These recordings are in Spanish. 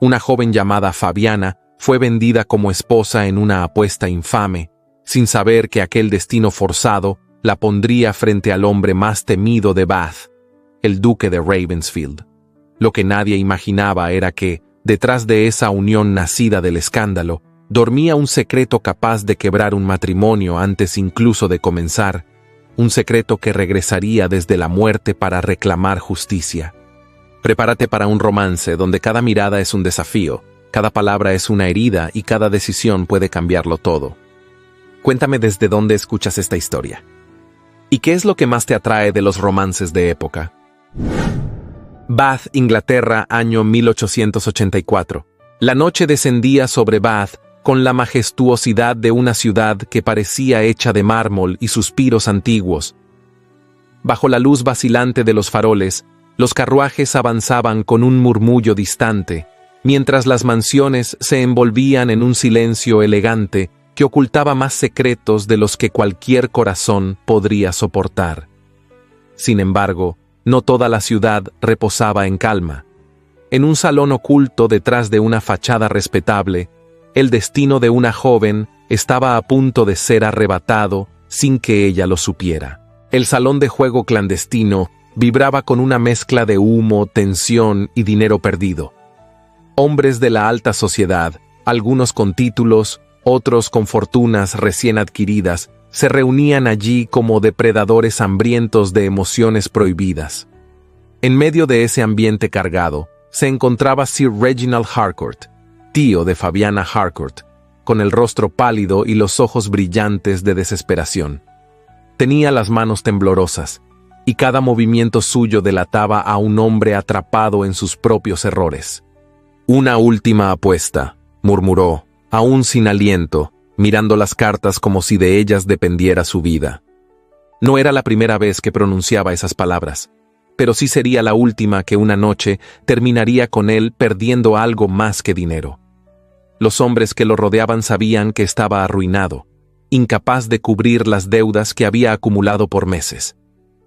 Una joven llamada Fabiana fue vendida como esposa en una apuesta infame, sin saber que aquel destino forzado la pondría frente al hombre más temido de Bath, el duque de Ravensfield. Lo que nadie imaginaba era que, detrás de esa unión nacida del escándalo, dormía un secreto capaz de quebrar un matrimonio antes incluso de comenzar, un secreto que regresaría desde la muerte para reclamar justicia. Prepárate para un romance donde cada mirada es un desafío, cada palabra es una herida y cada decisión puede cambiarlo todo. Cuéntame desde dónde escuchas esta historia. ¿Y qué es lo que más te atrae de los romances de época? Bath, Inglaterra, año 1884. La noche descendía sobre Bath con la majestuosidad de una ciudad que parecía hecha de mármol y suspiros antiguos. Bajo la luz vacilante de los faroles, los carruajes avanzaban con un murmullo distante, mientras las mansiones se envolvían en un silencio elegante que ocultaba más secretos de los que cualquier corazón podría soportar. Sin embargo, no toda la ciudad reposaba en calma. En un salón oculto detrás de una fachada respetable, el destino de una joven estaba a punto de ser arrebatado sin que ella lo supiera. El salón de juego clandestino vibraba con una mezcla de humo, tensión y dinero perdido. Hombres de la alta sociedad, algunos con títulos, otros con fortunas recién adquiridas, se reunían allí como depredadores hambrientos de emociones prohibidas. En medio de ese ambiente cargado, se encontraba Sir Reginald Harcourt, tío de Fabiana Harcourt, con el rostro pálido y los ojos brillantes de desesperación. Tenía las manos temblorosas, y cada movimiento suyo delataba a un hombre atrapado en sus propios errores. «Una última apuesta», murmuró, aún sin aliento, mirando las cartas como si de ellas dependiera su vida. No era la primera vez que pronunciaba esas palabras, pero sí sería la última que una noche terminaría con él perdiendo algo más que dinero. Los hombres que lo rodeaban sabían que estaba arruinado, incapaz de cubrir las deudas que había acumulado por meses.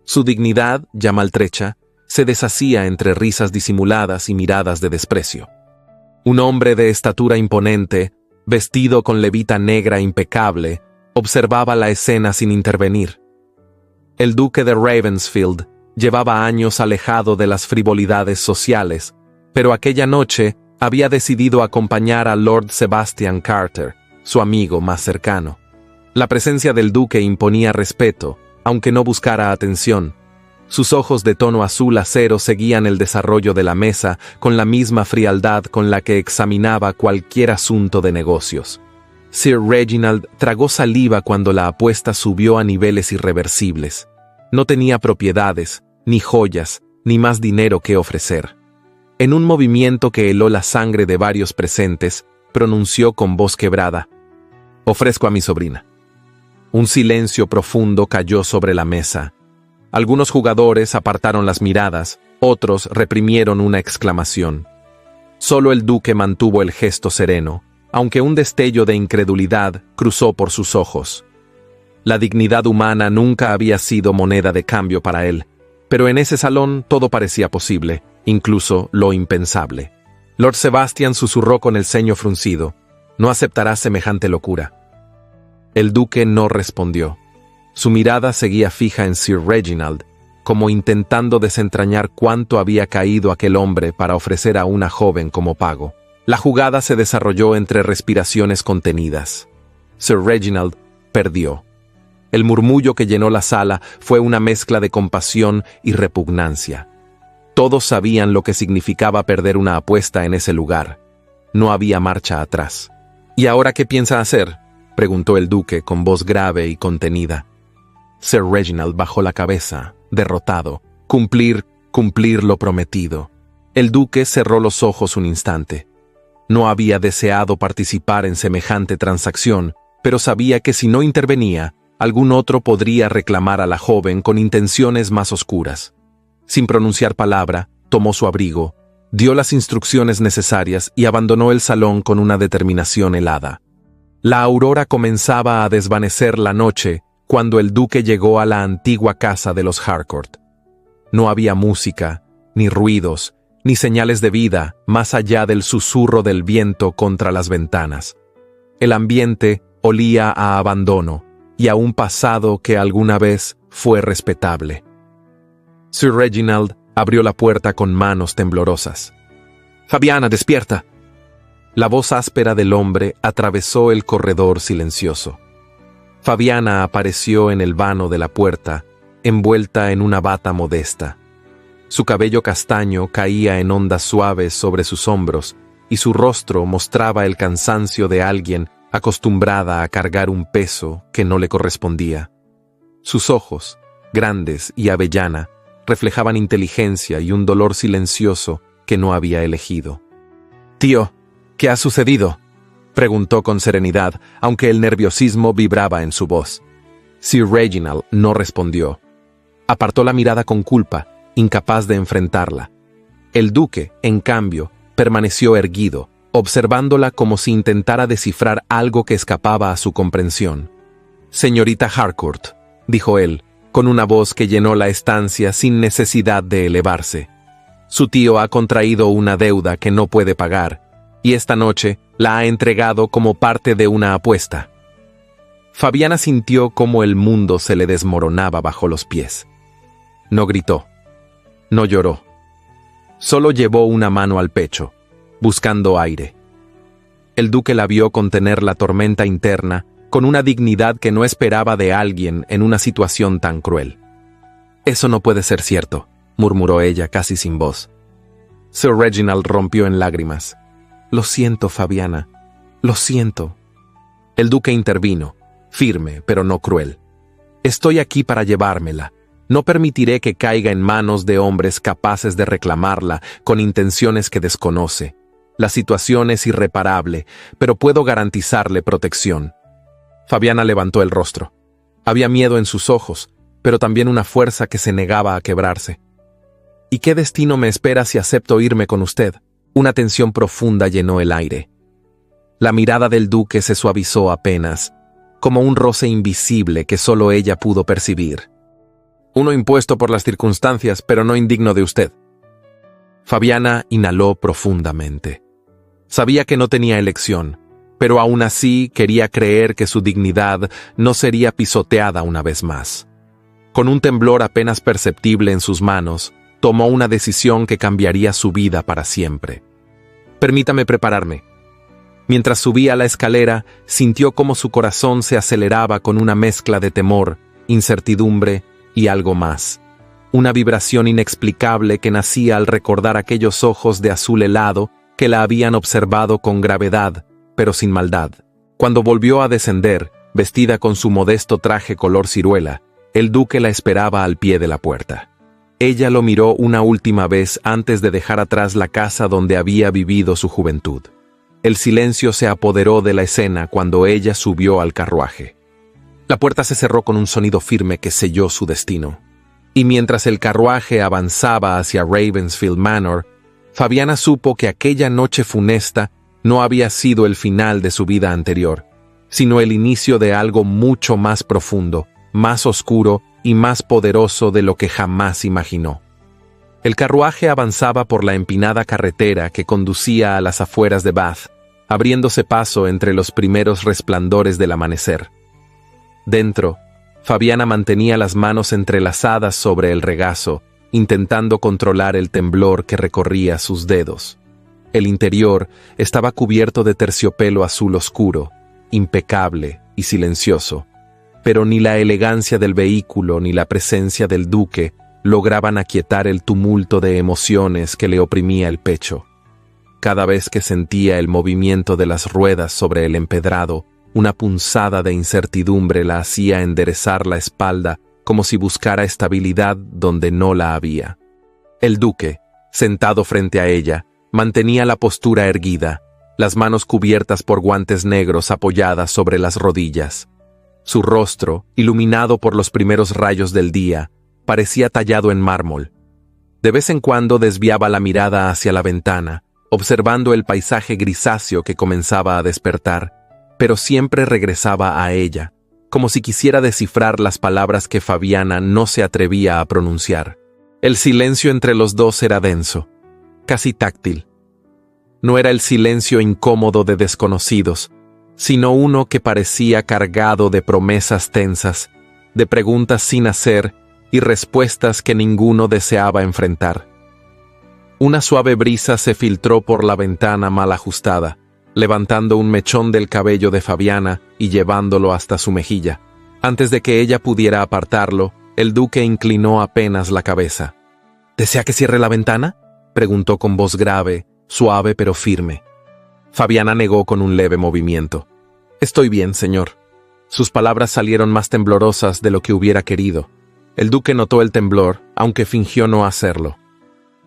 Su dignidad, ya maltrecha, se deshacía entre risas disimuladas y miradas de desprecio. Un hombre de estatura imponente, vestido con levita negra impecable, observaba la escena sin intervenir. El duque de Ravensfield llevaba años alejado de las frivolidades sociales, pero aquella noche había decidido acompañar a Lord Sebastian Carter, su amigo más cercano. La presencia del duque imponía respeto, aunque no buscara atención. Sus ojos de tono azul acero seguían el desarrollo de la mesa con la misma frialdad con la que examinaba cualquier asunto de negocios. Sir Reginald tragó saliva cuando la apuesta subió a niveles irreversibles. No tenía propiedades, ni joyas, ni más dinero que ofrecer. En un movimiento que heló la sangre de varios presentes, pronunció con voz quebrada: «Ofrezco a mi sobrina». Un silencio profundo cayó sobre la mesa. Algunos jugadores apartaron las miradas, otros reprimieron una exclamación. Solo el duque mantuvo el gesto sereno, aunque un destello de incredulidad cruzó por sus ojos. La dignidad humana nunca había sido moneda de cambio para él, pero en ese salón todo parecía posible, incluso lo impensable. Lord Sebastian susurró con el ceño fruncido: «No aceptarás semejante locura». El duque no respondió. Su mirada seguía fija en Sir Reginald, como intentando desentrañar cuánto había caído aquel hombre para ofrecer a una joven como pago. La jugada se desarrolló entre respiraciones contenidas. Sir Reginald perdió. El murmullo que llenó la sala fue una mezcla de compasión y repugnancia. Todos sabían lo que significaba perder una apuesta en ese lugar. No había marcha atrás. «¿Y ahora qué piensa hacer?», preguntó el duque con voz grave y contenida. Sir Reginald bajó la cabeza, derrotado. Cumplir lo prometido. El duque cerró los ojos un instante. No había deseado participar en semejante transacción, pero sabía que si no intervenía, algún otro podría reclamar a la joven con intenciones más oscuras. Sin pronunciar palabra, tomó su abrigo, dio las instrucciones necesarias y abandonó el salón con una determinación helada. La aurora comenzaba a desvanecer la noche cuando el duque llegó a la antigua casa de los Harcourt. No había música, ni ruidos, ni señales de vida más allá del susurro del viento contra las ventanas. El ambiente olía a abandono y a un pasado que alguna vez fue respetable. Sir Reginald abrió la puerta con manos temblorosas. «Fabiana, despierta». La voz áspera del hombre atravesó el corredor silencioso. Fabiana apareció en el vano de la puerta, envuelta en una bata modesta. Su cabello castaño caía en ondas suaves sobre sus hombros y su rostro mostraba el cansancio de alguien acostumbrada a cargar un peso que no le correspondía. Sus ojos, grandes y avellana, reflejaban inteligencia y un dolor silencioso que no había elegido. «Tío, ¿qué ha sucedido?», preguntó con serenidad, aunque el nerviosismo vibraba en su voz. Sir Reginald no respondió. Apartó la mirada con culpa, incapaz de enfrentarla. El duque, en cambio, permaneció erguido, observándola como si intentara descifrar algo que escapaba a su comprensión. «Señorita Harcourt», dijo él, con una voz que llenó la estancia sin necesidad de elevarse. «Su tío ha contraído una deuda que no puede pagar, y esta noche la ha entregado como parte de una apuesta». Fabiana sintió cómo el mundo se le desmoronaba bajo los pies. No gritó, no lloró. Solo llevó una mano al pecho, buscando aire. El duque la vio contener la tormenta interna con una dignidad que no esperaba de alguien en una situación tan cruel. «Eso no puede ser cierto», murmuró ella casi sin voz. Sir Reginald rompió en lágrimas. «Lo siento, Fabiana, lo siento». El duque intervino, firme pero no cruel. «Estoy aquí para llevármela. No permitiré que caiga en manos de hombres capaces de reclamarla con intenciones que desconoce. La situación es irreparable, pero puedo garantizarle protección». Fabiana levantó el rostro. Había miedo en sus ojos, pero también una fuerza que se negaba a quebrarse. «¿Y qué destino me espera si acepto irme con usted?». Una tensión profunda llenó el aire. La mirada del duque se suavizó apenas, como un roce invisible que solo ella pudo percibir. «Uno impuesto por las circunstancias, pero no indigno de usted». Fabiana inhaló profundamente. Sabía que no tenía elección, pero aún así quería creer que su dignidad no sería pisoteada una vez más. Con un temblor apenas perceptible en sus manos, tomó una decisión que cambiaría su vida para siempre. «Permítame prepararme». Mientras subía la escalera, sintió cómo su corazón se aceleraba con una mezcla de temor, incertidumbre y algo más. Una vibración inexplicable que nacía al recordar aquellos ojos de azul helado que la habían observado con gravedad, pero sin maldad. Cuando volvió a descender, vestida con su modesto traje color ciruela, el duque la esperaba al pie de la puerta. Ella lo miró una última vez antes de dejar atrás la casa donde había vivido su juventud. El silencio se apoderó de la escena cuando ella subió al carruaje. La puerta se cerró con un sonido firme que selló su destino. Y mientras el carruaje avanzaba hacia Ravensfield Manor, Fabiana supo que aquella noche funesta no había sido el final de su vida anterior, sino el inicio de algo mucho más profundo, más oscuro y más poderoso de lo que jamás imaginó. El carruaje avanzaba por la empinada carretera que conducía a las afueras de Bath, abriéndose paso entre los primeros resplandores del amanecer. Dentro, Fabiana mantenía las manos entrelazadas sobre el regazo, intentando controlar el temblor que recorría sus dedos. El interior estaba cubierto de terciopelo azul oscuro, impecable y silencioso, pero ni la elegancia del vehículo ni la presencia del duque lograban aquietar el tumulto de emociones que le oprimía el pecho. Cada vez que sentía el movimiento de las ruedas sobre el empedrado, una punzada de incertidumbre la hacía enderezar la espalda como si buscara estabilidad donde no la había. El duque, sentado frente a ella, mantenía la postura erguida, las manos cubiertas por guantes negros apoyadas sobre las rodillas. Su rostro, iluminado por los primeros rayos del día, parecía tallado en mármol. De vez en cuando desviaba la mirada hacia la ventana, observando el paisaje grisáceo que comenzaba a despertar, pero siempre regresaba a ella, como si quisiera descifrar las palabras que Fabiana no se atrevía a pronunciar. El silencio entre los dos era denso. casi táctil. No era el silencio incómodo de desconocidos, sino uno que parecía cargado de promesas tensas, de preguntas sin hacer y respuestas que ninguno deseaba enfrentar. Una suave brisa se filtró por la ventana mal ajustada, levantando un mechón del cabello de Fabiana y llevándolo hasta su mejilla. Antes de que ella pudiera apartarlo, el duque inclinó apenas la cabeza. ¿Desea que cierre la ventana?, preguntó con voz grave, suave pero firme. Fabiana negó con un leve movimiento. Estoy bien, señor. Sus palabras salieron más temblorosas de lo que hubiera querido. El duque notó el temblor, aunque fingió no hacerlo.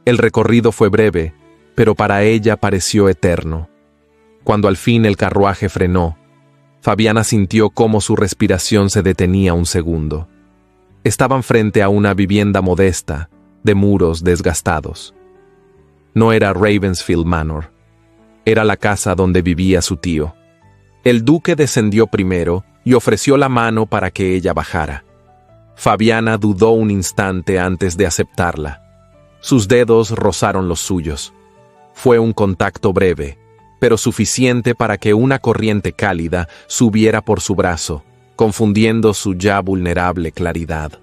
El recorrido fue breve, pero para ella pareció eterno. Cuando al fin el carruaje frenó, Fabiana sintió cómo su respiración se detenía un segundo. Estaban frente a una vivienda modesta, de muros desgastados. No era Ravensfield Manor. Era la casa donde vivía su tío. El duque descendió primero y ofreció la mano para que ella bajara. Fabiana dudó un instante antes de aceptarla. Sus dedos rozaron los suyos. Fue un contacto breve, pero suficiente para que una corriente cálida subiera por su brazo, confundiendo su ya vulnerable claridad.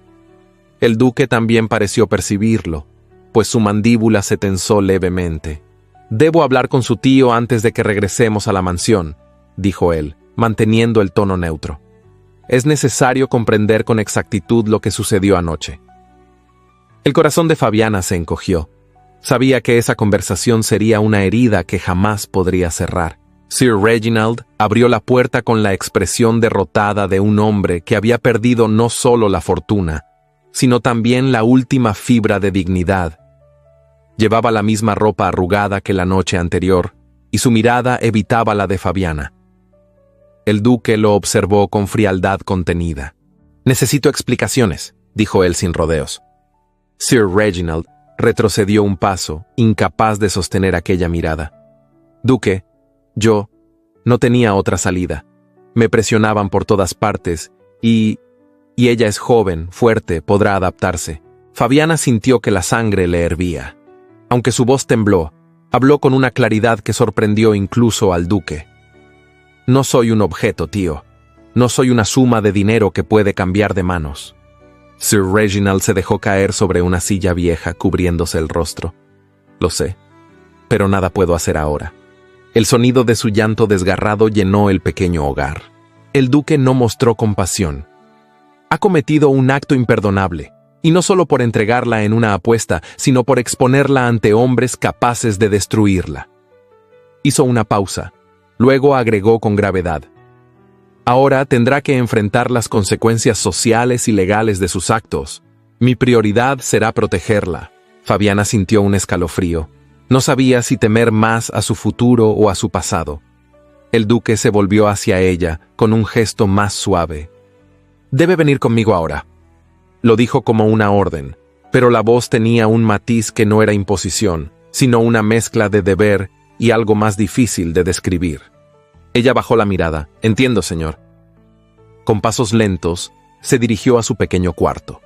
El duque también pareció percibirlo, pues su mandíbula se tensó levemente. «Debo hablar con su tío antes de que regresemos a la mansión», dijo él, manteniendo el tono neutro. «Es necesario comprender con exactitud lo que sucedió anoche». El corazón de Fabiana se encogió. Sabía que esa conversación sería una herida que jamás podría cerrar. Sir Reginald abrió la puerta con la expresión derrotada de un hombre que había perdido no solo la fortuna, sino también la última fibra de dignidad. Llevaba la misma ropa arrugada que la noche anterior, y su mirada evitaba la de Fabiana. El duque lo observó con frialdad contenida. «Necesito explicaciones», dijo él sin rodeos. Sir Reginald retrocedió un paso, incapaz de sostener aquella mirada. «Duque, yo no tenía otra salida. Me presionaban por todas partes y ella es joven, fuerte, podrá adaptarse». Fabiana sintió que la sangre le hervía. Aunque su voz tembló, habló con una claridad que sorprendió incluso al duque. «No soy un objeto, tío. No soy una suma de dinero que puede cambiar de manos». Sir Reginald se dejó caer sobre una silla vieja, cubriéndose el rostro. «Lo sé, pero nada puedo hacer ahora». El sonido de su llanto desgarrado llenó el pequeño hogar. El duque no mostró compasión. «Ha cometido un acto imperdonable, y no solo por entregarla en una apuesta, sino por exponerla ante hombres capaces de destruirla». Hizo una pausa, luego agregó con gravedad: «Ahora tendrá que enfrentar las consecuencias sociales y legales de sus actos. Mi prioridad será protegerla». Fabiana sintió un escalofrío. No sabía si temer más a su futuro o a su pasado. El duque se volvió hacia ella con un gesto más suave. «Debe venir conmigo ahora». Lo dijo como una orden, pero la voz tenía un matiz que no era imposición, sino una mezcla de deber y algo más difícil de describir. Ella bajó la mirada. «Entiendo, señor». Con pasos lentos, se dirigió a su pequeño cuarto.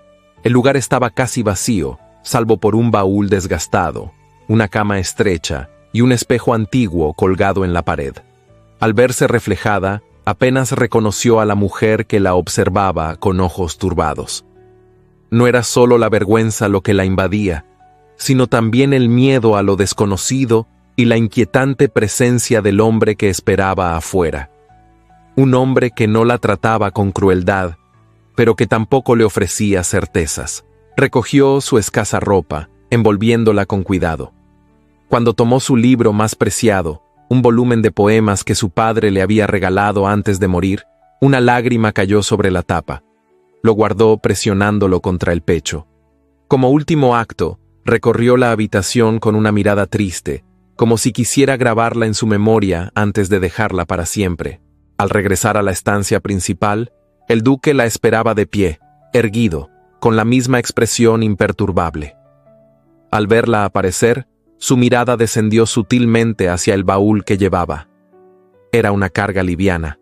El lugar estaba casi vacío, salvo por un baúl desgastado, una cama estrecha y un espejo antiguo colgado en la pared. Al verse reflejada, apenas reconoció a la mujer que la observaba con ojos turbados. No era solo la vergüenza lo que la invadía, sino también el miedo a lo desconocido y la inquietante presencia del hombre que esperaba afuera. Un hombre que no la trataba con crueldad, pero que tampoco le ofrecía certezas. Recogió su escasa ropa, envolviéndola con cuidado. Cuando tomó su libro más preciado, un volumen de poemas que su padre le había regalado antes de morir, una lágrima cayó sobre la tapa. Lo guardó presionándolo contra el pecho. Como último acto, recorrió la habitación con una mirada triste, como si quisiera grabarla en su memoria antes de dejarla para siempre. Al regresar a la estancia principal, el duque la esperaba de pie, erguido, con la misma expresión imperturbable. Al verla aparecer, su mirada descendió sutilmente hacia el baúl que llevaba. Era una carga liviana,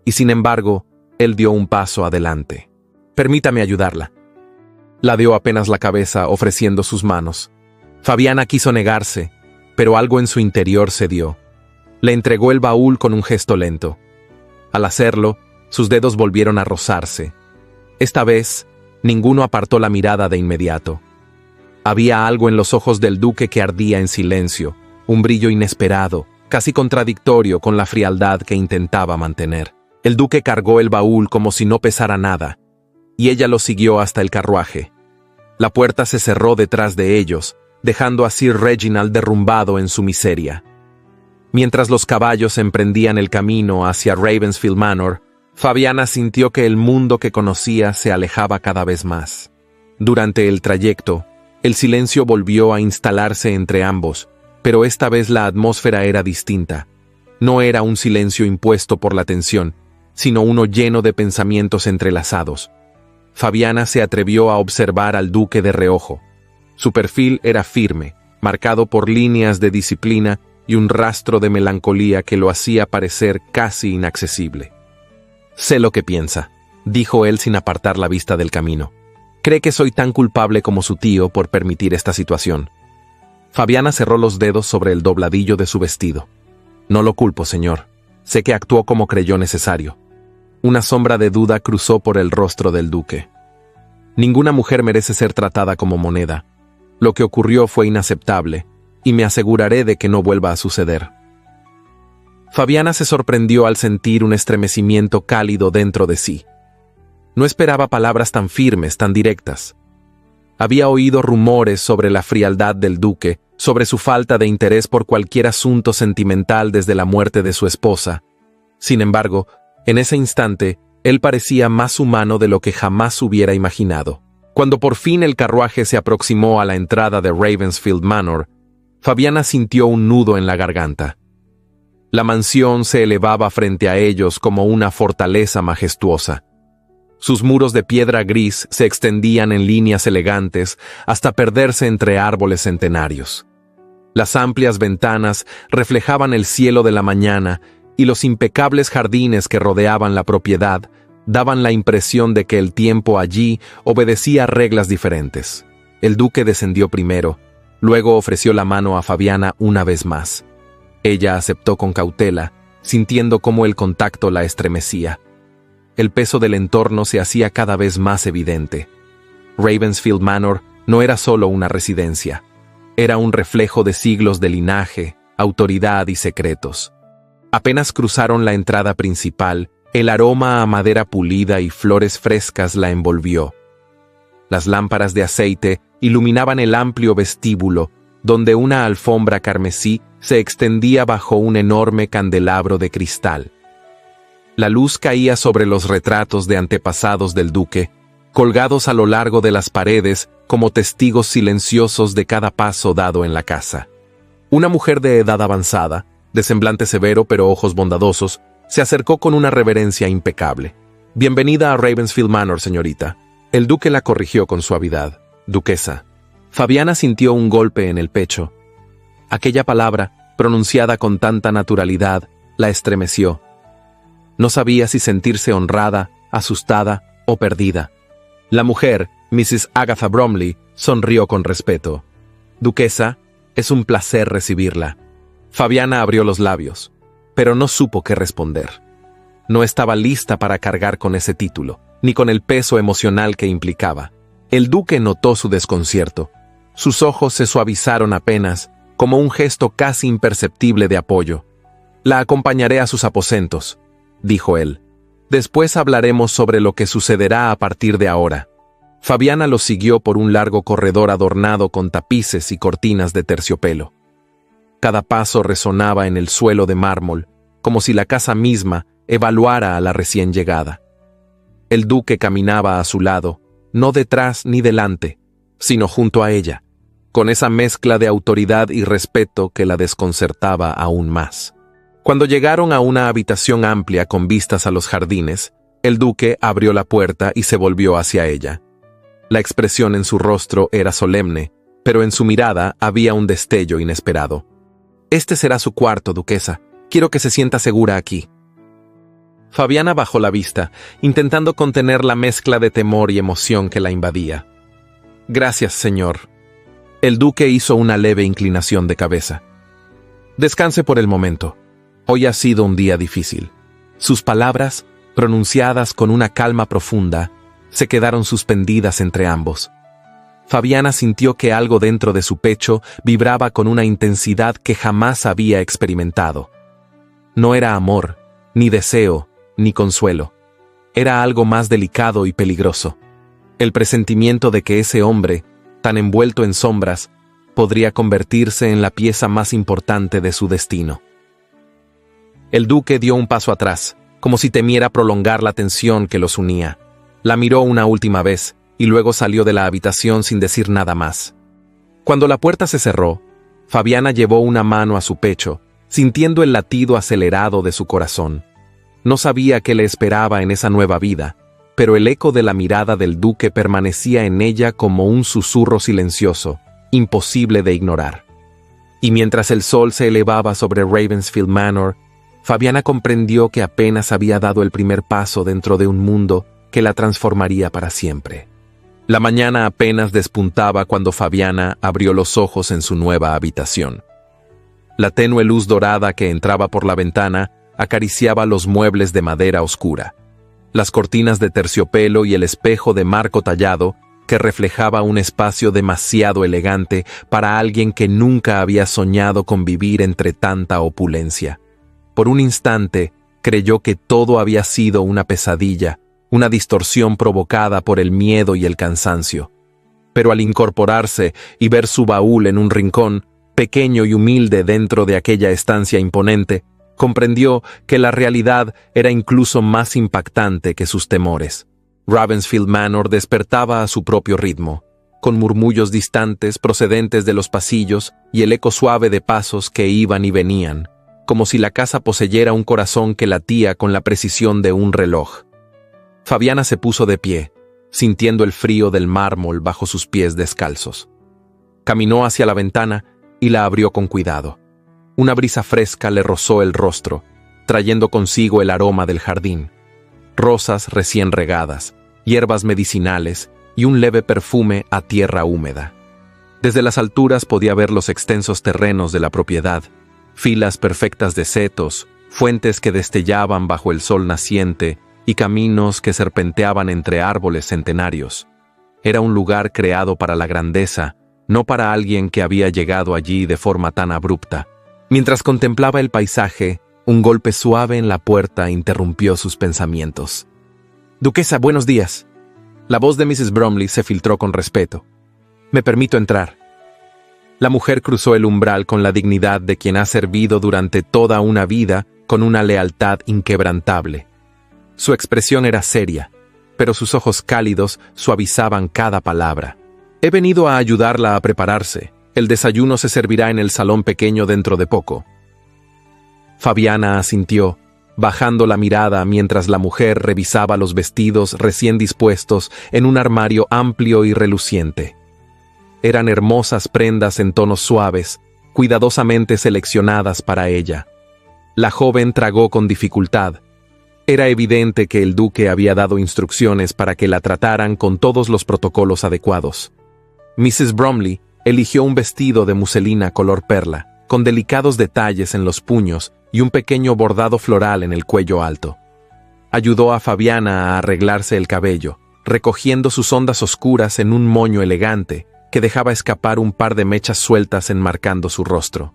y sin embargo, él dio un paso adelante. «Permítame ayudarla». Ladeó apenas la cabeza ofreciendo sus manos. Fabiana quiso negarse, pero algo en su interior cedió. Le entregó el baúl con un gesto lento. Al hacerlo, sus dedos volvieron a rozarse. Esta vez, ninguno apartó la mirada de inmediato. Había algo en los ojos del duque que ardía en silencio, un brillo inesperado, casi contradictorio con la frialdad que intentaba mantener. El duque cargó el baúl como si no pesara nada, y ella lo siguió hasta el carruaje. La puerta se cerró detrás de ellos, dejando a Sir Reginald derrumbado en su miseria. Mientras los caballos emprendían el camino hacia Ravensfield Manor, Fabiana sintió que el mundo que conocía se alejaba cada vez más. Durante el trayecto, el silencio volvió a instalarse entre ambos, pero esta vez la atmósfera era distinta. No era un silencio impuesto por la tensión, sino uno lleno de pensamientos entrelazados. Fabiana se atrevió a observar al duque de reojo. Su perfil era firme, marcado por líneas de disciplina y un rastro de melancolía que lo hacía parecer casi inaccesible. «Sé lo que piensa», dijo él sin apartar la vista del camino. «Cree que soy tan culpable como su tío por permitir esta situación». Fabiana cerró los dedos sobre el dobladillo de su vestido. «No lo culpo, señor. Sé que actuó como creyó necesario». Una sombra de duda cruzó por el rostro del duque. «Ninguna mujer merece ser tratada como moneda. Lo que ocurrió fue inaceptable, y me aseguraré de que no vuelva a suceder». Fabiana se sorprendió al sentir un estremecimiento cálido dentro de sí. No esperaba palabras tan firmes, tan directas. Había oído rumores sobre la frialdad del duque, sobre su falta de interés por cualquier asunto sentimental desde la muerte de su esposa. Sin embargo, en ese instante, él parecía más humano de lo que jamás hubiera imaginado. Cuando por fin el carruaje se aproximó a la entrada de Ravensfield Manor, Fabiana sintió un nudo en la garganta. La mansión se elevaba frente a ellos como una fortaleza majestuosa. Sus muros de piedra gris se extendían en líneas elegantes hasta perderse entre árboles centenarios. Las amplias ventanas reflejaban el cielo de la mañana y los impecables jardines que rodeaban la propiedad daban la impresión de que el tiempo allí obedecía reglas diferentes. El duque descendió primero, luego ofreció la mano a Fabiana una vez más. Ella aceptó con cautela, sintiendo cómo el contacto la estremecía. El peso del entorno se hacía cada vez más evidente. Ravensfield Manor no era solo una residencia. Era un reflejo de siglos de linaje, autoridad y secretos. Apenas cruzaron la entrada principal, el aroma a madera pulida y flores frescas la envolvió. Las lámparas de aceite iluminaban el amplio vestíbulo, donde una alfombra carmesí se extendía bajo un enorme candelabro de cristal. La luz caía sobre los retratos de antepasados del duque, colgados a lo largo de las paredes como testigos silenciosos de cada paso dado en la casa. Una mujer de edad avanzada, de semblante severo pero ojos bondadosos, se acercó con una reverencia impecable. «Bienvenida a Ravensfield Manor, señorita». El duque la corrigió con suavidad. «Duquesa». Fabiana sintió un golpe en el pecho. Aquella palabra, pronunciada con tanta naturalidad, la estremeció. No sabía si sentirse honrada, asustada o perdida. La mujer, Mrs. Agatha Bromley, sonrió con respeto. «Duquesa, es un placer recibirla». Fabiana abrió los labios, pero no supo qué responder. No estaba lista para cargar con ese título, ni con el peso emocional que implicaba. El duque notó su desconcierto. Sus ojos se suavizaron apenas, como un gesto casi imperceptible de apoyo. «La acompañaré a sus aposentos», dijo él. «Después hablaremos sobre lo que sucederá a partir de ahora». Fabiana lo siguió por un largo corredor adornado con tapices y cortinas de terciopelo. Cada paso resonaba en el suelo de mármol, como si la casa misma evaluara a la recién llegada. El duque caminaba a su lado, no detrás ni delante, sino junto a ella, con esa mezcla de autoridad y respeto que la desconcertaba aún más. Cuando llegaron a una habitación amplia con vistas a los jardines, el duque abrió la puerta y se volvió hacia ella. La expresión en su rostro era solemne, pero en su mirada había un destello inesperado. «Este será su cuarto, duquesa. Quiero que se sienta segura aquí». Fabiana bajó la vista, intentando contener la mezcla de temor y emoción que la invadía. «Gracias, señor». El duque hizo una leve inclinación de cabeza. Descanse por el momento. Hoy ha sido un día difícil. Sus palabras, pronunciadas con una calma profunda, se quedaron suspendidas entre ambos. Fabiana sintió que algo dentro de su pecho vibraba con una intensidad que jamás había experimentado. No era amor, ni deseo, ni consuelo. Era algo más delicado y peligroso. El presentimiento de que ese hombre, tan envuelto en sombras, podría convertirse en la pieza más importante de su destino. El duque dio un paso atrás, como si temiera prolongar la tensión que los unía. La miró una última vez, y luego salió de la habitación sin decir nada más. Cuando la puerta se cerró, Fabiana llevó una mano a su pecho, sintiendo el latido acelerado de su corazón. No sabía qué le esperaba en esa nueva vida, pero el eco de la mirada del duque permanecía en ella como un susurro silencioso, imposible de ignorar. Y mientras el sol se elevaba sobre Ravensfield Manor, Fabiana comprendió que apenas había dado el primer paso dentro de un mundo que la transformaría para siempre. La mañana apenas despuntaba cuando Fabiana abrió los ojos en su nueva habitación. La tenue luz dorada que entraba por la ventana acariciaba los muebles de madera oscura, las cortinas de terciopelo y el espejo de marco tallado que reflejaba un espacio demasiado elegante para alguien que nunca había soñado con vivir entre tanta opulencia. Por un instante creyó que todo había sido una pesadilla, una distorsión provocada por el miedo y el cansancio. Pero al incorporarse y ver su baúl en un rincón, pequeño y humilde dentro de aquella estancia imponente, comprendió que la realidad era incluso más impactante que sus temores. Ravensfield Manor despertaba a su propio ritmo, con murmullos distantes procedentes de los pasillos y el eco suave de pasos que iban y venían, como si la casa poseyera un corazón que latía con la precisión de un reloj. Fabiana se puso de pie, sintiendo el frío del mármol bajo sus pies descalzos. Caminó hacia la ventana y la abrió con cuidado. Una brisa fresca le rozó el rostro, trayendo consigo el aroma del jardín. Rosas recién regadas, hierbas medicinales y un leve perfume a tierra húmeda. Desde las alturas podía ver los extensos terrenos de la propiedad, filas perfectas de setos, fuentes que destellaban bajo el sol naciente y caminos que serpenteaban entre árboles centenarios. Era un lugar creado para la grandeza, no para alguien que había llegado allí de forma tan abrupta. Mientras contemplaba el paisaje, un golpe suave en la puerta interrumpió sus pensamientos. «Duquesa, buenos días». La voz de Mrs. Bromley se filtró con respeto. «Me permito entrar». La mujer cruzó el umbral con la dignidad de quien ha servido durante toda una vida con una lealtad inquebrantable. Su expresión era seria, pero sus ojos cálidos suavizaban cada palabra. «He venido a ayudarla a prepararse. El desayuno se servirá en el salón pequeño dentro de poco». Fabiana asintió, bajando la mirada mientras la mujer revisaba los vestidos recién dispuestos en un armario amplio y reluciente. Eran hermosas prendas en tonos suaves, cuidadosamente seleccionadas para ella. La joven tragó con dificultad. Era evidente que el duque había dado instrucciones para que la trataran con todos los protocolos adecuados. Mrs. Bromley eligió un vestido de muselina color perla, con delicados detalles en los puños y un pequeño bordado floral en el cuello alto. Ayudó a Fabiana a arreglarse el cabello, recogiendo sus ondas oscuras en un moño elegante que dejaba escapar un par de mechas sueltas enmarcando su rostro.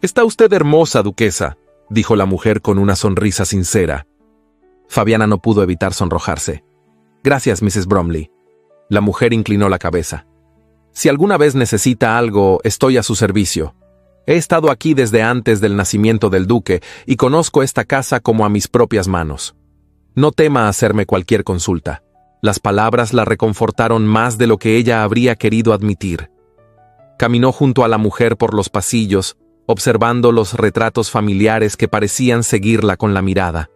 «Está usted hermosa, duquesa», dijo la mujer con una sonrisa sincera. Fabiana no pudo evitar sonrojarse. «Gracias, Mrs. Bromley». La mujer inclinó la cabeza. «Si alguna vez necesita algo, estoy a su servicio. He estado aquí desde antes del nacimiento del duque y conozco esta casa como a mis propias manos. No tema hacerme cualquier consulta». Las palabras la reconfortaron más de lo que ella habría querido admitir. Caminó junto a la mujer por los pasillos, observando los retratos familiares que parecían seguirla con la mirada.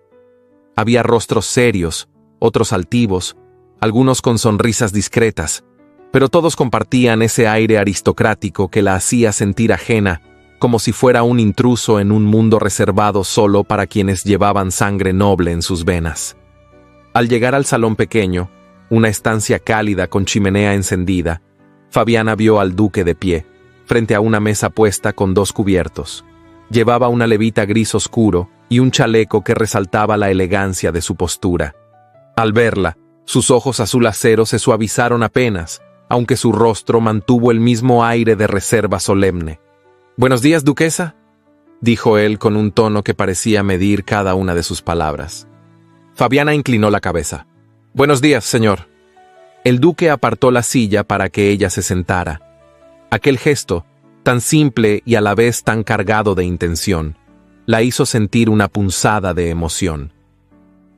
Había rostros serios, otros altivos, algunos con sonrisas discretas, pero todos compartían ese aire aristocrático que la hacía sentir ajena, como si fuera un intruso en un mundo reservado solo para quienes llevaban sangre noble en sus venas. Al llegar al salón pequeño, una estancia cálida con chimenea encendida, Fabiana vio al duque de pie, frente a una mesa puesta con 2 cubiertos. Llevaba una levita gris oscuro y un chaleco que resaltaba la elegancia de su postura. Al verla, sus ojos azul acero se suavizaron apenas, aunque su rostro mantuvo el mismo aire de reserva solemne. «Buenos días, duquesa», dijo él con un tono que parecía medir cada una de sus palabras. Fabiana inclinó la cabeza. «Buenos días, señor». El duque apartó la silla para que ella se sentara. Aquel gesto, tan simple y a la vez tan cargado de intención, la hizo sentir una punzada de emoción.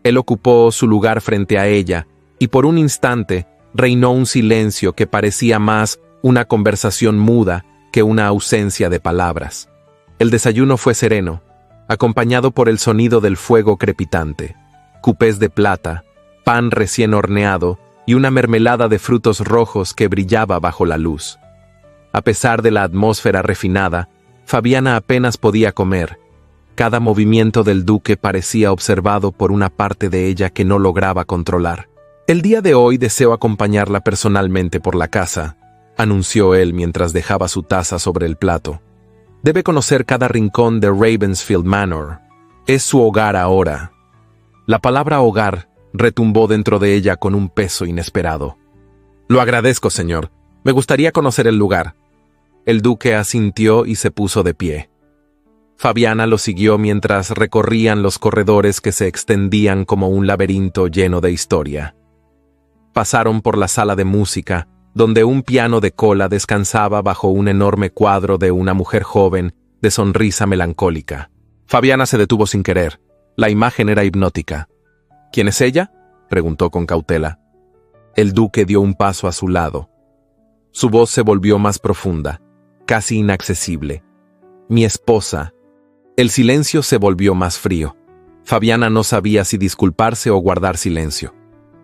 Él ocupó su lugar frente a ella, y por un instante reinó un silencio que parecía más una conversación muda que una ausencia de palabras. El desayuno fue sereno, acompañado por el sonido del fuego crepitante, cupés de plata, pan recién horneado y una mermelada de frutos rojos que brillaba bajo la luz. A pesar de la atmósfera refinada, Fabiana apenas podía comer. Cada movimiento del duque parecía observado por una parte de ella que no lograba controlar. «El día de hoy deseo acompañarla personalmente por la casa», anunció él mientras dejaba su taza sobre el plato. «Debe conocer cada rincón de Ravensfield Manor. Es su hogar ahora». La palabra hogar retumbó dentro de ella con un peso inesperado. «Lo agradezco, señor. Me gustaría conocer el lugar». El duque asintió y se puso de pie. Fabiana lo siguió mientras recorrían los corredores que se extendían como un laberinto lleno de historia. Pasaron por la sala de música, donde un piano de cola descansaba bajo un enorme cuadro de una mujer joven de sonrisa melancólica. Fabiana se detuvo sin querer. La imagen era hipnótica. «¿Quién es ella?», preguntó con cautela. El duque dio un paso a su lado. Su voz se volvió más profunda, casi inaccesible. «Mi esposa». El silencio se volvió más frío. Fabiana no sabía si disculparse o guardar silencio.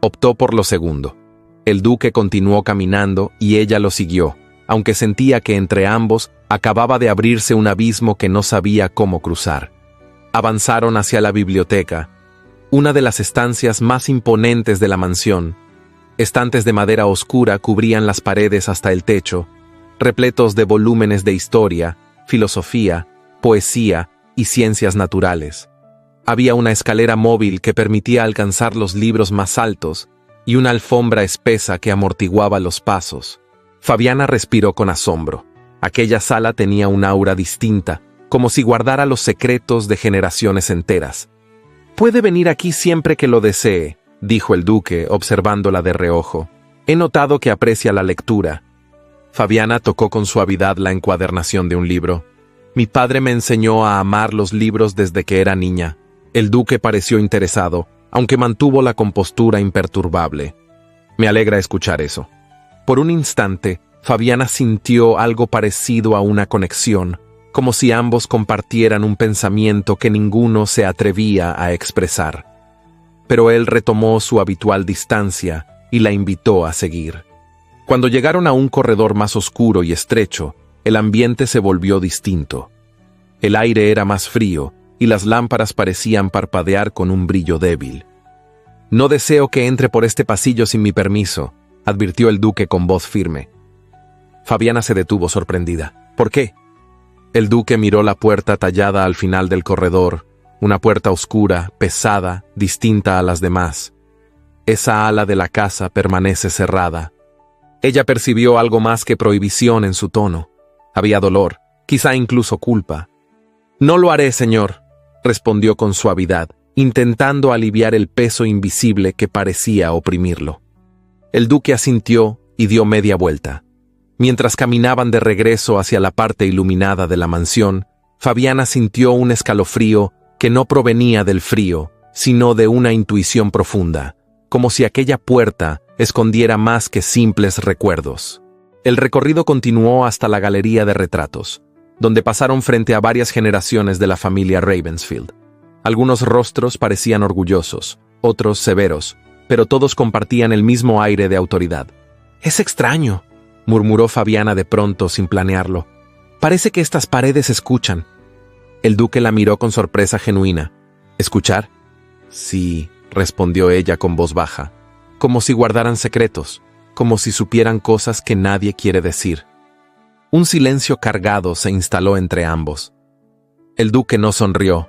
Optó por lo segundo. El duque continuó caminando y ella lo siguió, aunque sentía que entre ambos acababa de abrirse un abismo que no sabía cómo cruzar. Avanzaron hacia la biblioteca, una de las estancias más imponentes de la mansión. Estantes de madera oscura cubrían las paredes hasta el techo, repletos de volúmenes de historia, filosofía, poesía y ciencias naturales. Había una escalera móvil que permitía alcanzar los libros más altos y una alfombra espesa que amortiguaba los pasos. Fabiana respiró con asombro. Aquella sala tenía un aura distinta, como si guardara los secretos de generaciones enteras. «Puede venir aquí siempre que lo desee», dijo el duque, observándola de reojo. «He notado que aprecia la lectura». Fabiana tocó con suavidad la encuadernación de un libro. «Mi padre me enseñó a amar los libros desde que era niña». El duque pareció interesado, aunque mantuvo la compostura imperturbable. «Me alegra escuchar eso». Por un instante, Fabiana sintió algo parecido a una conexión, como si ambos compartieran un pensamiento que ninguno se atrevía a expresar. Pero él retomó su habitual distancia y la invitó a seguir. Cuando llegaron a un corredor más oscuro y estrecho, el ambiente se volvió distinto. El aire era más frío y las lámparas parecían parpadear con un brillo débil. «No deseo que entre por este pasillo sin mi permiso», advirtió el duque con voz firme. Fabiana se detuvo sorprendida. «¿Por qué?». El duque miró la puerta tallada al final del corredor, una puerta oscura, pesada, distinta a las demás. Esa ala de la casa permanece cerrada. Ella percibió algo más que prohibición en su tono. Había dolor, quizá incluso culpa. «No lo haré, señor», respondió con suavidad, intentando aliviar el peso invisible que parecía oprimirlo. El duque asintió y dio media vuelta. Mientras caminaban de regreso hacia la parte iluminada de la mansión, Fabiana sintió un escalofrío que no provenía del frío, sino de una intuición profunda, como si aquella puerta escondiera más que simples recuerdos. El recorrido continuó hasta la galería de retratos, donde pasaron frente a varias generaciones de la familia Ravensfield. Algunos rostros parecían orgullosos, otros severos, pero todos compartían el mismo aire de autoridad. «Es extraño», murmuró Fabiana de pronto sin planearlo. «Parece que estas paredes escuchan». El duque la miró con sorpresa genuina. «¿Escuchar?». «Sí», respondió ella con voz baja, como si guardaran secretos, como si supieran cosas que nadie quiere decir. Un silencio cargado se instaló entre ambos. El duque no sonrió,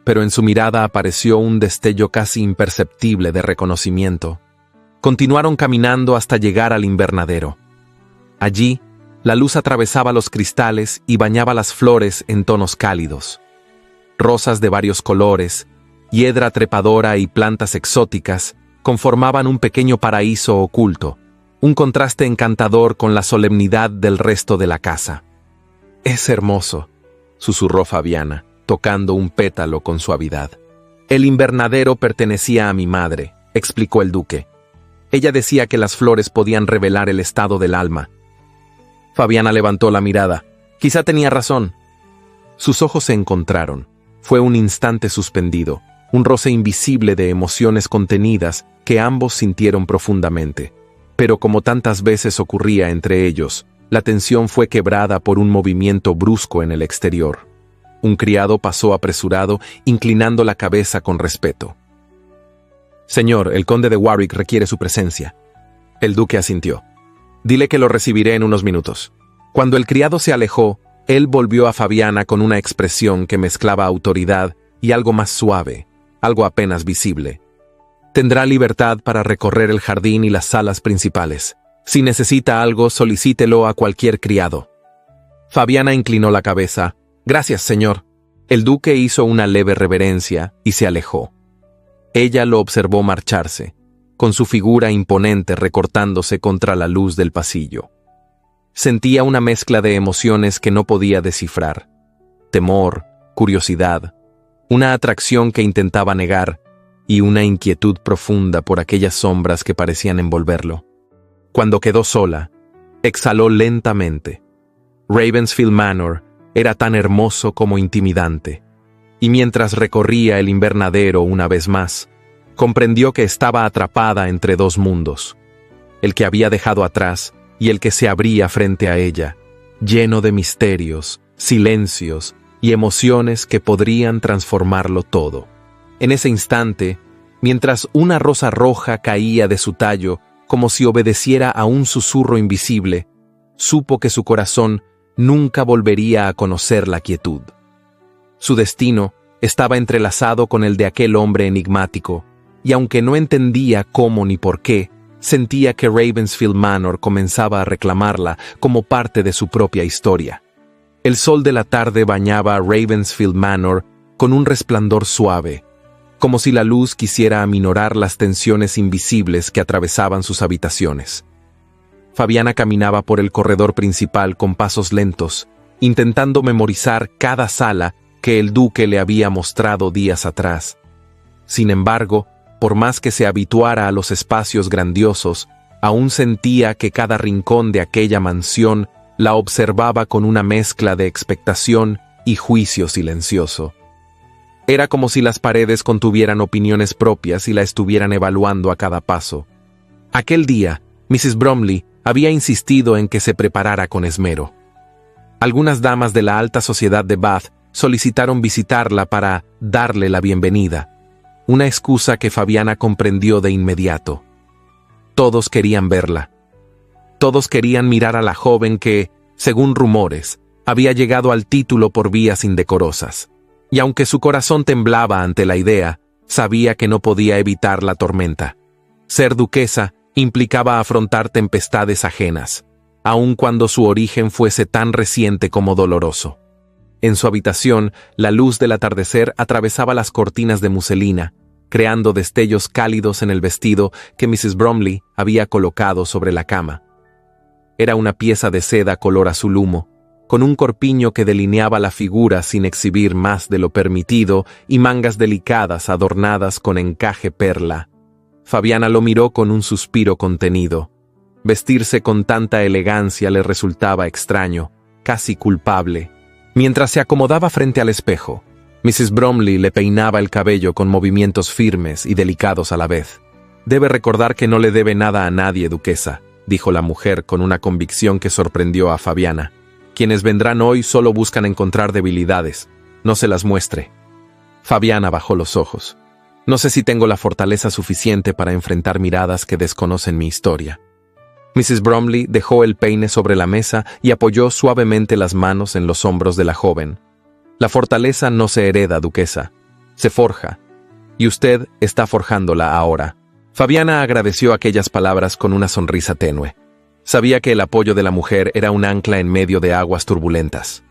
pero en su mirada apareció un destello casi imperceptible de reconocimiento. Continuaron caminando hasta llegar al invernadero. Allí, la luz atravesaba los cristales y bañaba las flores en tonos cálidos. Rosas de varios colores, hiedra trepadora y plantas exóticas conformaban un pequeño paraíso oculto, un contraste encantador con la solemnidad del resto de la casa. «Es hermoso», susurró Fabiana, tocando un pétalo con suavidad. «El invernadero pertenecía a mi madre», explicó el duque. Ella decía que las flores podían revelar el estado del alma. Fabiana levantó la mirada. Quizá tenía razón. Sus ojos se encontraron. Fue un instante suspendido, un roce invisible de emociones contenidas que ambos sintieron profundamente. Pero como tantas veces ocurría entre ellos, la tensión fue quebrada por un movimiento brusco en el exterior. Un criado pasó apresurado, inclinando la cabeza con respeto. «Señor, el conde de Warwick requiere su presencia». El duque asintió. «Dile que lo recibiré en unos minutos». Cuando el criado se alejó, él volvió a Fabiana con una expresión que mezclaba autoridad y algo más suave, algo apenas visible. «Tendrá libertad para recorrer el jardín y las salas principales. Si necesita algo, solicítelo a cualquier criado». Fabiana inclinó la cabeza. «Gracias, señor». El duque hizo una leve reverencia y se alejó. Ella lo observó marcharse, con su figura imponente recortándose contra la luz del pasillo. Sentía una mezcla de emociones que no podía descifrar. Temor, curiosidad, una atracción que intentaba negar y una inquietud profunda por aquellas sombras que parecían envolverlo. Cuando quedó sola, exhaló lentamente. Ravensfield Manor era tan hermoso como intimidante. Y mientras recorría el invernadero una vez más, comprendió que estaba atrapada entre dos mundos, el que había dejado atrás y el que se abría frente a ella, lleno de misterios, silencios y emociones que podrían transformarlo todo. En ese instante, mientras una rosa roja caía de su tallo como si obedeciera a un susurro invisible, supo que su corazón nunca volvería a conocer la quietud. Su destino estaba entrelazado con el de aquel hombre enigmático, y aunque no entendía cómo ni por qué, sentía que Ravensfield Manor comenzaba a reclamarla como parte de su propia historia. El sol de la tarde bañaba a Ravensfield Manor con un resplandor suave, como si la luz quisiera aminorar las tensiones invisibles que atravesaban sus habitaciones. Fabiana caminaba por el corredor principal con pasos lentos, intentando memorizar cada sala que el duque le había mostrado días atrás. Sin embargo, por más que se habituara a los espacios grandiosos, aún sentía que cada rincón de aquella mansión la observaba con una mezcla de expectación y juicio silencioso. Era como si las paredes contuvieran opiniones propias y la estuvieran evaluando a cada paso. Aquel día, Mrs. Bromley había insistido en que se preparara con esmero. Algunas damas de la alta sociedad de Bath solicitaron visitarla para darle la bienvenida, una excusa que Fabiana comprendió de inmediato. Todos querían verla. Todos querían mirar a la joven que, según rumores, había llegado al título por vías indecorosas. Y aunque su corazón temblaba ante la idea, sabía que no podía evitar la tormenta. Ser duquesa implicaba afrontar tempestades ajenas, aun cuando su origen fuese tan reciente como doloroso. En su habitación, la luz del atardecer atravesaba las cortinas de muselina, creando destellos cálidos en el vestido que Mrs. Bromley había colocado sobre la cama. Era una pieza de seda color azul humo, con un corpiño que delineaba la figura sin exhibir más de lo permitido y mangas delicadas adornadas con encaje perla. Fabiana lo miró con un suspiro contenido. Vestirse con tanta elegancia le resultaba extraño, casi culpable. Mientras se acomodaba frente al espejo, Mrs. Bromley le peinaba el cabello con movimientos firmes y delicados a la vez. «Debe recordar que no le debe nada a nadie, duquesa», dijo la mujer con una convicción que sorprendió a Fabiana. «Quienes vendrán hoy solo buscan encontrar debilidades. No se las muestre». Fabiana bajó los ojos. «No sé si tengo la fortaleza suficiente para enfrentar miradas que desconocen mi historia». Mrs. Bromley dejó el peine sobre la mesa y apoyó suavemente las manos en los hombros de la joven. La fortaleza no se hereda, duquesa, se forja, y usted está forjándola ahora. Fabiana agradeció aquellas palabras con una sonrisa tenue. Sabía que el apoyo de la mujer era un ancla en medio de aguas turbulentas.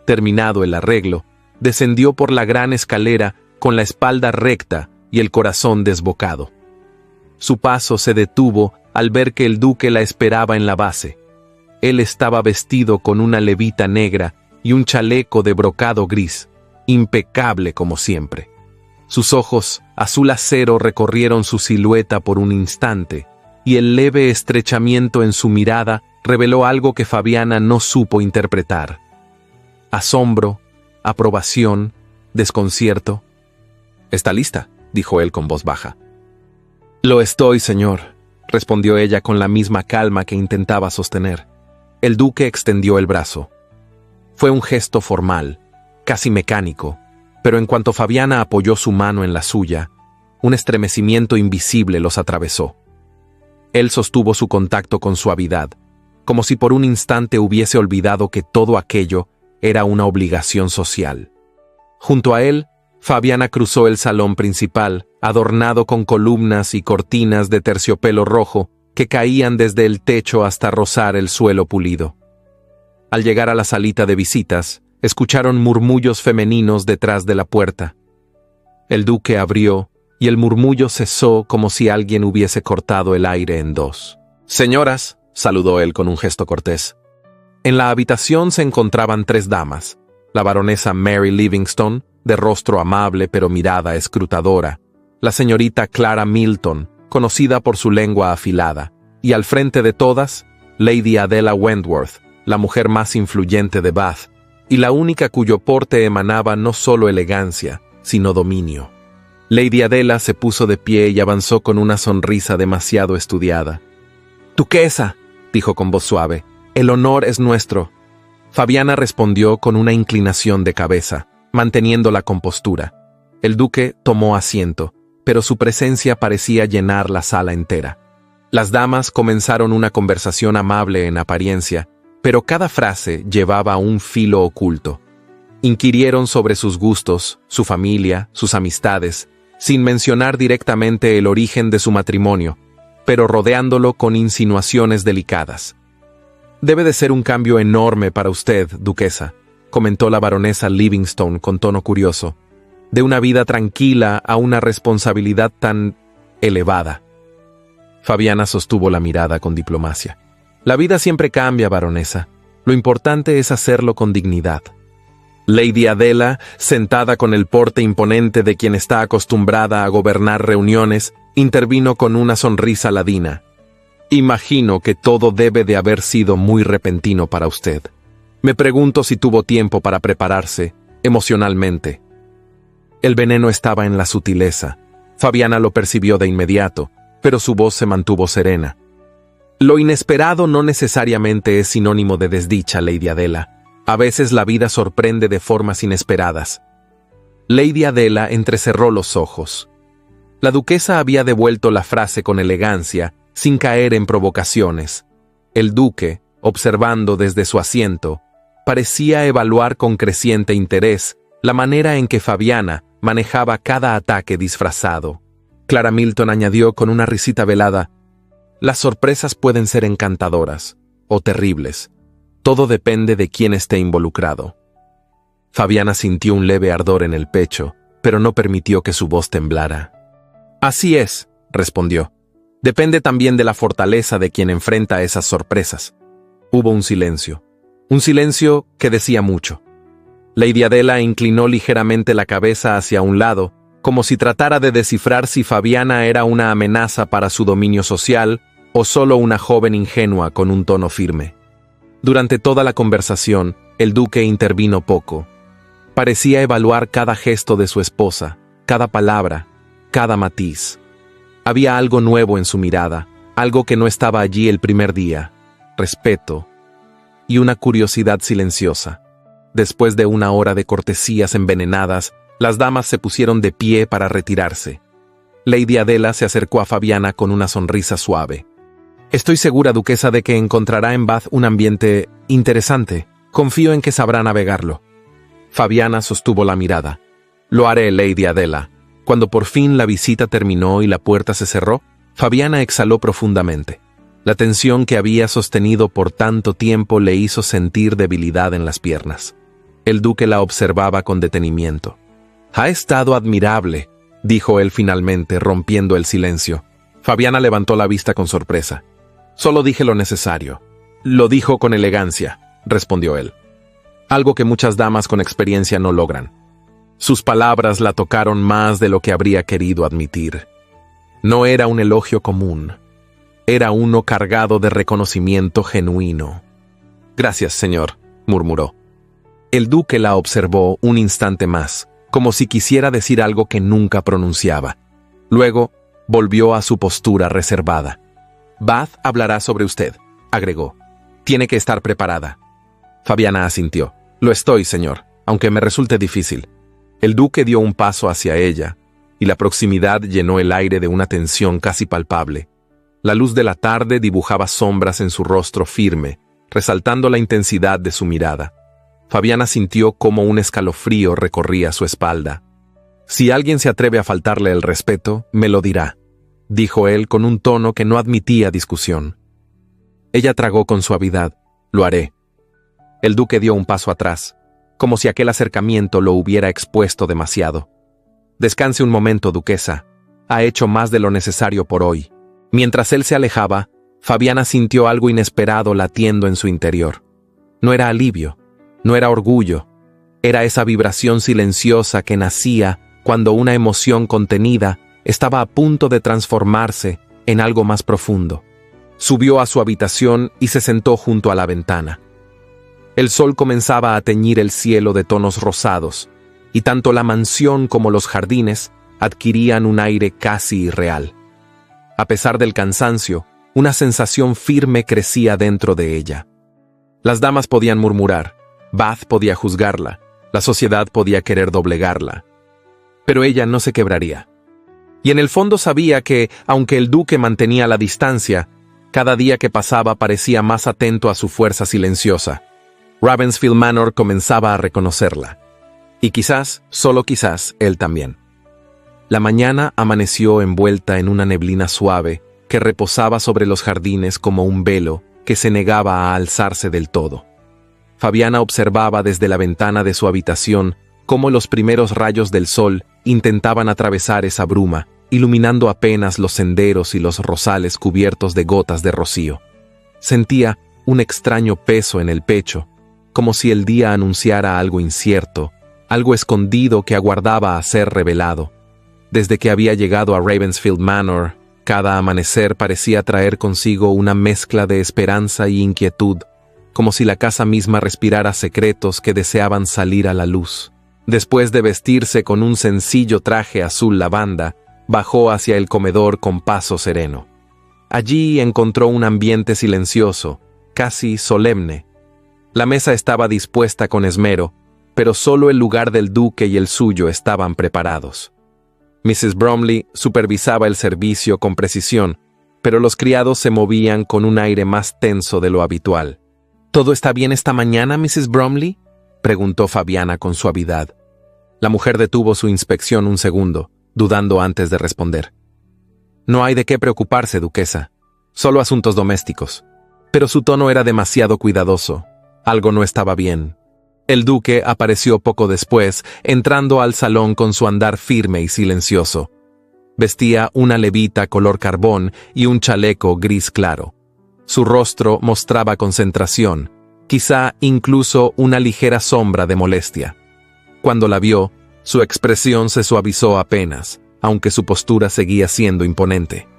Terminado el arreglo, descendió por la gran escalera con la espalda recta y el corazón desbocado. Su paso se detuvo al ver que el duque la esperaba en la base. Él estaba vestido con una levita negra y un chaleco de brocado gris, impecable como siempre. Sus ojos, azul acero, recorrieron su silueta por un instante, y el leve estrechamiento en su mirada reveló algo que Fabiana no supo interpretar. Asombro, aprobación, desconcierto. «¿Está lista?», dijo él con voz baja. «Lo estoy, señor», respondió ella con la misma calma que intentaba sostener. El duque extendió el brazo. Fue un gesto formal, casi mecánico, pero en cuanto Fabiana apoyó su mano en la suya, un estremecimiento invisible los atravesó. Él sostuvo su contacto con suavidad, como si por un instante hubiese olvidado que todo aquello era una obligación social. Junto a él, Fabiana cruzó el salón principal, adornado con columnas y cortinas de terciopelo rojo que caían desde el techo hasta rozar el suelo pulido. Al llegar a la salita de visitas, escucharon murmullos femeninos detrás de la puerta. El duque abrió, y el murmullo cesó como si alguien hubiese cortado el aire en dos. «Señoras», saludó él con un gesto cortés. En la habitación se encontraban 3 damas: la baronesa Mary Livingstone, de rostro amable pero mirada escrutadora; la señorita Clara Milton, conocida por su lengua afilada; y al frente de todas, Lady Adela Wentworth, la mujer más influyente de Bath, y la única cuyo porte emanaba no solo elegancia, sino dominio. Lady Adela se puso de pie y avanzó con una sonrisa demasiado estudiada. «Duquesa», dijo con voz suave, «el honor es nuestro». Fabiana respondió con una inclinación de cabeza, manteniendo la compostura. El duque tomó asiento, pero su presencia parecía llenar la sala entera. Las damas comenzaron una conversación amable en apariencia, pero cada frase llevaba un filo oculto. Inquirieron sobre sus gustos, su familia, sus amistades, sin mencionar directamente el origen de su matrimonio, pero rodeándolo con insinuaciones delicadas. «Debe de ser un cambio enorme para usted, duquesa», comentó la baronesa Livingstone con tono curioso, «de una vida tranquila a una responsabilidad tan elevada». Fabiana sostuvo la mirada con diplomacia. «La vida siempre cambia, baronesa. Lo importante es hacerlo con dignidad». Lady Adela, sentada con el porte imponente de quien está acostumbrada a gobernar reuniones, intervino con una sonrisa ladina. «Imagino que todo debe de haber sido muy repentino para usted. Me pregunto si tuvo tiempo para prepararse, emocionalmente». El veneno estaba en la sutileza. Fabiana lo percibió de inmediato, pero su voz se mantuvo serena. «Lo inesperado no necesariamente es sinónimo de desdicha, Lady Adela. A veces la vida sorprende de formas inesperadas». Lady Adela entrecerró los ojos. La duquesa había devuelto la frase con elegancia, sin caer en provocaciones. El duque, observando desde su asiento, parecía evaluar con creciente interés la manera en que Fabiana manejaba cada ataque disfrazado. Clara Milton añadió con una risita velada: «Las sorpresas pueden ser encantadoras o terribles. Todo depende de quién esté involucrado». Fabiana sintió un leve ardor en el pecho, pero no permitió que su voz temblara. «Así es», respondió. «Depende también de la fortaleza de quien enfrenta esas sorpresas». Hubo un silencio que decía mucho. Lady Adela inclinó ligeramente la cabeza hacia un lado, como si tratara de descifrar si Fabiana era una amenaza para su dominio social o solo una joven ingenua con un tono firme. Durante toda la conversación, el duque intervino poco. Parecía evaluar cada gesto de su esposa, cada palabra, cada matiz. Había algo nuevo en su mirada, algo que no estaba allí el primer día: respeto y una curiosidad silenciosa. Después de una hora de cortesías envenenadas, las damas se pusieron de pie para retirarse. Lady Adela se acercó a Fabiana con una sonrisa suave. «Estoy segura, duquesa, de que encontrará en Bath un ambiente interesante. Confío en que sabrá navegarlo». Fabiana sostuvo la mirada. Lo haré, Lady Adela. Cuando por fin la visita terminó y la puerta se cerró, Fabiana exhaló profundamente. La tensión que había sostenido por tanto tiempo le hizo sentir debilidad en las piernas. El duque la observaba con detenimiento. «Ha estado admirable», dijo él finalmente, rompiendo el silencio. Fabiana levantó la vista con sorpresa. «Solo dije lo necesario». «Lo dijo con elegancia», respondió él. «Algo que muchas damas con experiencia no logran». Sus palabras la tocaron más de lo que habría querido admitir. No era un elogio común. Era uno cargado de reconocimiento genuino. «Gracias, señor», murmuró. El duque la observó un instante más, como si quisiera decir algo que nunca pronunciaba. Luego, volvió a su postura reservada. «Bath hablará sobre usted», agregó. «Tiene que estar preparada». Fabiana asintió. «Lo estoy, señor, aunque me resulte difícil». El duque dio un paso hacia ella, y la proximidad llenó el aire de una tensión casi palpable. La luz de la tarde dibujaba sombras en su rostro firme, resaltando la intensidad de su mirada. Fabiana sintió cómo un escalofrío recorría su espalda. «Si alguien se atreve a faltarle el respeto, me lo dirá», dijo él con un tono que no admitía discusión. Ella tragó con suavidad. «Lo haré». El duque dio un paso atrás, como si aquel acercamiento lo hubiera expuesto demasiado. «Descanse un momento, duquesa. Ha hecho más de lo necesario por hoy». Mientras él se alejaba, Fabiana sintió algo inesperado latiendo en su interior. No era alivio, no era orgullo, era esa vibración silenciosa que nacía cuando una emoción contenida estaba a punto de transformarse en algo más profundo. Subió a su habitación y se sentó junto a la ventana. El sol comenzaba a teñir el cielo de tonos rosados, y tanto la mansión como los jardines adquirían un aire casi irreal. A pesar del cansancio, una sensación firme crecía dentro de ella. Las damas podían murmurar, Bath podía juzgarla, la sociedad podía querer doblegarla. Pero ella no se quebraría. Y en el fondo sabía que, aunque el duque mantenía la distancia, cada día que pasaba parecía más atento a su fuerza silenciosa. Ravensfield Manor comenzaba a reconocerla. Y quizás, solo quizás, él también. La mañana amaneció envuelta en una neblina suave que reposaba sobre los jardines como un velo que se negaba a alzarse del todo. Fabiana observaba desde la ventana de su habitación cómo los primeros rayos del sol intentaban atravesar esa bruma, iluminando apenas los senderos y los rosales cubiertos de gotas de rocío. Sentía un extraño peso en el pecho, como si el día anunciara algo incierto, algo escondido que aguardaba a ser revelado. Desde que había llegado a Ravensfield Manor, cada amanecer parecía traer consigo una mezcla de esperanza y inquietud, como si la casa misma respirara secretos que deseaban salir a la luz. Después de vestirse con un sencillo traje azul lavanda, bajó hacia el comedor con paso sereno. Allí encontró un ambiente silencioso, casi solemne. La mesa estaba dispuesta con esmero, pero solo el lugar del duque y el suyo estaban preparados. Mrs. Bromley supervisaba el servicio con precisión, pero los criados se movían con un aire más tenso de lo habitual. «¿Todo está bien esta mañana, Mrs. Bromley?», preguntó Fabiana con suavidad. La mujer detuvo su inspección un segundo, dudando antes de responder. «No hay de qué preocuparse, duquesa. Solo asuntos domésticos». Pero su tono era demasiado cuidadoso. Algo no estaba bien. El duque apareció poco después, entrando al salón con su andar firme y silencioso. Vestía una levita color carbón y un chaleco gris claro. Su rostro mostraba concentración, quizá incluso una ligera sombra de molestia. Cuando la vio, su expresión se suavizó apenas, aunque su postura seguía siendo imponente.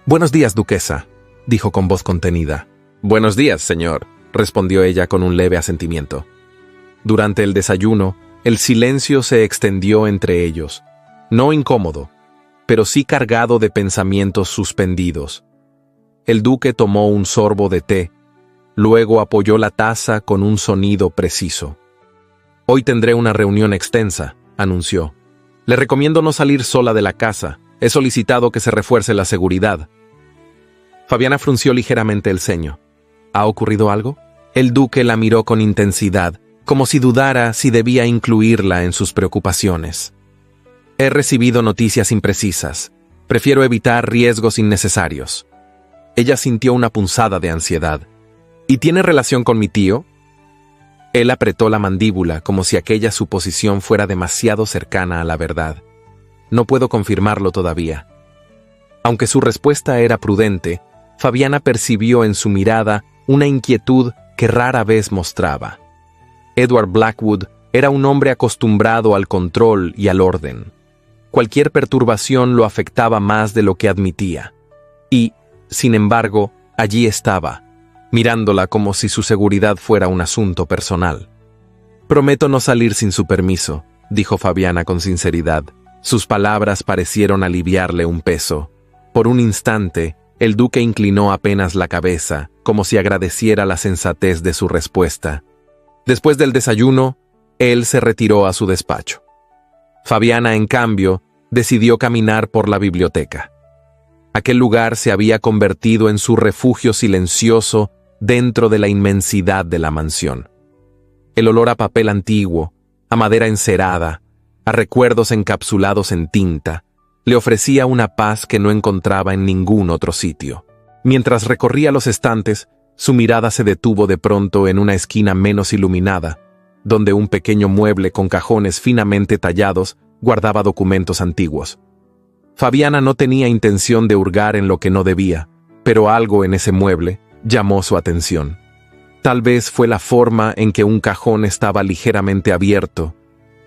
«Buenos días, duquesa», dijo con voz contenida. «Buenos días, señor», respondió ella con un leve asentimiento. Durante el desayuno, el silencio se extendió entre ellos, no incómodo, pero sí cargado de pensamientos suspendidos. El duque tomó un sorbo de té, luego apoyó la taza con un sonido preciso. «Hoy tendré una reunión extensa», anunció. «Le recomiendo no salir sola de la casa. He solicitado que se refuerce la seguridad». Fabiana frunció ligeramente el ceño. «¿Ha ocurrido algo?». El duque la miró con intensidad, como si dudara si debía incluirla en sus preocupaciones. He recibido noticias imprecisas. Prefiero evitar riesgos innecesarios. Ella sintió una punzada de ansiedad. ¿Y tiene relación con mi tío? Él apretó la mandíbula como si aquella suposición fuera demasiado cercana a la verdad. No puedo confirmarlo todavía. Aunque su respuesta era prudente, Fabiana percibió en su mirada una inquietud que rara vez mostraba. Edward Blackwood era un hombre acostumbrado al control y al orden. Cualquier perturbación lo afectaba más de lo que admitía. Y, sin embargo, allí estaba, mirándola como si su seguridad fuera un asunto personal. «Prometo no salir sin su permiso», dijo Fabiana con sinceridad. Sus palabras parecieron aliviarle un peso. Por un instante, el duque inclinó apenas la cabeza, como si agradeciera la sensatez de su respuesta. Después del desayuno, él se retiró a su despacho. Fabiana, en cambio, decidió caminar por la biblioteca. Aquel lugar se había convertido en su refugio silencioso dentro de la inmensidad de la mansión. El olor a papel antiguo, a madera encerada, a recuerdos encapsulados en tinta, le ofrecía una paz que no encontraba en ningún otro sitio. Mientras recorría los estantes, su mirada se detuvo de pronto en una esquina menos iluminada, donde un pequeño mueble con cajones finamente tallados guardaba documentos antiguos. Fabiana no tenía intención de hurgar en lo que no debía, pero algo en ese mueble llamó su atención. Tal vez fue la forma en que un cajón estaba ligeramente abierto,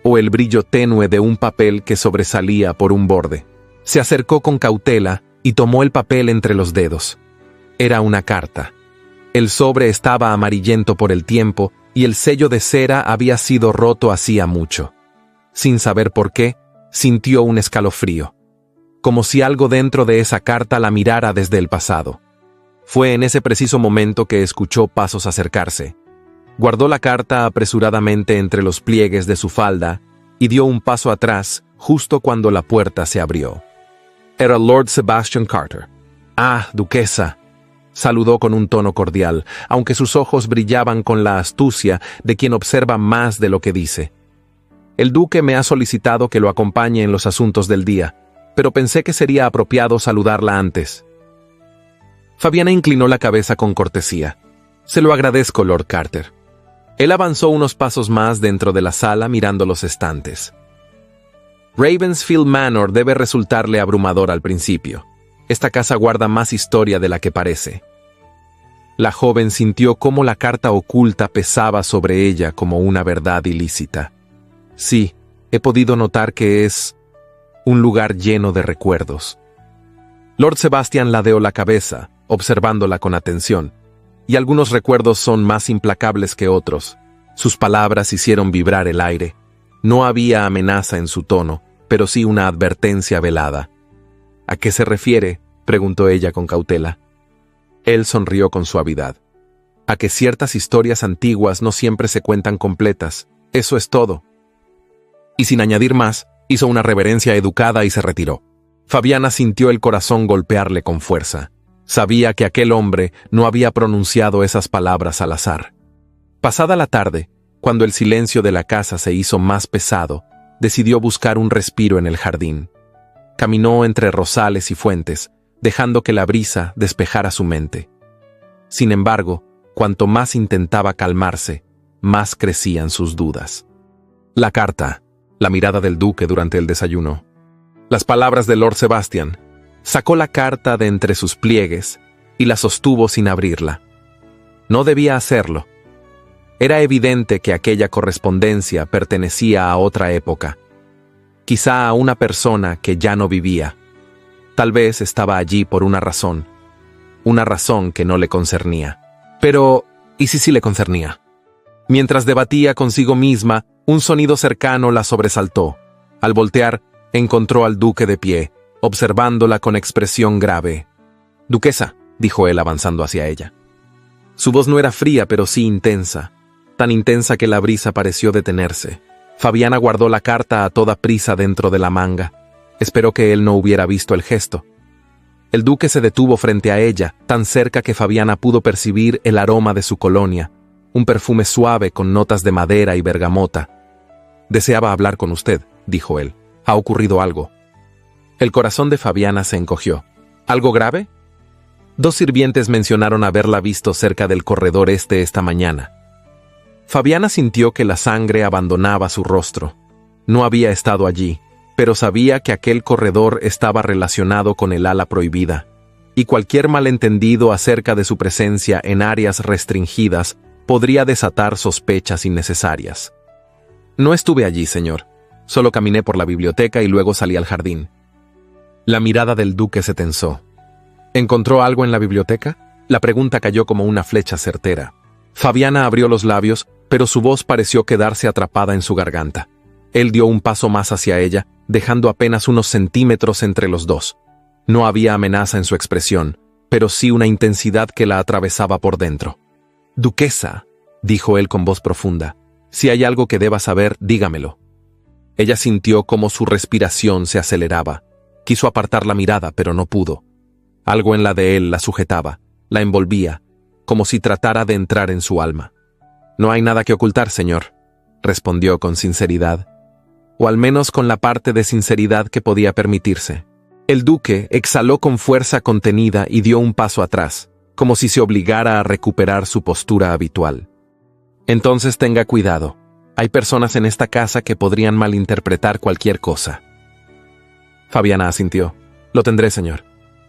o el brillo tenue de un papel que sobresalía por un borde. Se acercó con cautela y tomó el papel entre los dedos. Era una carta. El sobre estaba amarillento por el tiempo y el sello de cera había sido roto hacía mucho. Sin saber por qué, sintió un escalofrío, como si algo dentro de esa carta la mirara desde el pasado. Fue en ese preciso momento que escuchó pasos acercarse. Guardó la carta apresuradamente entre los pliegues de su falda y dio un paso atrás justo cuando la puerta se abrió. Era Lord Sebastian Carter. «Ah, duquesa», saludó con un tono cordial, aunque sus ojos brillaban con la astucia de quien observa más de lo que dice. «El duque me ha solicitado que lo acompañe en los asuntos del día, pero pensé que sería apropiado saludarla antes». Fabiana inclinó la cabeza con cortesía. «Se lo agradezco, Lord Carter». Él avanzó unos pasos más dentro de la sala mirando los estantes. Ravensfield Manor debe resultarle abrumador al principio. Esta casa guarda más historia de la que parece. La joven sintió cómo la carta oculta pesaba sobre ella como una verdad ilícita. Sí, he podido notar que es un lugar lleno de recuerdos. Lord Sebastian ladeó la cabeza, observándola con atención, y algunos recuerdos son más implacables que otros. Sus palabras hicieron vibrar el aire. No había amenaza en su tono, pero sí una advertencia velada. «¿A qué se refiere?», preguntó ella con cautela. Él sonrió con suavidad. «A que ciertas historias antiguas no siempre se cuentan completas. Eso es todo». Y sin añadir más, hizo una reverencia educada y se retiró. Fabiana sintió el corazón golpearle con fuerza. Sabía que aquel hombre no había pronunciado esas palabras al azar. Pasada la tarde, cuando el silencio de la casa se hizo más pesado, decidió buscar un respiro en el jardín. Caminó entre rosales y fuentes, dejando que la brisa despejara su mente. Sin embargo, cuanto más intentaba calmarse, más crecían sus dudas. La carta, la mirada del duque durante el desayuno, las palabras de Lord Sebastian. Sacó la carta de entre sus pliegues y la sostuvo sin abrirla. No debía hacerlo. Era evidente que aquella correspondencia pertenecía a otra época, quizá a una persona que ya no vivía. Tal vez estaba allí por una razón que no le concernía. Pero, ¿y si sí le concernía? Mientras debatía consigo misma, un sonido cercano la sobresaltó. Al voltear, encontró al duque de pie, observándola con expresión grave. «Duquesa», dijo él avanzando hacia ella. Su voz no era fría, pero sí intensa, tan intensa que la brisa pareció detenerse. Fabiana guardó la carta a toda prisa dentro de la manga. Esperó que él no hubiera visto el gesto. El duque se detuvo frente a ella, tan cerca que Fabiana pudo percibir el aroma de su colonia, un perfume suave con notas de madera y bergamota. «Deseaba hablar con usted», dijo él. «¿Ha ocurrido algo?» El corazón de Fabiana se encogió. «¿Algo grave?» 2 sirvientes mencionaron haberla visto cerca del corredor este esta mañana. Fabiana sintió que la sangre abandonaba su rostro. No había estado allí, pero sabía que aquel corredor estaba relacionado con el ala prohibida, y cualquier malentendido acerca de su presencia en áreas restringidas podría desatar sospechas innecesarias. «No estuve allí, señor. Solo caminé por la biblioteca y luego salí al jardín». La mirada del duque se tensó. «¿Encontró algo en la biblioteca?» La pregunta cayó como una flecha certera. Fabiana abrió los labios, pero su voz pareció quedarse atrapada en su garganta. Él dio un paso más hacia ella, dejando apenas unos centímetros entre los dos. No había amenaza en su expresión, pero sí una intensidad que la atravesaba por dentro. «Duquesa», dijo él con voz profunda, «si hay algo que deba saber, dígamelo». Ella sintió cómo su respiración se aceleraba. Quiso apartar la mirada, pero no pudo. Algo en la de él la sujetaba, la envolvía, como si tratara de entrar en su alma. «No hay nada que ocultar, señor», respondió con sinceridad, o al menos con la parte de sinceridad que podía permitirse. El duque exhaló con fuerza contenida y dio un paso atrás, como si se obligara a recuperar su postura habitual. «Entonces tenga cuidado. Hay personas en esta casa que podrían malinterpretar cualquier cosa». Fabiana asintió. «Lo tendré, señor».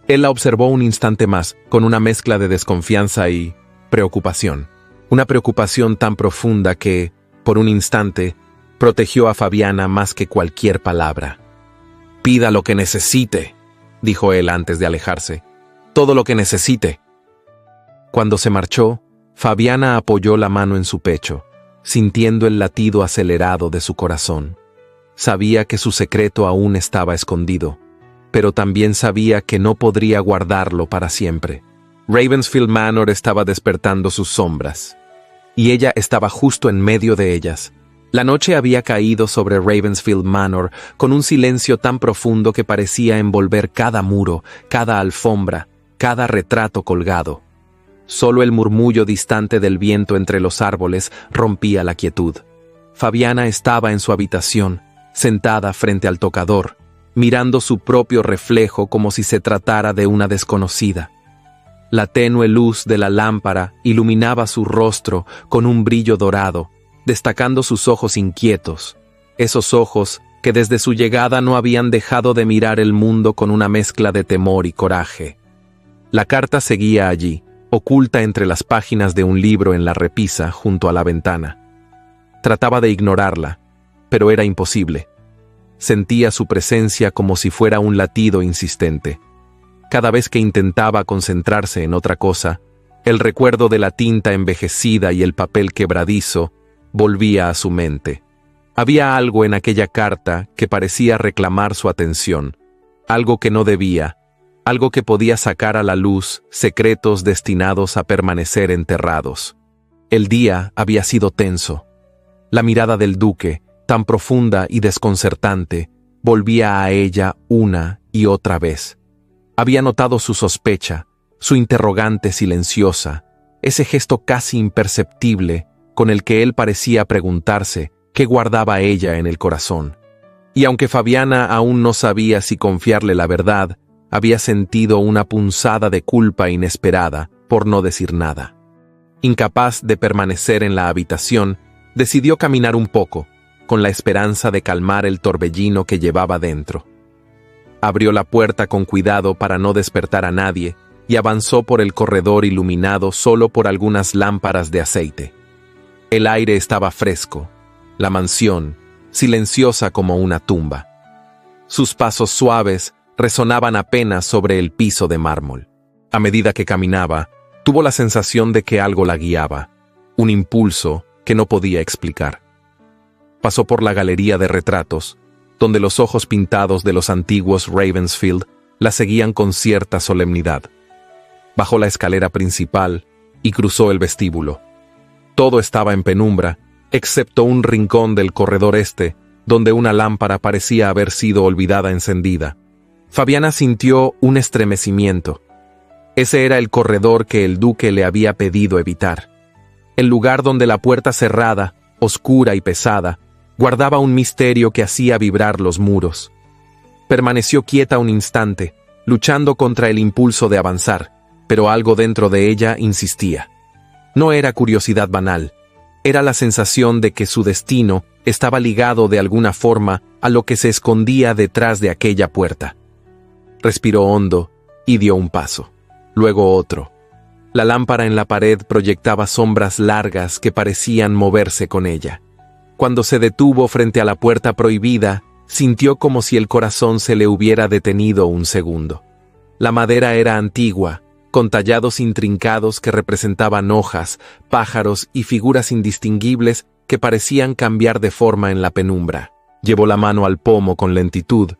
Él la observó un instante más, con una mezcla de desconfianza y preocupación. Una preocupación tan profunda que, por un instante, protegió a Fabiana más que cualquier palabra. «Pida lo que necesite», dijo él antes de alejarse. «Todo lo que necesite». Cuando se marchó, Fabiana apoyó la mano en su pecho, sintiendo el latido acelerado de su corazón. Sabía que su secreto aún estaba escondido, pero también sabía que no podría guardarlo para siempre. Ravensfield Manor estaba despertando sus sombras, y ella estaba justo en medio de ellas. La noche había caído sobre Ravensfield Manor con un silencio tan profundo que parecía envolver cada muro, cada alfombra, cada retrato colgado. Solo el murmullo distante del viento entre los árboles rompía la quietud. Fabiana estaba en su habitación, sentada frente al tocador, mirando su propio reflejo como si se tratara de una desconocida. La tenue luz de la lámpara iluminaba su rostro con un brillo dorado, destacando sus ojos inquietos, esos ojos que desde su llegada no habían dejado de mirar el mundo con una mezcla de temor y coraje. La carta seguía allí, oculta entre las páginas de un libro en la repisa junto a la ventana. Trataba de ignorarla, pero era imposible. Sentía su presencia como si fuera un latido insistente. Cada vez que intentaba concentrarse en otra cosa, el recuerdo de la tinta envejecida y el papel quebradizo volvía a su mente. Había algo en aquella carta que parecía reclamar su atención, algo que no debía, algo que podía sacar a la luz secretos destinados a permanecer enterrados. El día había sido tenso. La mirada del duque, tan profunda y desconcertante, volvía a ella una y otra vez. Había notado su sospecha, su interrogante silenciosa, ese gesto casi imperceptible con el que él parecía preguntarse qué guardaba ella en el corazón. Y aunque Fabiana aún no sabía si confiarle la verdad, había sentido una punzada de culpa inesperada por no decir nada. Incapaz de permanecer en la habitación, decidió caminar un poco, con la esperanza de calmar el torbellino que llevaba dentro. Abrió la puerta con cuidado para no despertar a nadie y avanzó por el corredor iluminado solo por algunas lámparas de aceite. El aire estaba fresco, la mansión, silenciosa como una tumba. Sus pasos suaves resonaban apenas sobre el piso de mármol. A medida que caminaba, tuvo la sensación de que algo la guiaba, un impulso que no podía explicar. Pasó por la galería de retratos, donde los ojos pintados de los antiguos Ravensfield la seguían con cierta solemnidad. Bajó la escalera principal y cruzó el vestíbulo. Todo estaba en penumbra, excepto un rincón del corredor este, donde una lámpara parecía haber sido olvidada encendida. Fabiana sintió un estremecimiento. Ese era el corredor que el duque le había pedido evitar. el lugar donde la puerta cerrada, oscura y pesada, guardaba un misterio que hacía vibrar los muros. Permaneció quieta un instante, luchando contra el impulso de avanzar, pero algo dentro de ella insistía. No era curiosidad banal, era la sensación de que su destino estaba ligado de alguna forma a lo que se escondía detrás de aquella puerta. Respiró hondo y dio un paso, luego otro. La lámpara en la pared proyectaba sombras largas que parecían moverse con ella. Cuando se detuvo frente a la puerta prohibida, sintió como si el corazón se le hubiera detenido un segundo. La madera era antigua, con tallados intrincados que representaban hojas, pájaros y figuras indistinguibles que parecían cambiar de forma en la penumbra. Llevó la mano al pomo con lentitud,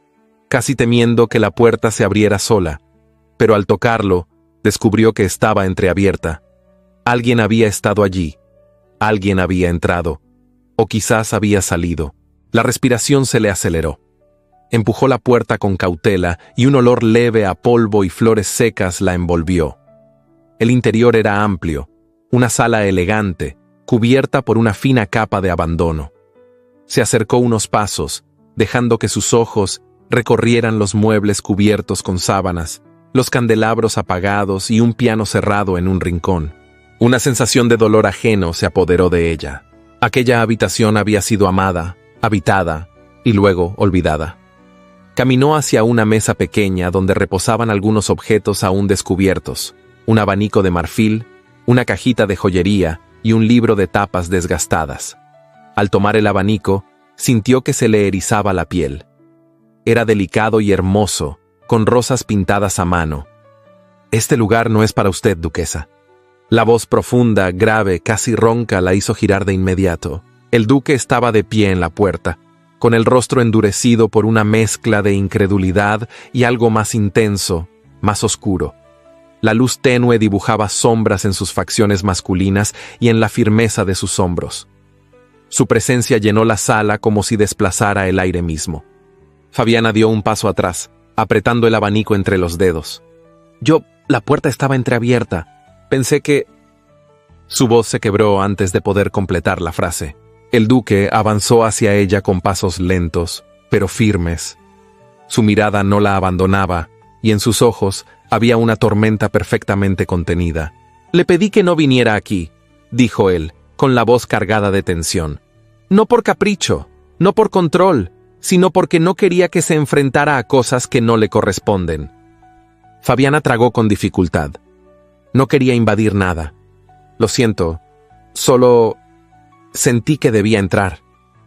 casi temiendo que la puerta se abriera sola, pero al tocarlo, descubrió que estaba entreabierta. Alguien había estado allí, alguien había entrado, o quizás había salido. La respiración se le aceleró. Empujó la puerta con cautela y un olor leve a polvo y flores secas la envolvió. El interior era amplio, una sala elegante, cubierta por una fina capa de abandono. Se acercó unos pasos, dejando que sus ojos recorrieran los muebles cubiertos con sábanas, los candelabros apagados y un piano cerrado en un rincón. Una sensación de dolor ajeno se apoderó de ella. Aquella habitación había sido amada, habitada y luego olvidada. Caminó hacia una mesa pequeña donde reposaban algunos objetos aún descubiertos, un abanico de marfil, una cajita de joyería y un libro de tapas desgastadas. Al tomar el abanico, sintió que se le erizaba la piel. Era delicado y hermoso, con rosas pintadas a mano. «Este lugar no es para usted, duquesa». La voz profunda, grave, casi ronca la hizo girar de inmediato. El duque estaba de pie en la puerta, con el rostro endurecido por una mezcla de incredulidad y algo más intenso, más oscuro. La luz tenue dibujaba sombras en sus facciones masculinas y en la firmeza de sus hombros. Su presencia llenó la sala como si desplazara el aire mismo. Fabiana dio un paso atrás, apretando el abanico entre los dedos. La puerta estaba entreabierta. Pensé que... Su voz se quebró antes de poder completar la frase. El duque avanzó hacia ella con pasos lentos, pero firmes. Su mirada no la abandonaba, y en sus ojos había una tormenta perfectamente contenida. «Le pedí que no viniera aquí», dijo él, con la voz cargada de tensión. «No por capricho, no por control, sino porque no quería que se enfrentara a cosas que no le corresponden». Fabiana tragó con dificultad. No quería invadir nada. «Lo siento, solo sentí que debía entrar».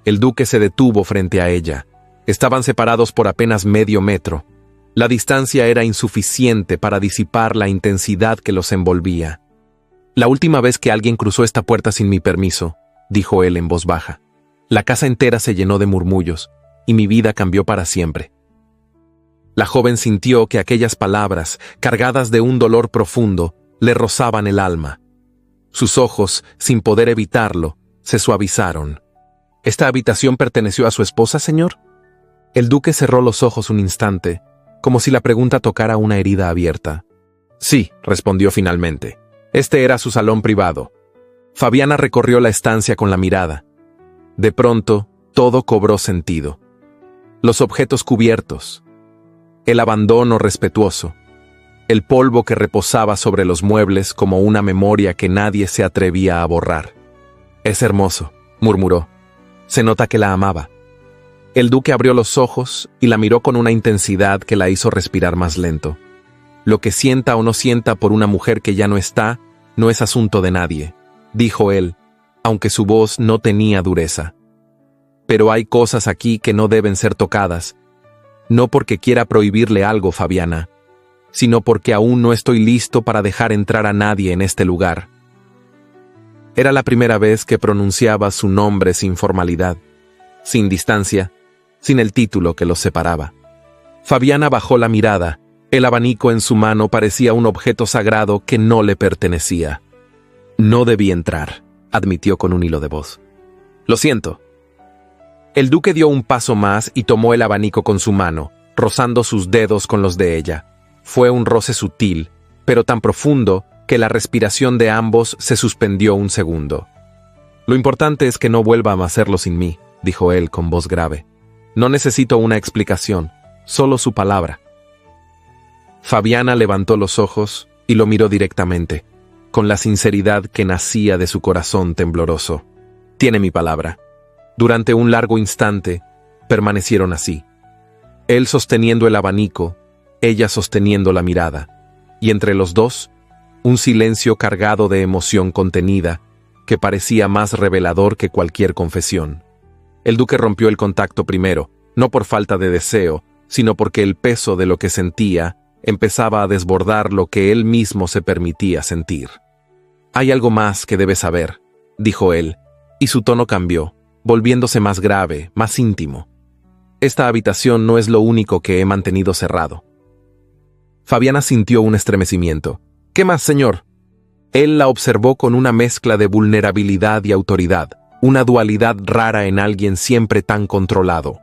El duque se detuvo frente a ella. Estaban separados por apenas medio metro. La distancia era insuficiente para disipar la intensidad que los envolvía. «La última vez que alguien cruzó esta puerta sin mi permiso», dijo él en voz baja. «La casa entera se llenó de murmullos, y mi vida cambió para siempre». La joven sintió que aquellas palabras, cargadas de un dolor profundo, le rozaban el alma. Sus ojos, sin poder evitarlo, se suavizaron. «¿Esta habitación perteneció a su esposa, señor?» El duque cerró los ojos un instante, como si la pregunta tocara una herida abierta. «Sí», respondió finalmente. «Este era su salón privado». Fabiana recorrió la estancia con la mirada. De pronto, todo cobró sentido. Los objetos cubiertos, el abandono respetuoso, el polvo que reposaba sobre los muebles como una memoria que nadie se atrevía a borrar. «Es hermoso», murmuró. Se nota que la amaba. El duque abrió los ojos y la miró con una intensidad que la hizo respirar más lento. «Lo que sienta o no sienta por una mujer que ya no está, no es asunto de nadie», dijo él, aunque su voz no tenía dureza. «Pero hay cosas aquí que no deben ser tocadas. No porque quiera prohibirle algo, Fabiana, sino porque aún no estoy listo para dejar entrar a nadie en este lugar». Era la primera vez que pronunciaba su nombre sin formalidad, sin distancia, sin el título que los separaba. Fabiana bajó la mirada. El abanico en su mano parecía un objeto sagrado que no le pertenecía. «No debí entrar», admitió con un hilo de voz. «Lo siento». El duque dio un paso más y tomó el abanico con su mano, rozando sus dedos con los de ella. Fue un roce sutil, pero tan profundo que la respiración de ambos se suspendió un segundo. «Lo importante es que no vuelva a hacerlo sin mí», dijo él con voz grave. «No necesito una explicación, solo su palabra». Fabiana levantó los ojos y lo miró directamente, con la sinceridad que nacía de su corazón tembloroso. «Tiene mi palabra». Durante un largo instante, permanecieron así. Él sosteniendo el abanico, ella sosteniendo la mirada, y entre los dos, un silencio cargado de emoción contenida, que parecía más revelador que cualquier confesión. El duque rompió el contacto primero, no por falta de deseo, sino porque el peso de lo que sentía empezaba a desbordar lo que él mismo se permitía sentir. «Hay algo más que debes saber», dijo él, y su tono cambió, volviéndose más grave, más íntimo. «Esta habitación no es lo único que he mantenido cerrado». Fabiana sintió un estremecimiento. «¿Qué más, señor?» Él la observó con una mezcla de vulnerabilidad y autoridad, una dualidad rara en alguien siempre tan controlado.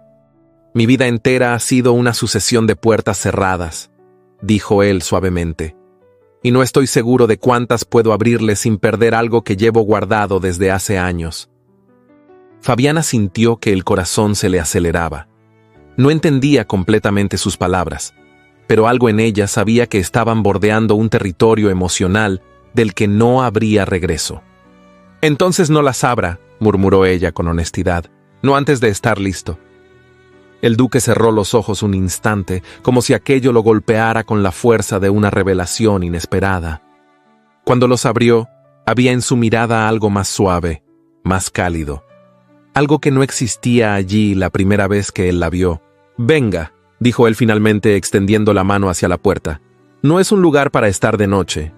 «Mi vida entera ha sido una sucesión de puertas cerradas», dijo él suavemente, «y no estoy seguro de cuántas puedo abrirle sin perder algo que llevo guardado desde hace años». Fabiana sintió que el corazón se le aceleraba. No entendía completamente sus palabras, pero algo en ella sabía que estaban bordeando un territorio emocional del que no habría regreso. «Entonces no las abra», murmuró ella con honestidad, «no antes de estar listo». El duque cerró los ojos un instante, como si aquello lo golpeara con la fuerza de una revelación inesperada. Cuando los abrió, había en su mirada algo más suave, más cálido. Algo que no existía allí la primera vez que él la vio. «Venga», dijo él finalmente extendiendo la mano hacia la puerta. «No es un lugar para estar de noche».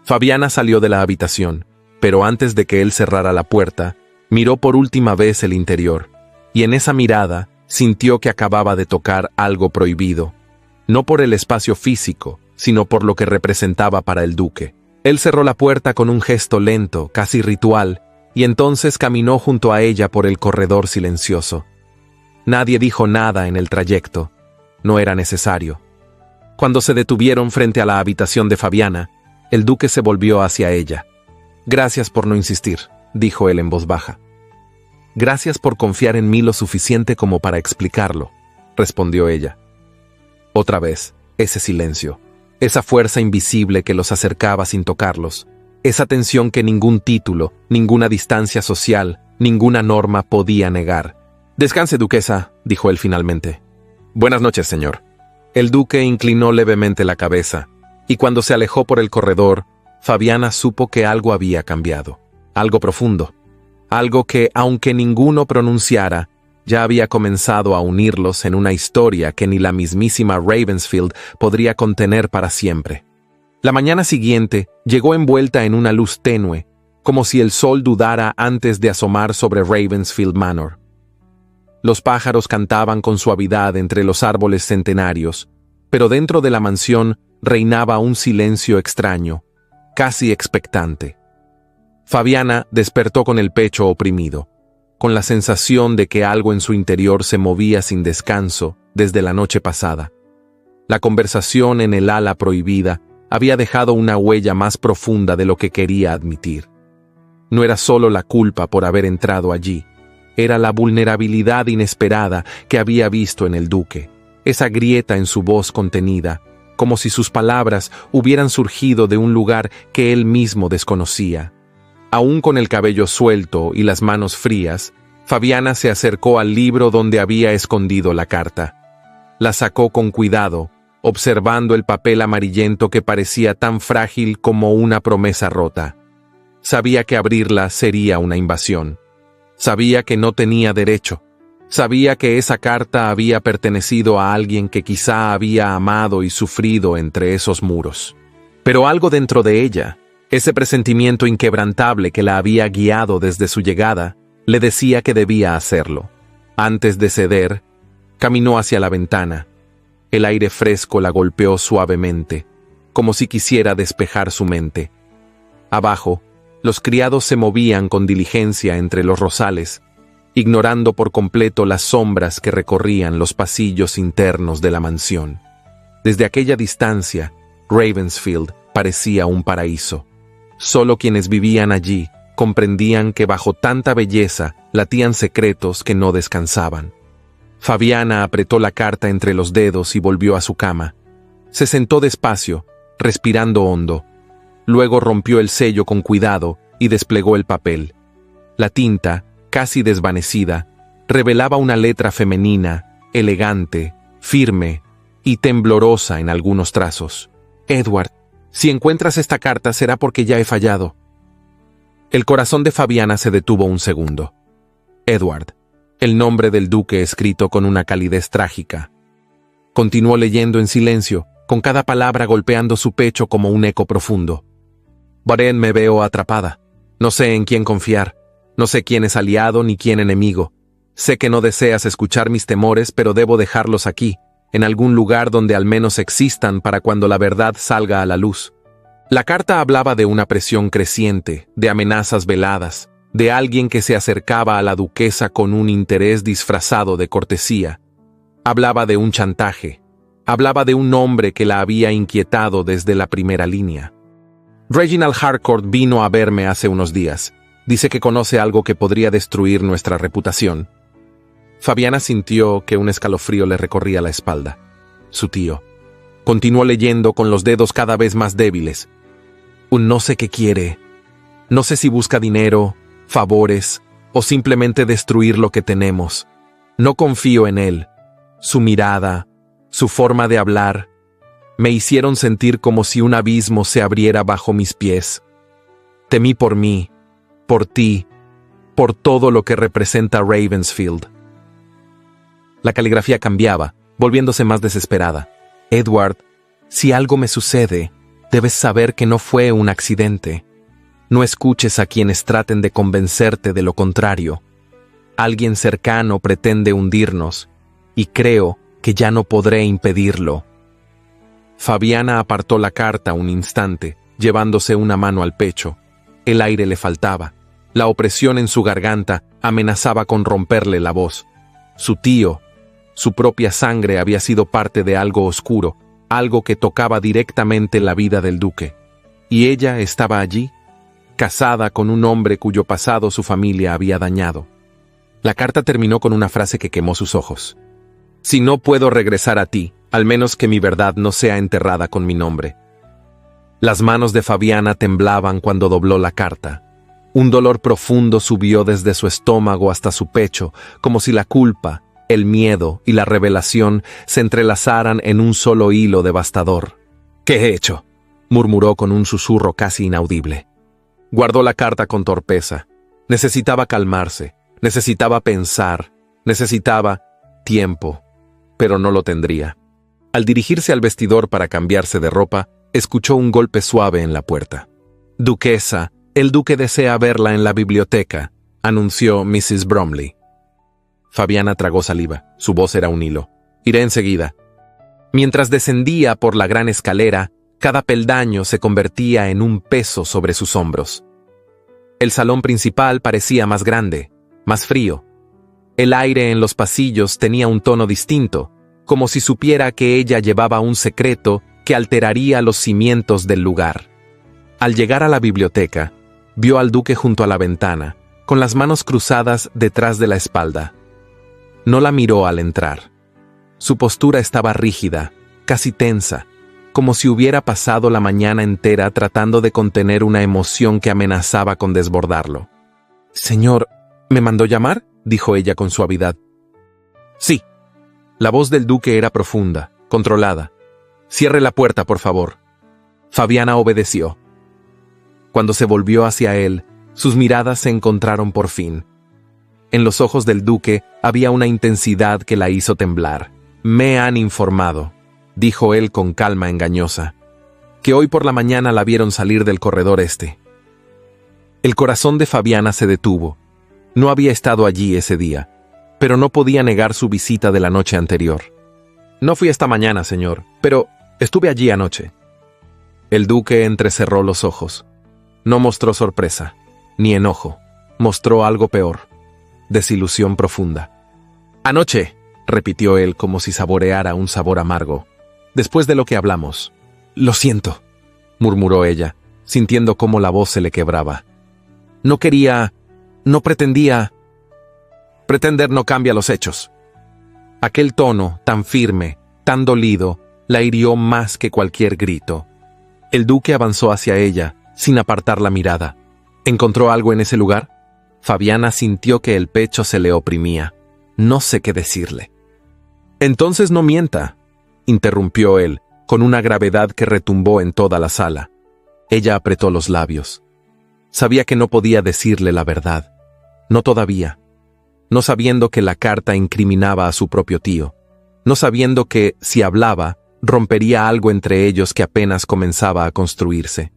Fabiana salió de la habitación, pero antes de que él cerrara la puerta, miró por última vez el interior, y en esa mirada sintió que acababa de tocar algo prohibido, no por el espacio físico, sino por lo que representaba para el duque. Él cerró la puerta con un gesto lento, casi ritual, y entonces caminó junto a ella por el corredor silencioso. Nadie dijo nada en el trayecto. No era necesario. Cuando se detuvieron frente a la habitación de Fabiana, el duque se volvió hacia ella. «Gracias por no insistir», dijo él en voz baja. «Gracias por confiar en mí lo suficiente como para explicarlo», respondió ella. Otra vez, ese silencio, esa fuerza invisible que los acercaba sin tocarlos, esa tensión que ningún título, ninguna distancia social, ninguna norma podía negar. «Descanse, duquesa», dijo él finalmente. «Buenas noches, señor». El duque inclinó levemente la cabeza, y cuando se alejó por el corredor, Fabiana supo que algo había cambiado, algo profundo, algo que, aunque ninguno pronunciara, ya había comenzado a unirlos en una historia que ni la mismísima Ravensfield podría contener para siempre. La mañana siguiente llegó envuelta en una luz tenue, como si el sol dudara antes de asomar sobre Ravensfield Manor. Los pájaros cantaban con suavidad entre los árboles centenarios, pero dentro de la mansión reinaba un silencio extraño, casi expectante. Fabiana despertó con el pecho oprimido, con la sensación de que algo en su interior se movía sin descanso desde la noche pasada. La conversación en el ala prohibida había dejado una huella más profunda de lo que quería admitir. No era solo la culpa por haber entrado allí, era la vulnerabilidad inesperada que había visto en el duque, esa grieta en su voz contenida, como si sus palabras hubieran surgido de un lugar que él mismo desconocía. Aún con el cabello suelto y las manos frías, Fabiana se acercó al libro donde había escondido la carta. La sacó con cuidado, observando el papel amarillento que parecía tan frágil como una promesa rota. Sabía que abrirla sería una invasión. Sabía que no tenía derecho. Sabía que esa carta había pertenecido a alguien que quizá había amado y sufrido entre esos muros. Pero algo dentro de ella, ese presentimiento inquebrantable que la había guiado desde su llegada, le decía que debía hacerlo. Antes de ceder, caminó hacia la ventana. El aire fresco la golpeó suavemente, como si quisiera despejar su mente. Abajo, los criados se movían con diligencia entre los rosales, ignorando por completo las sombras que recorrían los pasillos internos de la mansión. Desde aquella distancia, Ravensfield parecía un paraíso. Solo quienes vivían allí comprendían que bajo tanta belleza latían secretos que no descansaban. Fabiana apretó la carta entre los dedos y volvió a su cama. Se sentó despacio, respirando hondo. Luego rompió el sello con cuidado y desplegó el papel. La tinta, casi desvanecida, revelaba una letra femenina, elegante, firme y temblorosa en algunos trazos. Edward, si encuentras esta carta será porque ya he fallado. El corazón de Fabiana se detuvo un segundo. Edward, el nombre del duque escrito con una calidez trágica. Continuó leyendo en silencio, con cada palabra golpeando su pecho como un eco profundo. Baren, me veo atrapada. No sé en quién confiar. No sé quién es aliado ni quién enemigo. Sé que no deseas escuchar mis temores, pero debo dejarlos aquí, en algún lugar donde al menos existan para cuando la verdad salga a la luz. La carta hablaba de una presión creciente, de amenazas veladas, de alguien que se acercaba a la duquesa con un interés disfrazado de cortesía. Hablaba de un chantaje. Hablaba de un hombre que la había inquietado desde la primera línea. Reginald Harcourt vino a verme hace unos días. Dice que conoce algo que podría destruir nuestra reputación. Fabiana sintió que un escalofrío le recorría la espalda. Su tío. Continuó leyendo con los dedos cada vez más débiles. Un no sé qué quiere. No sé si busca dinero, favores, o simplemente destruir lo que tenemos. No confío en él. Su mirada, su forma de hablar, me hicieron sentir como si un abismo se abriera bajo mis pies. Temí por mí, por ti, por todo lo que representa Ravensfield. La caligrafía cambiaba, volviéndose más desesperada. Edward, si algo me sucede, debes saber que no fue un accidente. No escuches a quienes traten de convencerte de lo contrario. Alguien cercano pretende hundirnos, y creo que ya no podré impedirlo. Fabiana apartó la carta un instante, llevándose una mano al pecho. El aire le faltaba. La opresión en su garganta amenazaba con romperle la voz. Su tío, su propia sangre había sido parte de algo oscuro, algo que tocaba directamente la vida del duque. Y ella estaba allí, casada con un hombre cuyo pasado su familia había dañado. La carta terminó con una frase que quemó sus ojos. Si no puedo regresar a ti, al menos que mi verdad no sea enterrada con mi nombre. Las manos de Fabiana temblaban cuando dobló la carta. Un dolor profundo subió desde su estómago hasta su pecho, como si la culpa, el miedo y la revelación se entrelazaran en un solo hilo devastador. ¿Qué he hecho?, murmuró con un susurro casi inaudible. Guardó la carta con torpeza. Necesitaba calmarse, necesitaba pensar, necesitaba tiempo, pero no lo tendría. Al dirigirse al vestidor para cambiarse de ropa, escuchó un golpe suave en la puerta. «Duquesa, el duque desea verla en la biblioteca», anunció Mrs. Bromley. Fabiana tragó saliva. Su voz era un hilo. «Iré enseguida». Mientras descendía por la gran escalera, cada peldaño se convertía en un peso sobre sus hombros. El salón principal parecía más grande, más frío. El aire en los pasillos tenía un tono distinto, como si supiera que ella llevaba un secreto que alteraría los cimientos del lugar. Al llegar a la biblioteca, vio al duque junto a la ventana, con las manos cruzadas detrás de la espalda. No la miró al entrar. Su postura estaba rígida, casi tensa, como si hubiera pasado la mañana entera tratando de contener una emoción que amenazaba con desbordarlo. «Señor, ¿me mandó llamar?», dijo ella con suavidad. «Sí». La voz del duque era profunda, controlada. «Cierre la puerta, por favor». Fabiana obedeció. Cuando se volvió hacia él, sus miradas se encontraron por fin. En los ojos del duque había una intensidad que la hizo temblar. «Me han informado», dijo él con calma engañosa, «que hoy por la mañana la vieron salir del corredor este». El corazón de Fabiana se detuvo. No había estado allí ese día, pero no podía negar su visita de la noche anterior. «No fui esta mañana, señor, pero estuve allí anoche». El duque entrecerró los ojos. No mostró sorpresa, ni enojo. Mostró algo peor. Desilusión profunda. «Anoche», repitió él como si saboreara un sabor amargo. «Después de lo que hablamos». «Lo siento», murmuró ella, sintiendo cómo la voz se le quebraba. No pretendía. Pretender no cambia los hechos. Aquel tono, tan firme, tan dolido, la hirió más que cualquier grito. El duque avanzó hacia ella, sin apartar la mirada. ¿Encontró algo en ese lugar? Fabiana sintió que el pecho se le oprimía. No sé qué decirle. Entonces no mienta, interrumpió él, con una gravedad que retumbó en toda la sala. Ella apretó los labios. Sabía que no podía decirle la verdad. No todavía. No sabiendo que la carta incriminaba a su propio tío. No sabiendo que, si hablaba, rompería algo entre ellos que apenas comenzaba a construirse.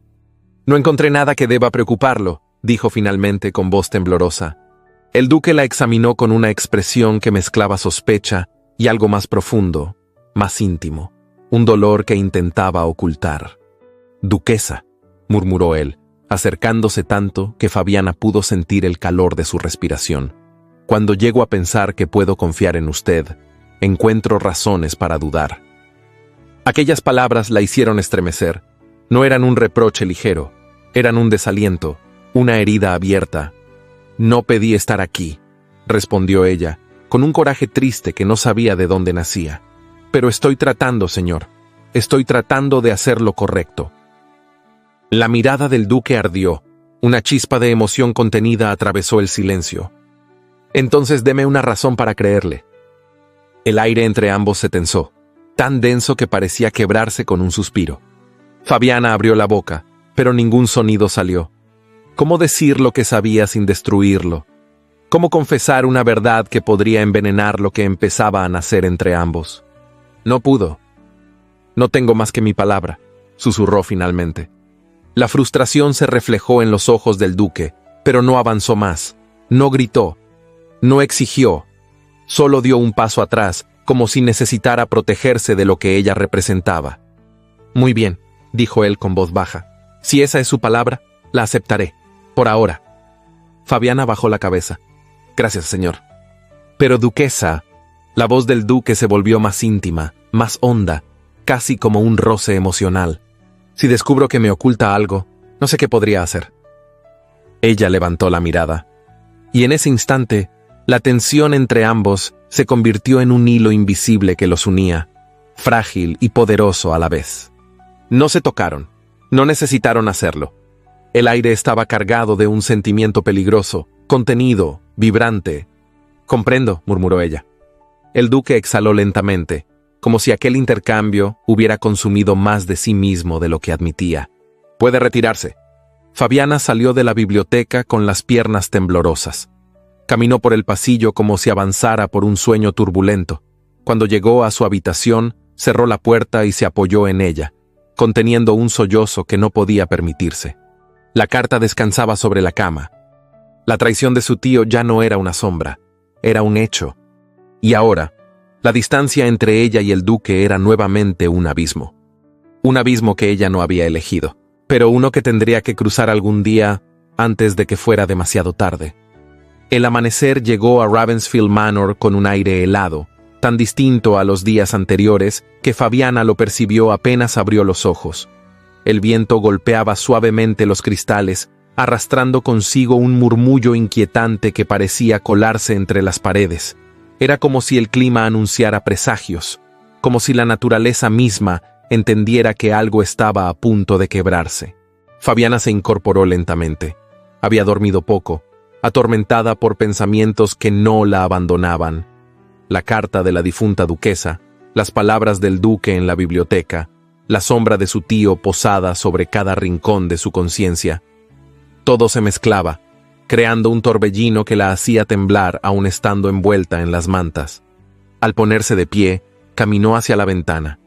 No encontré nada que deba preocuparlo, dijo finalmente con voz temblorosa. El duque la examinó con una expresión que mezclaba sospecha y algo más profundo, más íntimo, un dolor que intentaba ocultar. Duquesa, murmuró él, acercándose tanto que Fabiana pudo sentir el calor de su respiración. Cuando llego a pensar que puedo confiar en usted, encuentro razones para dudar. Aquellas palabras la hicieron estremecer. No eran un reproche ligero, eran un desaliento, una herida abierta. No pedí estar aquí, respondió ella, con un coraje triste que no sabía de dónde nacía. Pero estoy tratando, señor. Estoy tratando de hacer lo correcto. La mirada del duque ardió. Una chispa de emoción contenida atravesó el silencio. Entonces deme una razón para creerle. El aire entre ambos se tensó, tan denso que parecía quebrarse con un suspiro. Fabiana abrió la boca, pero ningún sonido salió. ¿Cómo decir lo que sabía sin destruirlo? ¿Cómo confesar una verdad que podría envenenar lo que empezaba a nacer entre ambos? No pudo. No tengo más que mi palabra, susurró finalmente. La frustración se reflejó en los ojos del duque, pero no avanzó más. No gritó. No exigió. Solo dio un paso atrás, como si necesitara protegerse de lo que ella representaba. Muy bien, dijo él con voz baja. Si esa es su palabra, la aceptaré. Por ahora. Fabiana bajó la cabeza. Gracias, señor. Pero duquesa, la voz del duque se volvió más íntima, más honda, casi como un roce emocional. Si descubro que me oculta algo, no sé qué podría hacer. Ella levantó la mirada. Y en ese instante, la tensión entre ambos se convirtió en un hilo invisible que los unía, frágil y poderoso a la vez. No se tocaron, no necesitaron hacerlo. El aire estaba cargado de un sentimiento peligroso, contenido, vibrante. Comprendo, murmuró ella. El duque exhaló lentamente, como si aquel intercambio hubiera consumido más de sí mismo de lo que admitía. Puede retirarse. Fabiana salió de la biblioteca con las piernas temblorosas. Caminó por el pasillo como si avanzara por un sueño turbulento. Cuando llegó a su habitación, cerró la puerta y se apoyó en ella, conteniendo un sollozo que no podía permitirse. La carta descansaba sobre la cama. La traición de su tío ya no era una sombra, era un hecho. Y ahora, la distancia entre ella y el duque era nuevamente un abismo. Un abismo que ella no había elegido, pero uno que tendría que cruzar algún día antes de que fuera demasiado tarde. El amanecer llegó a Ravensfield Manor con un aire helado, tan distinto a los días anteriores que Fabiana lo percibió apenas abrió los ojos. El viento golpeaba suavemente los cristales, arrastrando consigo un murmullo inquietante que parecía colarse entre las paredes. Era como si el clima anunciara presagios, como si la naturaleza misma entendiera que algo estaba a punto de quebrarse. Fabiana se incorporó lentamente. Había dormido poco, atormentada por pensamientos que no la abandonaban. La carta de la difunta duquesa, las palabras del duque en la biblioteca, la sombra de su tío posada sobre cada rincón de su conciencia. Todo se mezclaba, creando un torbellino que la hacía temblar aún estando envuelta en las mantas. Al ponerse de pie, caminó hacia la ventana.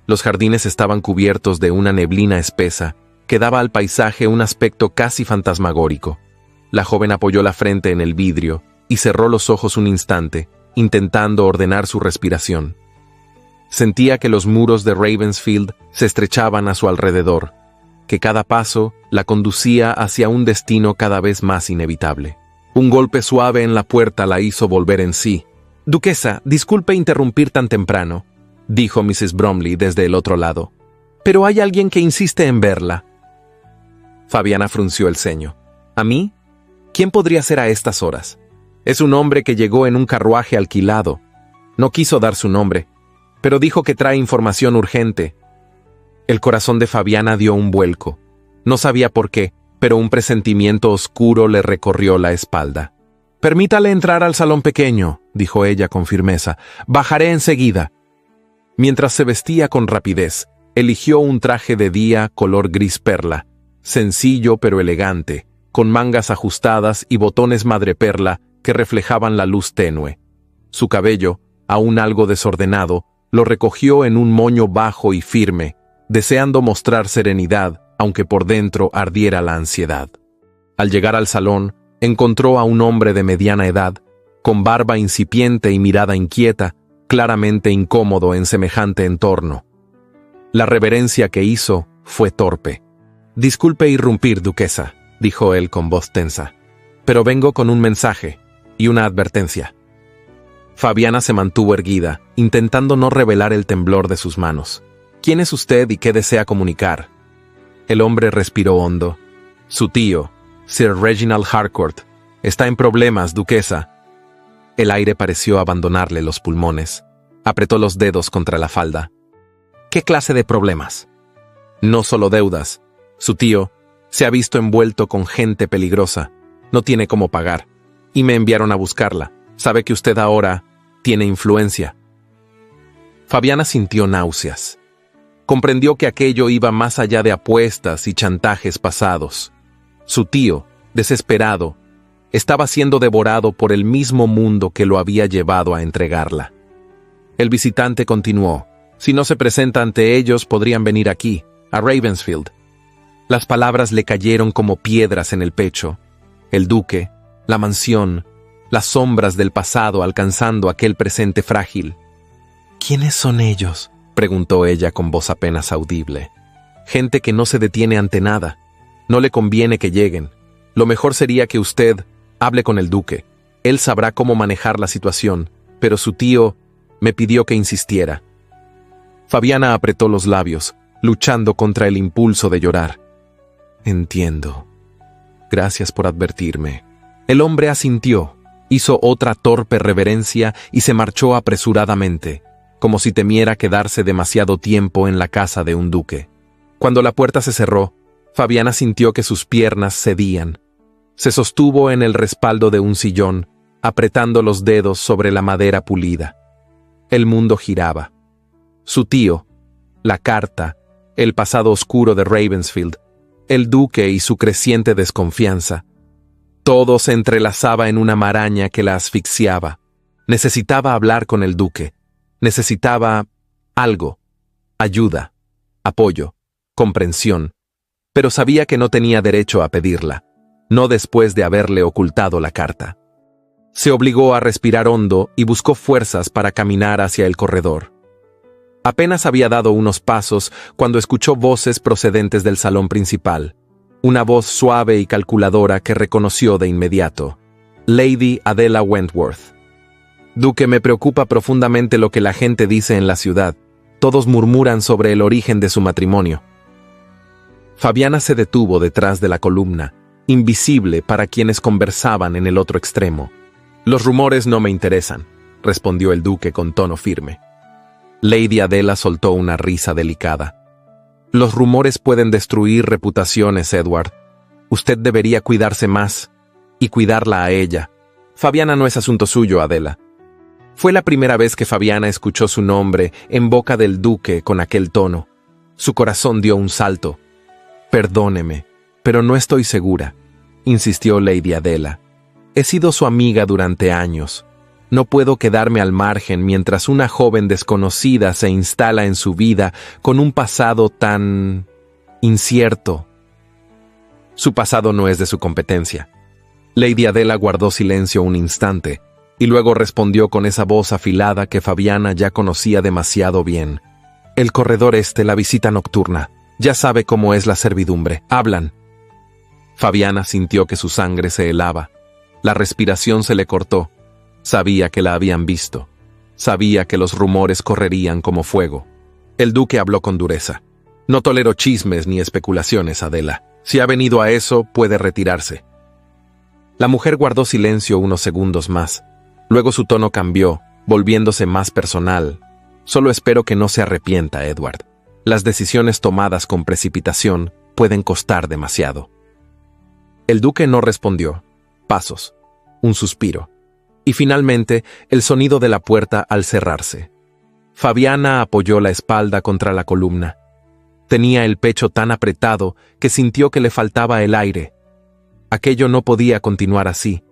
Los jardines estaban cubiertos de una neblina espesa que daba al paisaje un aspecto casi fantasmagórico. La joven apoyó la frente en el vidrio y cerró los ojos un instante, intentando ordenar su respiración. Sentía que los muros de Ravensfield se estrechaban a su alrededor, que cada paso la conducía hacia un destino cada vez más inevitable. Un golpe suave en la puerta la hizo volver en sí. «Duquesa, disculpe interrumpir tan temprano», dijo Mrs. Bromley desde el otro lado. Pero hay alguien que insiste en verla. Fabiana frunció el ceño. ¿A mí? ¿Quién podría ser a estas horas? Es un hombre que llegó en un carruaje alquilado. No quiso dar su nombre, pero dijo que trae información urgente. El corazón de Fabiana dio un vuelco. No sabía por qué, pero un presentimiento oscuro le recorrió la espalda. «Permítale entrar al salón pequeño», dijo ella con firmeza. «Bajaré enseguida». Mientras se vestía con rapidez, eligió un traje de día color gris perla, sencillo pero elegante, con mangas ajustadas y botones madreperla que reflejaban la luz tenue. Su cabello, aún algo desordenado, lo recogió en un moño bajo y firme, deseando mostrar serenidad, aunque por dentro ardiera la ansiedad. Al llegar al salón, encontró a un hombre de mediana edad, con barba incipiente y mirada inquieta, claramente incómodo en semejante entorno. La reverencia que hizo fue torpe. «Disculpe irrumpir, duquesa», dijo él con voz tensa, «pero vengo con un mensaje y una advertencia». Fabiana se mantuvo erguida, intentando no revelar el temblor de sus manos. «¿Quién es usted y qué desea comunicar?» El hombre respiró hondo. «Su tío, Sir Reginald Harcourt, está en problemas, duquesa». El aire pareció abandonarle los pulmones. Apretó los dedos contra la falda. «¿Qué clase de problemas?» «No solo deudas. Su tío se ha visto envuelto con gente peligrosa. No tiene cómo pagar. Y me enviaron a buscarla. Sabe que usted ahora tiene influencia». Fabiana sintió náuseas. Comprendió que aquello iba más allá de apuestas y chantajes pasados. Su tío, desesperado, estaba siendo devorado por el mismo mundo que lo había llevado a entregarla. El visitante continuó. «Si no se presenta ante ellos, podrían venir aquí, a Ravensfield». Las palabras le cayeron como piedras en el pecho. El duque, la mansión, las sombras del pasado alcanzando aquel presente frágil. «¿Quiénes son ellos?», preguntó ella con voz apenas audible. «Gente que no se detiene ante nada. No le conviene que lleguen. Lo mejor sería que usted hable con el duque. Él sabrá cómo manejar la situación, pero su tío me pidió que insistiera». Fabiana apretó los labios, luchando contra el impulso de llorar. «Entiendo. Gracias por advertirme». El hombre asintió, hizo otra torpe reverencia y se marchó apresuradamente, como si temiera quedarse demasiado tiempo en la casa de un duque. Cuando la puerta se cerró, Fabiana sintió que sus piernas cedían. Se sostuvo en el respaldo de un sillón, apretando los dedos sobre la madera pulida. El mundo giraba. Su tío, la carta, el pasado oscuro de Ravensfield, el duque y su creciente desconfianza. Todo se entrelazaba en una maraña que la asfixiaba. Necesitaba hablar con el duque. Necesitaba algo, ayuda, apoyo, comprensión. Pero sabía que no tenía derecho a pedirla, no después de haberle ocultado la carta. Se obligó a respirar hondo y buscó fuerzas para caminar hacia el corredor. Apenas había dado unos pasos cuando escuchó voces procedentes del salón principal. Una voz suave y calculadora que reconoció de inmediato. Lady Adela Wentworth. «Duque, me preocupa profundamente lo que la gente dice en la ciudad. Todos murmuran sobre el origen de su matrimonio». Fabiana se detuvo detrás de la columna, invisible para quienes conversaban en el otro extremo. «Los rumores no me interesan», respondió el duque con tono firme. Lady Adela soltó una risa delicada. «Los rumores pueden destruir reputaciones, Edward. Usted debería cuidarse más y cuidarla a ella. Fabiana no es asunto suyo, Adela». Fue la primera vez que Fabiana escuchó su nombre en boca del duque con aquel tono. Su corazón dio un salto. «Perdóneme, pero no estoy segura», insistió Lady Adela. «He sido su amiga durante años. No puedo quedarme al margen mientras una joven desconocida se instala en su vida con un pasado tan incierto». Su pasado no es de su competencia. Lady Adela guardó silencio un instante y luego respondió con esa voz afilada que Fabiana ya conocía demasiado bien. «El corredor la visita nocturna. Ya sabe cómo es la servidumbre. Hablan». Fabiana sintió que su sangre se helaba. La respiración se le cortó. Sabía que la habían visto. Sabía que los rumores correrían como fuego. El duque habló con dureza. No tolero chismes ni especulaciones, Adela. Si ha venido a eso, puede retirarse. La mujer guardó silencio unos segundos más. Luego su tono cambió, volviéndose más personal. Solo espero que no se arrepienta, Edward. Las decisiones tomadas con precipitación pueden costar demasiado. El duque no respondió. Pasos. Un suspiro. Y finalmente, el sonido de la puerta al cerrarse. Fabiana apoyó la espalda contra la columna. Tenía el pecho tan apretado que sintió que le faltaba el aire. Aquello no podía continuar así.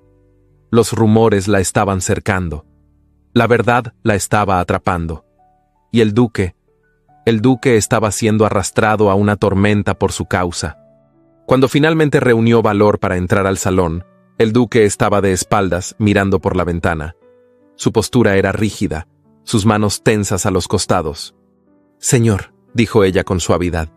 Los rumores la estaban cercando. La verdad la estaba atrapando. Y el duque estaba siendo arrastrado a una tormenta por su causa. Cuando finalmente reunió valor para entrar al salón, el duque estaba de espaldas, mirando por la ventana. Su postura era rígida, sus manos tensas a los costados. «Señor», dijo ella con suavidad.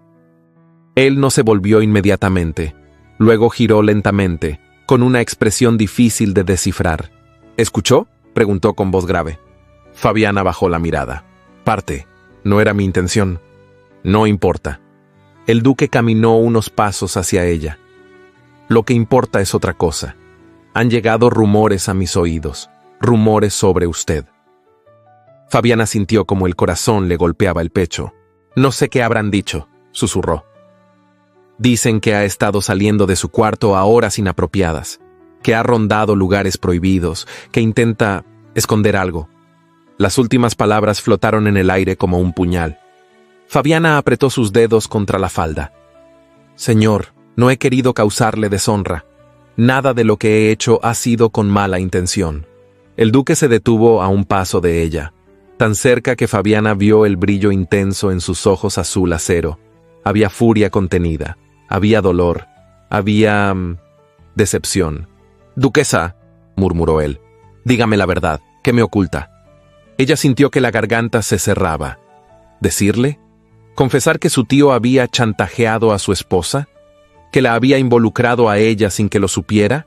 Él no se volvió inmediatamente. Luego giró lentamente, con una expresión difícil de descifrar. «¿Escuchó?», preguntó con voz grave. Fabiana bajó la mirada. «Parte. No era mi intención». «No importa». El duque caminó unos pasos hacia ella. «Lo que importa es otra cosa. Han llegado rumores a mis oídos, rumores sobre usted». Fabiana sintió como el corazón le golpeaba el pecho. «No sé qué habrán dicho», susurró. «Dicen que ha estado saliendo de su cuarto a horas inapropiadas, que ha rondado lugares prohibidos, que intenta esconder algo». Las últimas palabras flotaron en el aire como un puñal. Fabiana apretó sus dedos contra la falda. «Señor, no he querido causarle deshonra. Nada de lo que he hecho ha sido con mala intención». El duque se detuvo a un paso de ella, tan cerca que Fabiana vio el brillo intenso en sus ojos azul acero. Había furia contenida, había dolor, había decepción. «Duquesa», murmuró él, «dígame la verdad, ¿qué me oculta?». Ella sintió que la garganta se cerraba. ¿Decirle? ¿Confesar que su tío había chantajeado a su esposa? ¿Que la había involucrado a ella sin que lo supiera?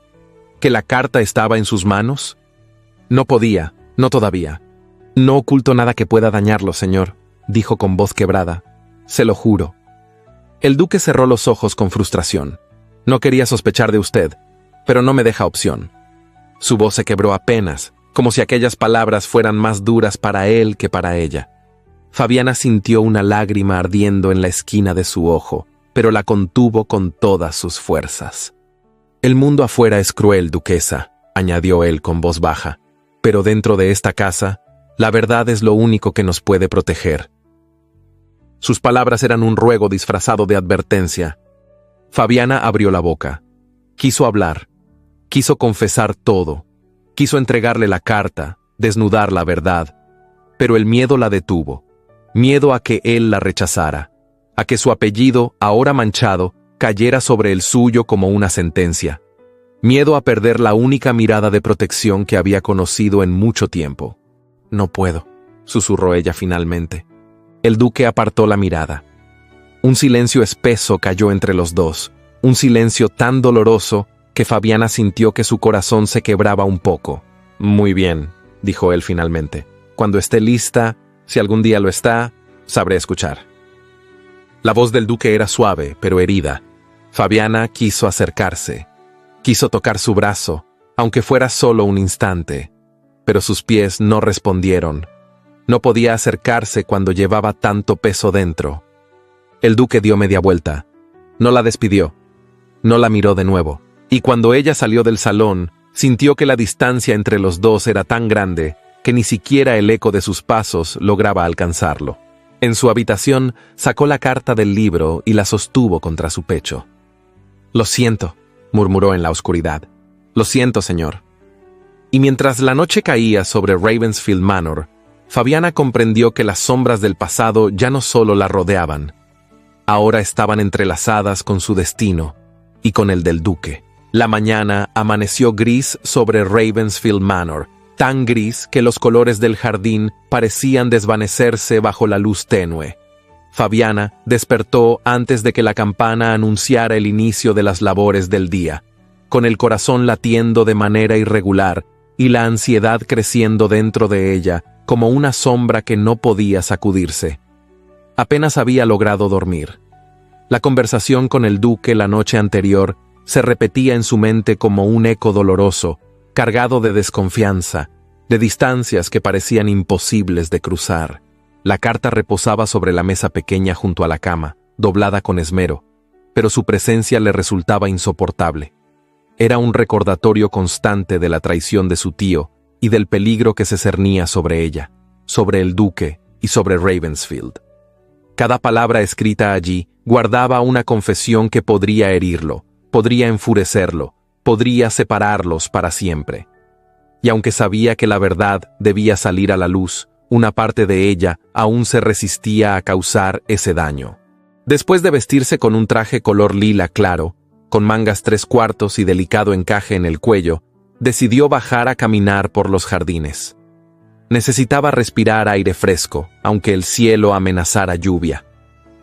¿Que la carta estaba en sus manos? No podía, no todavía. «No oculto nada que pueda dañarlo, señor», dijo con voz quebrada. «Se lo juro». El duque cerró los ojos con frustración. «No quería sospechar de usted, pero no me deja opción». Su voz se quebró apenas, como si aquellas palabras fueran más duras para él que para ella. Fabiana sintió una lágrima ardiendo en la esquina de su ojo, pero la contuvo con todas sus fuerzas. «El mundo afuera es cruel, duquesa», añadió él con voz baja, «pero dentro de esta casa, la verdad es lo único que nos puede proteger». Sus palabras eran un ruego disfrazado de advertencia. Fabiana abrió la boca. Quiso hablar. Quiso confesar todo. Quiso entregarle la carta, desnudar la verdad. Pero el miedo la detuvo. Miedo a que él la rechazara. A que su apellido, ahora manchado, cayera sobre el suyo como una sentencia. Miedo a perder la única mirada de protección que había conocido en mucho tiempo. «No puedo», susurró ella finalmente. El duque apartó la mirada. Un silencio espeso cayó entre los dos, un silencio tan doloroso que Fabiana sintió que su corazón se quebraba un poco. «Muy bien», dijo él finalmente. «Cuando esté lista, si algún día lo está, sabré escuchar». La voz del duque era suave, pero herida. Fabiana quiso acercarse. Quiso tocar su brazo, aunque fuera solo un instante. Pero sus pies no respondieron. No podía acercarse cuando llevaba tanto peso dentro. El duque dio media vuelta. No la despidió. No la miró de nuevo. Y cuando ella salió del salón, sintió que la distancia entre los dos era tan grande que ni siquiera el eco de sus pasos lograba alcanzarlo. En su habitación sacó la carta del libro y la sostuvo contra su pecho. «Lo siento», murmuró en la oscuridad. «Lo siento, señor». Y mientras la noche caía sobre Ravensfield Manor, Fabiana comprendió que las sombras del pasado ya no solo la rodeaban. Ahora estaban entrelazadas con su destino y con el del duque. La mañana amaneció gris sobre Ravensfield Manor, tan gris que los colores del jardín parecían desvanecerse bajo la luz tenue. Fabiana despertó antes de que la campana anunciara el inicio de las labores del día, con el corazón latiendo de manera irregular y la ansiedad creciendo dentro de ella como una sombra que no podía sacudirse. Apenas había logrado dormir. La conversación con el duque la noche anterior se repetía en su mente como un eco doloroso, cargado de desconfianza, de distancias que parecían imposibles de cruzar. La carta reposaba sobre la mesa pequeña junto a la cama, doblada con esmero, pero su presencia le resultaba insoportable. Era un recordatorio constante de la traición de su tío y del peligro que se cernía sobre ella, sobre el duque y sobre Ravensfield. Cada palabra escrita allí guardaba una confesión que podría herirlo, podría enfurecerlo, podría separarlos para siempre. Y aunque sabía que la verdad debía salir a la luz, una parte de ella aún se resistía a causar ese daño. Después de vestirse con un traje color lila claro, con mangas 3/4 y delicado encaje en el cuello, decidió bajar a caminar por los jardines. Necesitaba respirar aire fresco, aunque el cielo amenazara lluvia.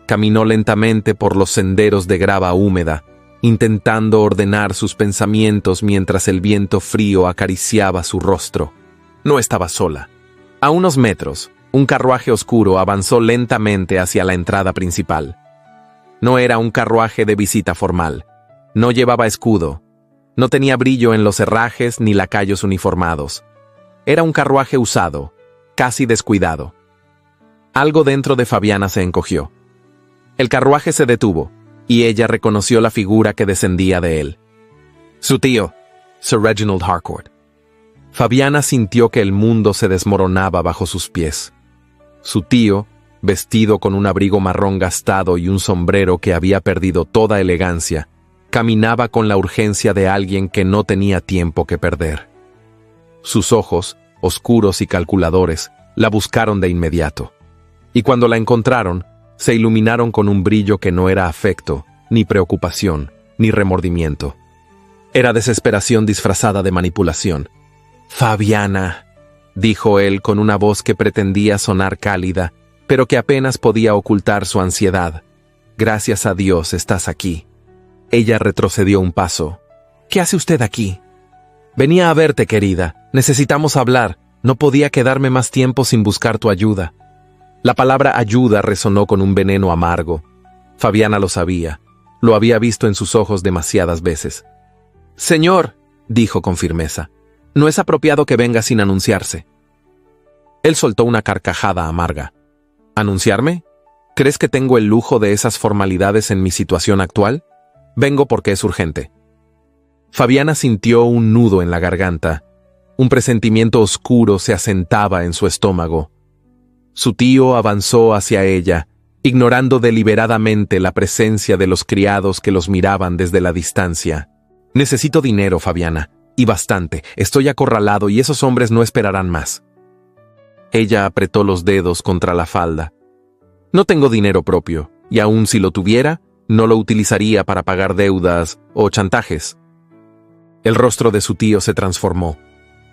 Caminó lentamente por los senderos de grava húmeda, intentando ordenar sus pensamientos mientras el viento frío acariciaba su rostro. No estaba sola. A unos metros, un carruaje oscuro avanzó lentamente hacia la entrada principal. No era un carruaje de visita formal. No llevaba escudo. No tenía brillo en los herrajes ni lacayos uniformados. Era un carruaje usado, casi descuidado. Algo dentro de Fabiana se encogió. El carruaje se detuvo, y ella reconoció la figura que descendía de él. Su tío, Sir Reginald Harcourt. Fabiana sintió que el mundo se desmoronaba bajo sus pies. Su tío, vestido con un abrigo marrón gastado y un sombrero que había perdido toda elegancia, caminaba con la urgencia de alguien que no tenía tiempo que perder. Sus ojos, oscuros y calculadores, la buscaron de inmediato. Y cuando la encontraron, se iluminaron con un brillo que no era afecto, ni preocupación, ni remordimiento. Era desesperación disfrazada de manipulación. «Fabiana», dijo él con una voz que pretendía sonar cálida, pero que apenas podía ocultar su ansiedad. «Gracias a Dios estás aquí». Ella retrocedió un paso. «¿Qué hace usted aquí?» «Venía a verte, querida. Necesitamos hablar. No podía quedarme más tiempo sin buscar tu ayuda». La palabra ayuda resonó con un veneno amargo. Fabiana lo sabía. Lo había visto en sus ojos demasiadas veces. «Señor», dijo con firmeza, «no es apropiado que venga sin anunciarse». Él soltó una carcajada amarga. «¿Anunciarme? ¿Crees que tengo el lujo de esas formalidades en mi situación actual? Vengo porque es urgente». Fabiana sintió un nudo en la garganta. Un presentimiento oscuro se asentaba en su estómago. Su tío avanzó hacia ella, ignorando deliberadamente la presencia de los criados que los miraban desde la distancia. «Necesito dinero, Fabiana, y bastante. Estoy acorralado y esos hombres no esperarán más». Ella apretó los dedos contra la falda. «No tengo dinero propio, y aun si lo tuviera, no lo utilizaría para pagar deudas o chantajes». El rostro de su tío se transformó.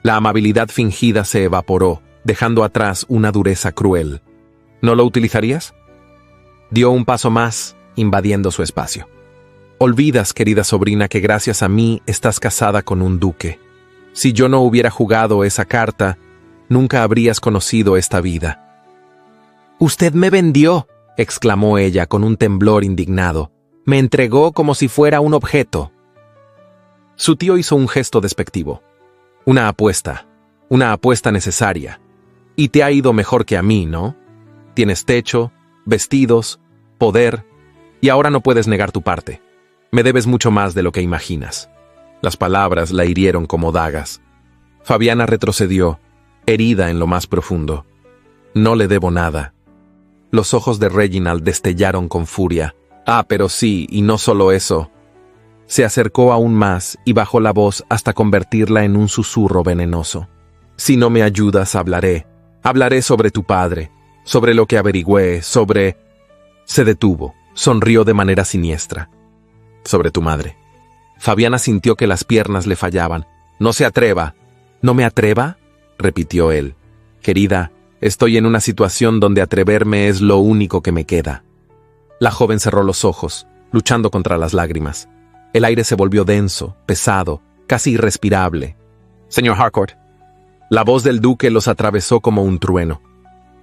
La amabilidad fingida se evaporó, dejando atrás una dureza cruel. «¿No lo utilizarías?» Dio un paso más, invadiendo su espacio. «Olvidas, querida sobrina, que gracias a mí estás casada con un duque. Si yo no hubiera jugado esa carta, nunca habrías conocido esta vida». «Usted me vendió», exclamó ella con un temblor indignado. «Me entregó como si fuera un objeto». Su tío hizo un gesto despectivo. Una apuesta necesaria. Y te ha ido mejor que a mí, ¿no? Tienes techo, vestidos, poder, y ahora no puedes negar tu parte. Me debes mucho más de lo que imaginas». Las palabras la hirieron como dagas. Fabiana retrocedió, herida en lo más profundo. «No le debo nada». Los ojos de Reginald destellaron con furia. «Ah, pero sí, y no solo eso». Se acercó aún más y bajó la voz hasta convertirla en un susurro venenoso. «Si no me ayudas, hablaré. Hablaré sobre tu padre, sobre lo que averigüé, sobre...» Se detuvo, sonrió de manera siniestra. «Sobre tu madre». Fabiana sintió que las piernas le fallaban. «No se atreva». «¿No me atreva?», repitió él. «Querida, estoy en una situación donde atreverme es lo único que me queda». La joven cerró los ojos, luchando contra las lágrimas. El aire se volvió denso, pesado, casi irrespirable. «Señor Harcourt». La voz del duque los atravesó como un trueno.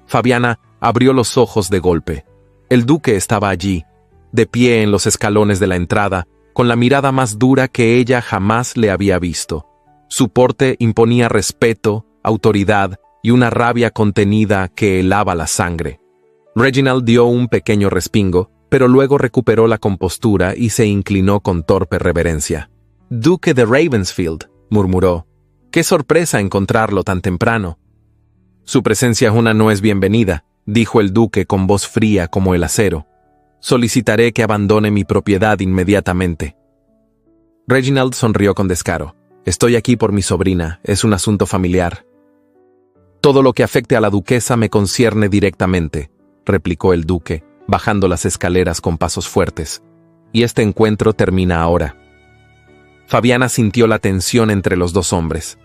Fabiana abrió los ojos de golpe. El duque estaba allí, de pie en los escalones de la entrada, con la mirada más dura que ella jamás le había visto. Su porte imponía respeto, autoridad y una rabia contenida que helaba la sangre. Reginald dio un pequeño respingo, pero luego recuperó la compostura y se inclinó con torpe reverencia. «Duque de Ravensfield», murmuró. «Qué sorpresa encontrarlo tan temprano». «Su presencia junta no es bienvenida», dijo el duque con voz fría como el acero. «Solicitaré que abandone mi propiedad inmediatamente». Reginald sonrió con descaro. «Estoy aquí por mi sobrina, es un asunto familiar». «Todo lo que afecte a la duquesa me concierne directamente», replicó el duque, bajando las escaleras con pasos fuertes. «Y este encuentro termina ahora». Fabiana sintió la tensión entre los dos hombres.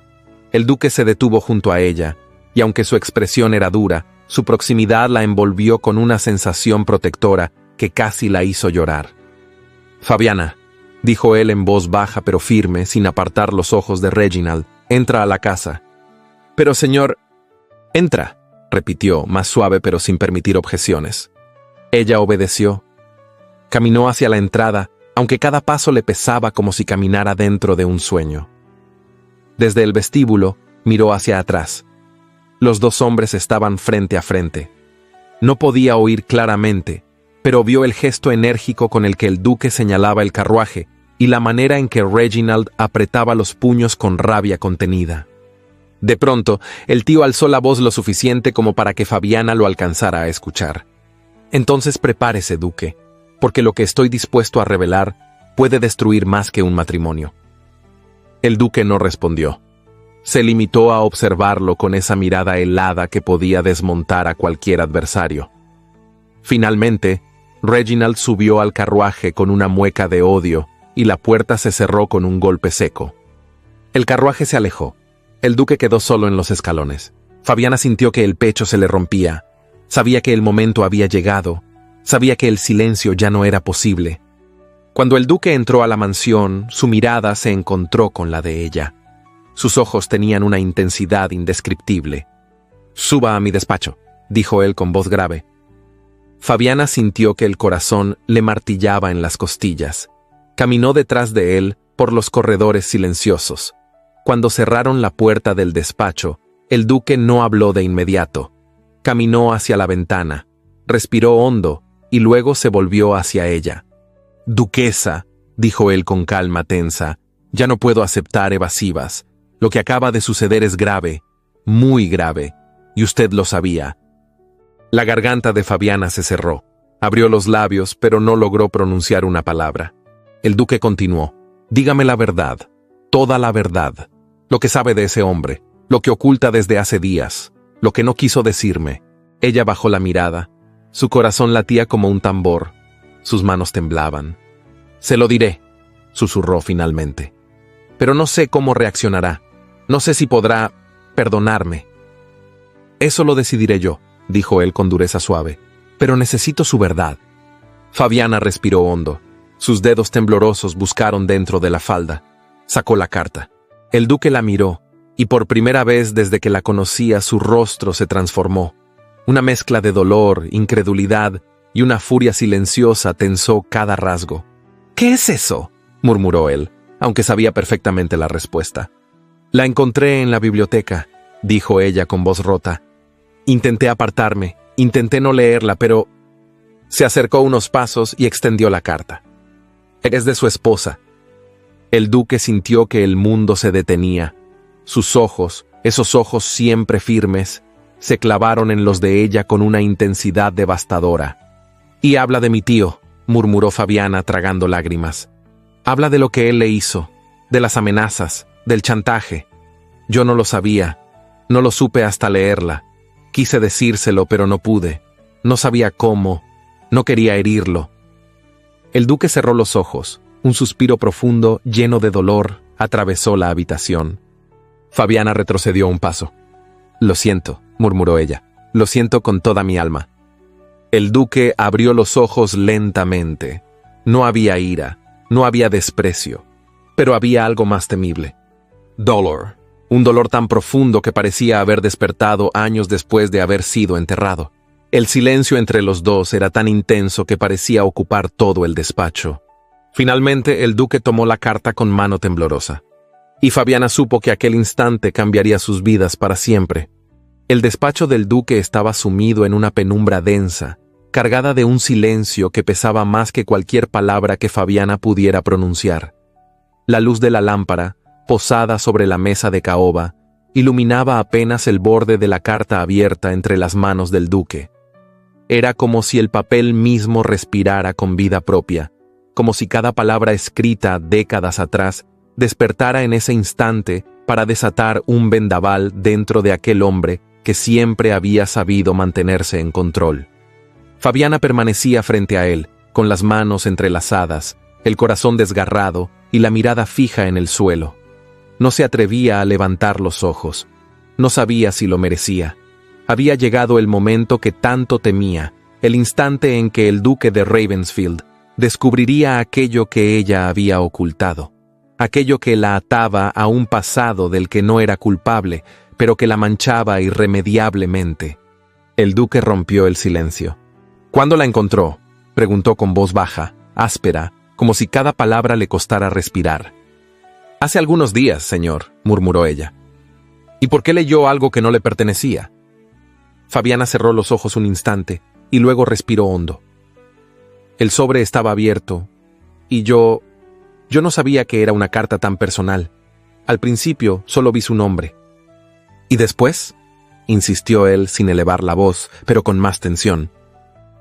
El duque se detuvo junto a ella, y aunque su expresión era dura, su proximidad la envolvió con una sensación protectora que casi la hizo llorar. «Fabiana», dijo él en voz baja pero firme, sin apartar los ojos de Reginald, «entra a la casa». «Pero señor...» «Entra», repitió, más suave pero sin permitir objeciones. Ella obedeció. Caminó hacia la entrada, aunque cada paso le pesaba como si caminara dentro de un sueño. Desde el vestíbulo, miró hacia atrás. Los dos hombres estaban frente a frente. No podía oír claramente, pero vio el gesto enérgico con el que el duque señalaba el carruaje y la manera en que Reginald apretaba los puños con rabia contenida. De pronto, el tío alzó la voz lo suficiente como para que Fabiana lo alcanzara a escuchar. «Entonces prepárese, duque, porque lo que estoy dispuesto a revelar puede destruir más que un matrimonio». El duque no respondió. Se limitó a observarlo con esa mirada helada que podía desmontar a cualquier adversario. Finalmente, Reginald subió al carruaje con una mueca de odio y la puerta se cerró con un golpe seco. El carruaje se alejó. El duque quedó solo en los escalones. Fabiana sintió que el pecho se le rompía. Sabía que el momento había llegado. Sabía que el silencio ya no era posible. Cuando el duque entró a la mansión, su mirada se encontró con la de ella. Sus ojos tenían una intensidad indescriptible. «Suba a mi despacho», dijo él con voz grave. Fabiana sintió que el corazón le martillaba en las costillas. Caminó detrás de él por los corredores silenciosos. Cuando cerraron la puerta del despacho, el duque no habló de inmediato. Caminó hacia la ventana, respiró hondo y luego se volvió hacia ella. «Duquesa», dijo él con calma tensa, «ya no puedo aceptar evasivas. Lo que acaba de suceder es grave, muy grave, y usted lo sabía». La garganta de Fabiana se cerró. Abrió los labios, pero no logró pronunciar una palabra. El duque continuó. «Dígame la verdad, toda la verdad. Lo que sabe de ese hombre, lo que oculta desde hace días, lo que no quiso decirme». Ella bajó la mirada. Su corazón latía como un tambor. Sus manos temblaban. «Se lo diré», susurró finalmente. «Pero no sé cómo reaccionará. No sé si podrá perdonarme». «Eso lo decidiré yo», dijo él con dureza suave. «Pero necesito su verdad». Fabiana respiró hondo. Sus dedos temblorosos buscaron dentro de la falda. Sacó la carta. El duque la miró, y por primera vez desde que la conocía su rostro se transformó. Una mezcla de dolor, incredulidad y una furia silenciosa tensó cada rasgo. «¿Qué es eso?», murmuró él, aunque sabía perfectamente la respuesta. «La encontré en la biblioteca», dijo ella con voz rota. «Intenté apartarme, intenté no leerla, pero...». Se acercó unos pasos y extendió la carta. «Es de su esposa». El duque sintió que el mundo se detenía. Sus ojos, esos ojos siempre firmes, se clavaron en los de ella con una intensidad devastadora. «Y habla de mi tío», murmuró Fabiana tragando lágrimas. «Habla de lo que él le hizo, de las amenazas, del chantaje. Yo no lo sabía, no lo supe hasta leerla. Quise decírselo, pero no pude. No sabía cómo, no quería herirlo». El duque cerró los ojos. Un suspiro profundo, lleno de dolor, atravesó la habitación. Fabiana retrocedió un paso. «Lo siento», murmuró ella. «Lo siento con toda mi alma». El duque abrió los ojos lentamente. No había ira, no había desprecio, pero había algo más temible. Dolor. Un dolor tan profundo que parecía haber despertado años después de haber sido enterrado. El silencio entre los dos era tan intenso que parecía ocupar todo el despacho. Finalmente, el duque tomó la carta con mano temblorosa. Y Fabiana supo que aquel instante cambiaría sus vidas para siempre. El despacho del duque estaba sumido en una penumbra densa, cargada de un silencio que pesaba más que cualquier palabra que Fabiana pudiera pronunciar. La luz de la lámpara, posada sobre la mesa de caoba, iluminaba apenas el borde de la carta abierta entre las manos del duque. Era como si el papel mismo respirara con vida propia, como si cada palabra escrita décadas atrás despertara en ese instante para desatar un vendaval dentro de aquel hombre que siempre había sabido mantenerse en control. Fabiana permanecía frente a él, con las manos entrelazadas, el corazón desgarrado y la mirada fija en el suelo. No se atrevía a levantar los ojos. No sabía si lo merecía. Había llegado el momento que tanto temía, el instante en que el duque de Ravensfield descubriría aquello que ella había ocultado, aquello que la ataba a un pasado del que no era culpable, pero que la manchaba irremediablemente. El duque rompió el silencio. ¿Cuándo la encontró?, preguntó con voz baja, áspera, como si cada palabra le costara respirar. Hace algunos días, señor, murmuró ella. ¿Y por qué leyó algo que no le pertenecía? Fabiana cerró los ojos un instante y luego respiró hondo. El sobre estaba abierto y yo no sabía que era una carta tan personal. Al principio solo vi su nombre. ¿Y después?, insistió él sin elevar la voz, pero con más tensión.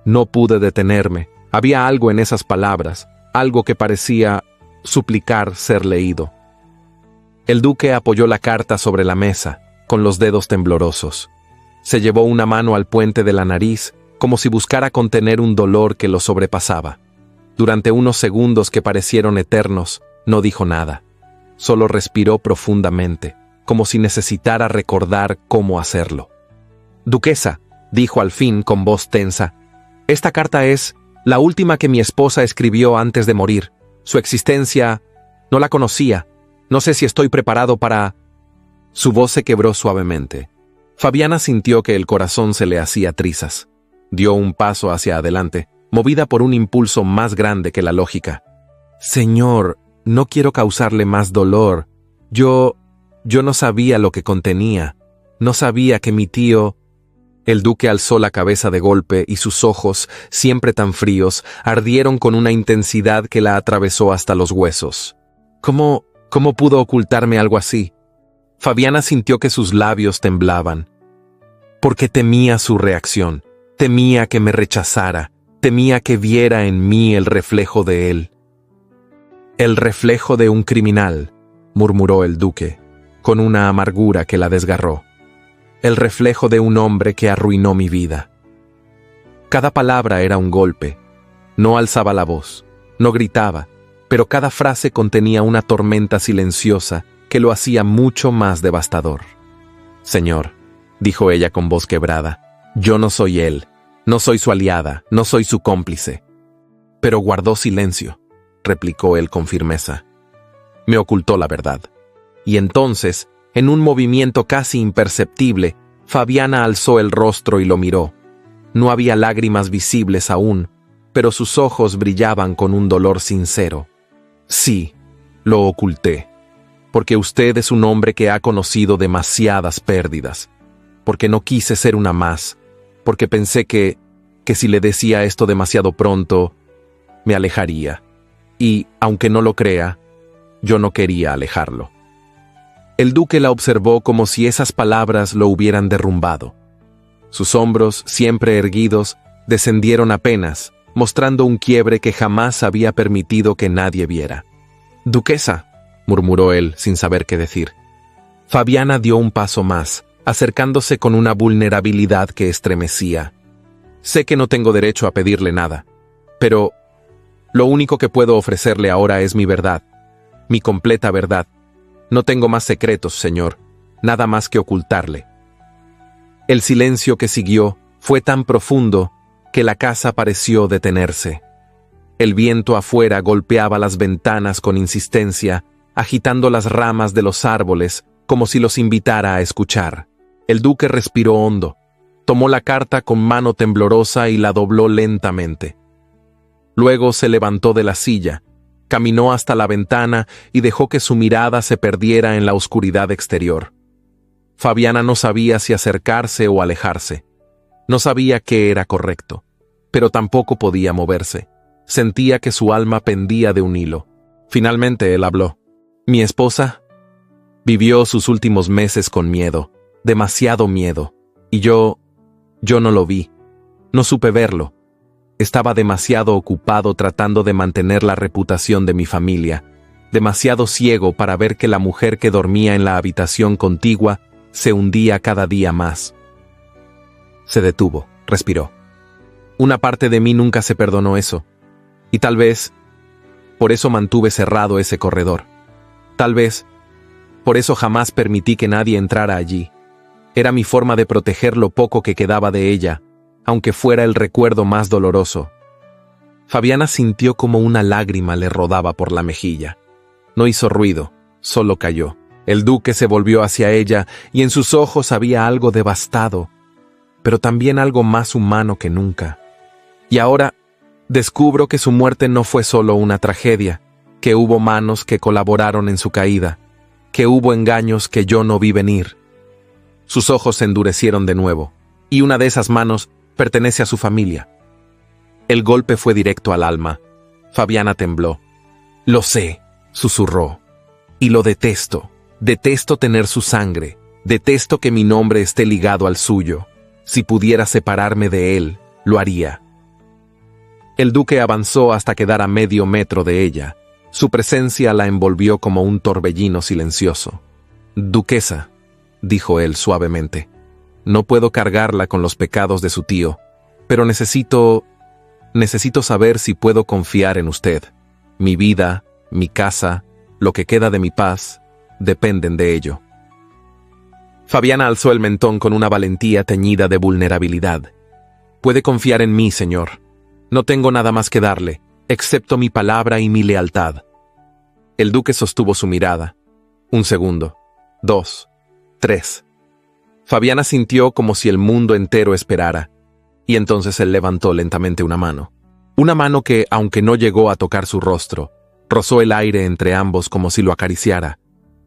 No pude detenerme. Había algo en esas palabras, algo que parecía suplicar ser leído. El duque apoyó la carta sobre la mesa, con los dedos temblorosos. Se llevó una mano al puente de la nariz, como si buscara contener un dolor que lo sobrepasaba. Durante unos segundos que parecieron eternos, no dijo nada. Solo respiró profundamente, como si necesitara recordar cómo hacerlo. «Duquesa», dijo al fin con voz tensa, «esta carta es la última que mi esposa escribió antes de morir. Su existencia no la conocía. No sé si estoy preparado para...». Su voz se quebró suavemente. Fabiana sintió que el corazón se le hacía trizas. Dio un paso hacia adelante, movida por un impulso más grande que la lógica. «Señor, no quiero causarle más dolor. Yo no sabía lo que contenía. No sabía que mi tío...». El duque alzó la cabeza de golpe y sus ojos, siempre tan fríos, ardieron con una intensidad que la atravesó hasta los huesos. ¿Cómo pudo ocultarme algo así? Fabiana sintió que sus labios temblaban. Porque temía su reacción, temía que me rechazara, temía que viera en mí el reflejo de él. «El reflejo de un criminal», murmuró el duque, con una amargura que la desgarró. «El reflejo de un hombre que arruinó mi vida». Cada palabra era un golpe. No alzaba la voz, no gritaba, pero cada frase contenía una tormenta silenciosa que lo hacía mucho más devastador. «Señor», dijo ella con voz quebrada, «yo no soy él, no soy su aliada, no soy su cómplice». Pero guardó silencio, replicó él con firmeza. «Me ocultó la verdad». Y entonces, en un movimiento casi imperceptible, Fabiana alzó el rostro y lo miró. No había lágrimas visibles aún, pero sus ojos brillaban con un dolor sincero. «Sí, lo oculté, porque usted es un hombre que ha conocido demasiadas pérdidas, porque no quise ser una más, porque pensé que si le decía esto demasiado pronto, me alejaría. Y, aunque no lo crea, yo no quería alejarlo». El duque la observó como si esas palabras lo hubieran derrumbado. Sus hombros, siempre erguidos, descendieron apenas, mostrando un quiebre que jamás había permitido que nadie viera. «Duquesa», murmuró él, sin saber qué decir. Fabiana dio un paso más, acercándose con una vulnerabilidad que estremecía. «Sé que no tengo derecho a pedirle nada, pero lo único que puedo ofrecerle ahora es mi verdad, mi completa verdad. No tengo más secretos, señor, nada más que ocultarle». El silencio que siguió fue tan profundo que la casa pareció detenerse. El viento afuera golpeaba las ventanas con insistencia, agitando las ramas de los árboles como si los invitara a escuchar. El duque respiró hondo. Tomó la carta con mano temblorosa y la dobló lentamente. Luego se levantó de la silla, caminó hasta la ventana y dejó que su mirada se perdiera en la oscuridad exterior. Fabiana no sabía si acercarse o alejarse. No sabía qué era correcto, pero tampoco podía moverse. Sentía que su alma pendía de un hilo. Finalmente él habló. Mi esposa vivió sus últimos meses con miedo, demasiado miedo, y yo no lo vi, no supe verlo. Estaba demasiado ocupado tratando de mantener la reputación de mi familia, demasiado ciego para ver que la mujer que dormía en la habitación contigua se hundía cada día más. Se detuvo, respiró. Una parte de mí nunca se perdonó eso, y tal vez por eso mantuve cerrado ese corredor. Tal vez por eso jamás permití que nadie entrara allí. Era mi forma de proteger lo poco que quedaba de ella, aunque fuera el recuerdo más doloroso. Fabiana sintió como una lágrima le rodaba por la mejilla. No hizo ruido, solo cayó. El duque se volvió hacia ella y en sus ojos había algo devastado, pero también algo más humano que nunca. Y ahora descubro que su muerte no fue solo una tragedia, que hubo manos que colaboraron en su caída, que hubo engaños que yo no vi venir. Sus ojos se endurecieron de nuevo, y una de esas manos pertenece a su familia. El golpe fue directo al alma. Fabiana tembló. Lo sé, susurró. Y lo detesto. Detesto tener su sangre. Detesto que mi nombre esté ligado al suyo. Si pudiera separarme de él, lo haría. El duque avanzó hasta quedar a medio metro de ella. Su presencia la envolvió como un torbellino silencioso. Duquesa, dijo él suavemente, no puedo cargarla con los pecados de su tío, pero necesito saber si puedo confiar en usted. Mi vida, mi casa, lo que queda de mi paz, dependen de ello. Fabiana alzó el mentón con una valentía teñida de vulnerabilidad. Puede confiar en mí, señor. No tengo nada más que darle, excepto mi palabra y mi lealtad. El duque sostuvo su mirada. 1 segundo, 2, 3. Fabiana sintió como si el mundo entero esperara, y entonces él levantó lentamente una mano. Una mano que, aunque no llegó a tocar su rostro, rozó el aire entre ambos como si lo acariciara,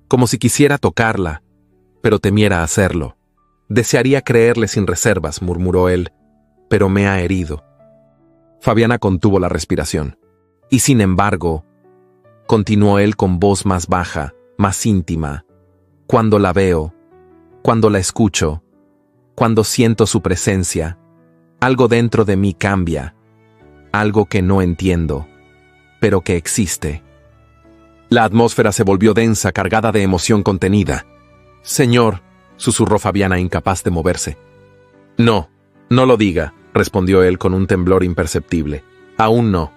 como si quisiera tocarla, pero temiera hacerlo. Desearía creerle sin reservas, murmuró él, pero me ha herido. Fabiana contuvo la respiración. Y sin embargo, continuó él con voz más baja, más íntima, cuando la veo, cuando la escucho, cuando siento su presencia, algo dentro de mí cambia, algo que no entiendo, pero que existe. La atmósfera se volvió densa, cargada de emoción contenida. Señor, susurró Fabiana, incapaz de moverse. No, no lo diga, respondió él con un temblor imperceptible. Aún no.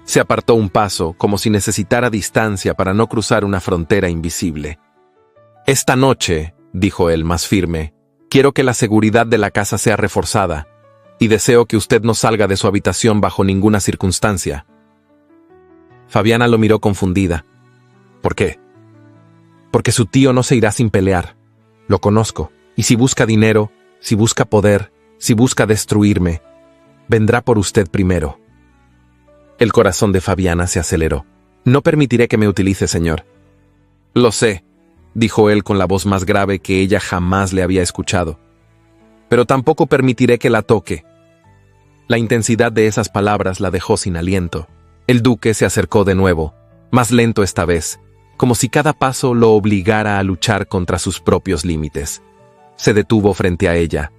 Se apartó un paso, como si necesitara distancia para no cruzar una frontera invisible. Esta noche, dijo él más firme, quiero que la seguridad de la casa sea reforzada, y deseo que usted no salga de su habitación bajo ninguna circunstancia. Fabiana lo miró confundida. ¿Por qué? Porque su tío no se irá sin pelear. Lo conozco, y si busca dinero, si busca poder, si busca destruirme, vendrá por usted primero. El corazón de Fabiana se aceleró. No permitiré que me utilice, señor. Lo sé, dijo él con la voz más grave que ella jamás le había escuchado. Pero tampoco permitiré que la toque. La intensidad de esas palabras la dejó sin aliento. El duque se acercó de nuevo, más lento esta vez, como si cada paso lo obligara a luchar contra sus propios límites. Se detuvo frente a ella,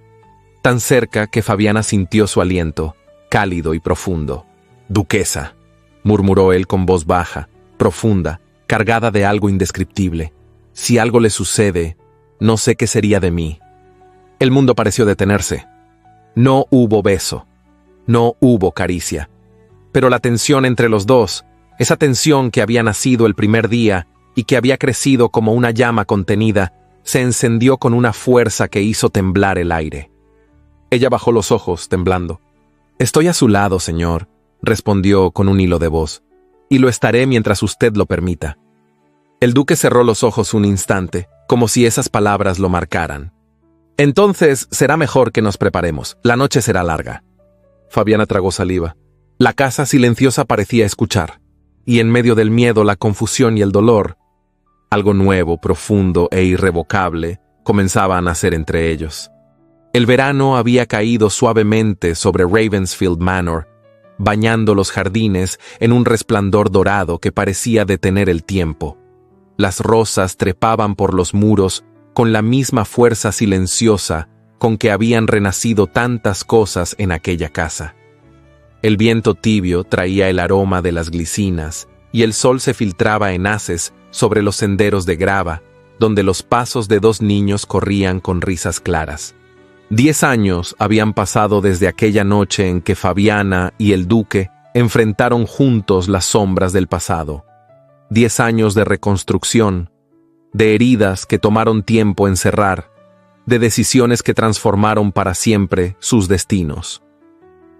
tan cerca que Fabiana sintió su aliento, cálido y profundo. Duquesa, murmuró él con voz baja, profunda, cargada de algo indescriptible. Si algo le sucede, no sé qué sería de mí. El mundo pareció detenerse. No hubo beso. No hubo caricia. Pero la tensión entre los dos, esa tensión que había nacido el primer día y que había crecido como una llama contenida, se encendió con una fuerza que hizo temblar el aire. Ella bajó los ojos, temblando. Estoy a su lado, señor, respondió con un hilo de voz, y lo estaré mientras usted lo permita. El duque cerró los ojos un instante, como si esas palabras lo marcaran. Entonces será mejor que nos preparemos. La noche será larga. Fabiana tragó saliva. La casa silenciosa parecía escuchar, y en medio del miedo, la confusión y el dolor, algo nuevo, profundo e irrevocable comenzaba a nacer entre ellos. El verano había caído suavemente sobre Ravensfield Manor, bañando los jardines en un resplandor dorado que parecía detener el tiempo. Las rosas trepaban por los muros con la misma fuerza silenciosa con que habían renacido tantas cosas en aquella casa. El viento tibio traía el aroma de las glicinas y el sol se filtraba en haces sobre los senderos de grava, donde los pasos de dos niños corrían con risas claras. 10 años habían pasado desde aquella noche en que Fabiana y el duque enfrentaron juntos las sombras del pasado. 10 años de reconstrucción, de heridas que tomaron tiempo en cerrar, de decisiones que transformaron para siempre sus destinos.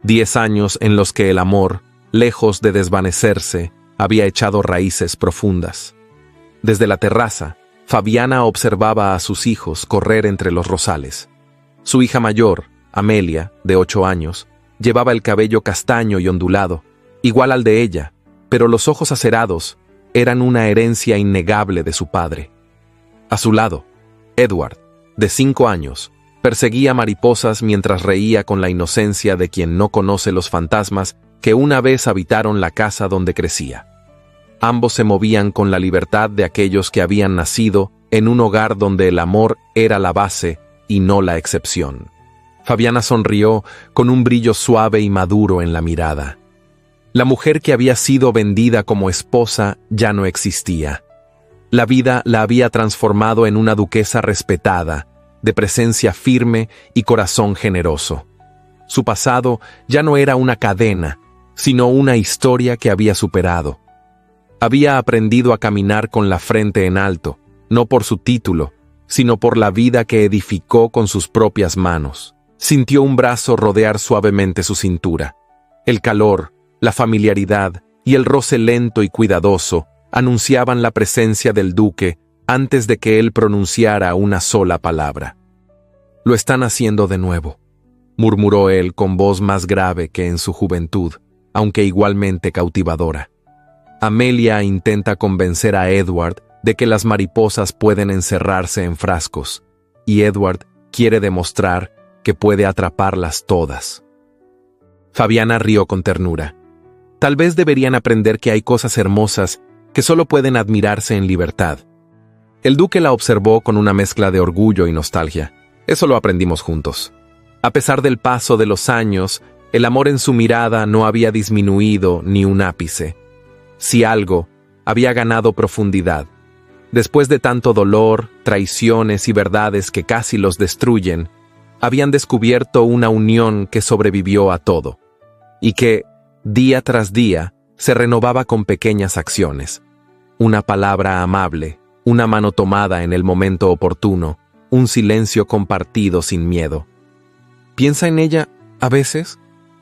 10 años en los que el amor, lejos de desvanecerse, había echado raíces profundas. Desde la terraza, Fabiana observaba a sus hijos correr entre los rosales. Su hija mayor, Amelia, de 8 años, llevaba el cabello castaño y ondulado, igual al de ella, pero los ojos acerados eran una herencia innegable de su padre. A su lado, Edward, de 5 años, perseguía mariposas mientras reía con la inocencia de quien no conoce los fantasmas que una vez habitaron la casa donde crecía. Ambos se movían con la libertad de aquellos que habían nacido en un hogar donde el amor era la base y no la excepción. Fabiana sonrió con un brillo suave y maduro en la mirada. La mujer que había sido vendida como esposa ya no existía. La vida la había transformado en una duquesa respetada, de presencia firme y corazón generoso. Su pasado ya no era una cadena, sino una historia que había superado. Había aprendido a caminar con la frente en alto, no por su título, sino por la vida que edificó con sus propias manos. Sintió un brazo rodear suavemente su cintura. El calor, la familiaridad y el roce lento y cuidadoso anunciaban la presencia del duque antes de que él pronunciara una sola palabra. «Lo están haciendo de nuevo», murmuró él con voz más grave que en su juventud, aunque igualmente cautivadora. Amelia intenta convencer a Edward de que las mariposas pueden encerrarse en frascos, y Edward quiere demostrar que puede atraparlas todas. Fabiana rió con ternura. Tal vez deberían aprender que hay cosas hermosas que solo pueden admirarse en libertad. El duque la observó con una mezcla de orgullo y nostalgia. Eso lo aprendimos juntos. A pesar del paso de los años, el amor en su mirada no había disminuido ni un ápice. Si algo, había ganado profundidad. Después de tanto dolor, traiciones y verdades que casi los destruyen, habían descubierto una unión que sobrevivió a todo, y que, día tras día, se renovaba con pequeñas acciones. Una palabra amable, una mano tomada en el momento oportuno, un silencio compartido sin miedo. ¿Piensa en ella a veces?,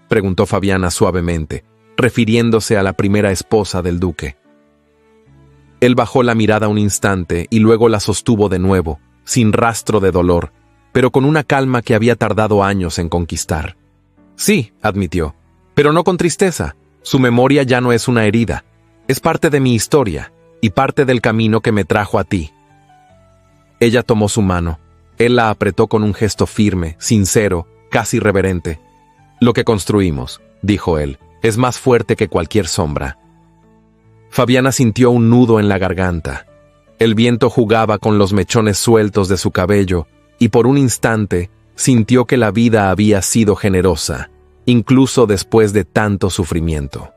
preguntó Fabiana suavemente, refiriéndose a la primera esposa del duque. Él bajó la mirada un instante y luego la sostuvo de nuevo, sin rastro de dolor, pero con una calma que había tardado años en conquistar. Sí, admitió, pero no con tristeza. Su memoria ya no es una herida. Es parte de mi historia y parte del camino que me trajo a ti. Ella tomó su mano. Él la apretó con un gesto firme, sincero, casi reverente. Lo que construimos, dijo él, es más fuerte que cualquier sombra. Fabiana sintió un nudo en la garganta. El viento jugaba con los mechones sueltos de su cabello y por un instante sintió que la vida había sido generosa, incluso después de tanto sufrimiento.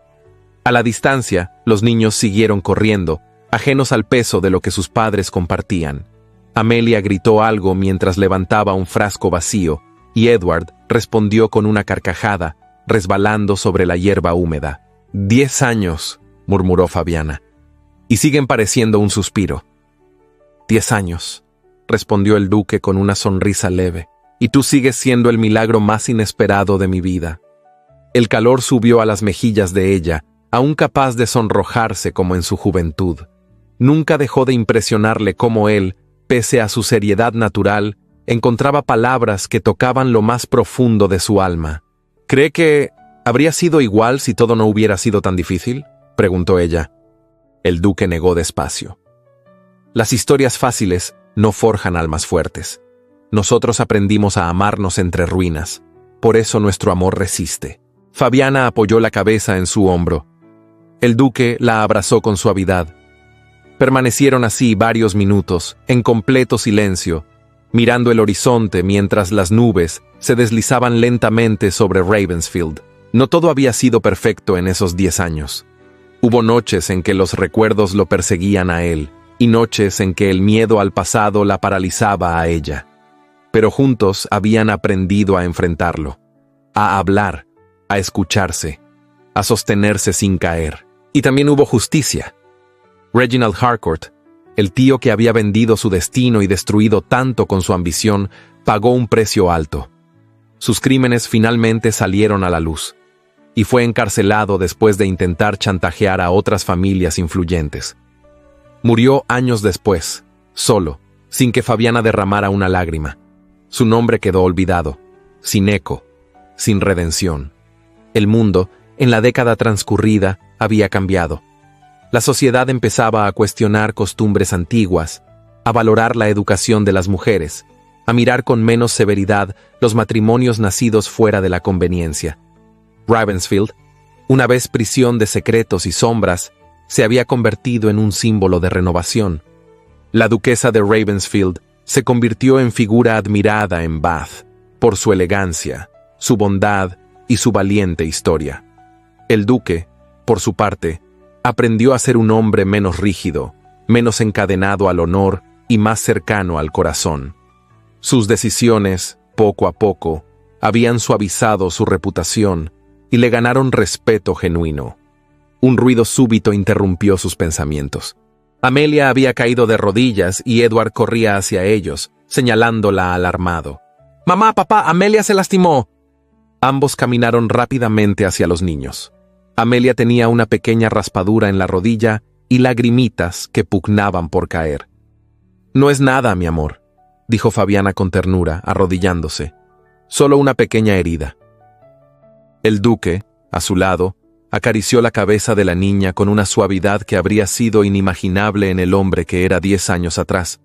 A la distancia, los niños siguieron corriendo, ajenos al peso de lo que sus padres compartían. Amelia gritó algo mientras levantaba un frasco vacío, y Edward respondió con una carcajada, resbalando sobre la hierba húmeda. 10 años, murmuró Fabiana, y siguen pareciendo un suspiro. 10 años, respondió el duque con una sonrisa leve, y tú sigues siendo el milagro más inesperado de mi vida. El calor subió a las mejillas de ella, aún capaz de sonrojarse como en su juventud. Nunca dejó de impresionarle cómo él, pese a su seriedad natural, encontraba palabras que tocaban lo más profundo de su alma. ¿Cree que habría sido igual si todo no hubiera sido tan difícil?, preguntó ella. El duque negó despacio. Las historias fáciles no forjan almas fuertes. Nosotros aprendimos a amarnos entre ruinas. Por eso nuestro amor resiste. Fabiana apoyó la cabeza en su hombro. El duque la abrazó con suavidad. Permanecieron así varios minutos, en completo silencio, mirando el horizonte mientras las nubes se deslizaban lentamente sobre Ravensfield. No todo había sido perfecto en esos 10 años. Hubo noches en que los recuerdos lo perseguían a él, y noches en que el miedo al pasado la paralizaba a ella. Pero juntos habían aprendido a enfrentarlo, a hablar, a escucharse, a sostenerse sin caer. Y también hubo justicia. Reginald Harcourt, el tío que había vendido su destino y destruido tanto con su ambición, pagó un precio alto. Sus crímenes finalmente salieron a la luz, y fue encarcelado después de intentar chantajear a otras familias influyentes. Murió años después, solo, sin que Fabiana derramara una lágrima. Su nombre quedó olvidado, sin eco, sin redención. El mundo, en la década transcurrida, había cambiado. La sociedad empezaba a cuestionar costumbres antiguas, a valorar la educación de las mujeres, a mirar con menos severidad los matrimonios nacidos fuera de la conveniencia. Ravensfield, una vez prisión de secretos y sombras, se había convertido en un símbolo de renovación. La duquesa de Ravensfield se convirtió en figura admirada en Bath, por su elegancia, su bondad y su valiente historia. El duque, por su parte, aprendió a ser un hombre menos rígido, menos encadenado al honor y más cercano al corazón. Sus decisiones, poco a poco, habían suavizado su reputación y le ganaron respeto genuino. Un ruido súbito interrumpió sus pensamientos. Amelia había caído de rodillas y Edward corría hacia ellos, señalándola alarmado. «Mamá, papá, Amelia se lastimó». Ambos caminaron rápidamente hacia los niños. Amelia tenía una pequeña raspadura en la rodilla y lagrimitas que pugnaban por caer. «No es nada, mi amor», dijo Fabiana con ternura, arrodillándose. «Solo una pequeña herida». El duque, a su lado, acarició la cabeza de la niña con una suavidad que habría sido inimaginable en el hombre que era 10 años atrás.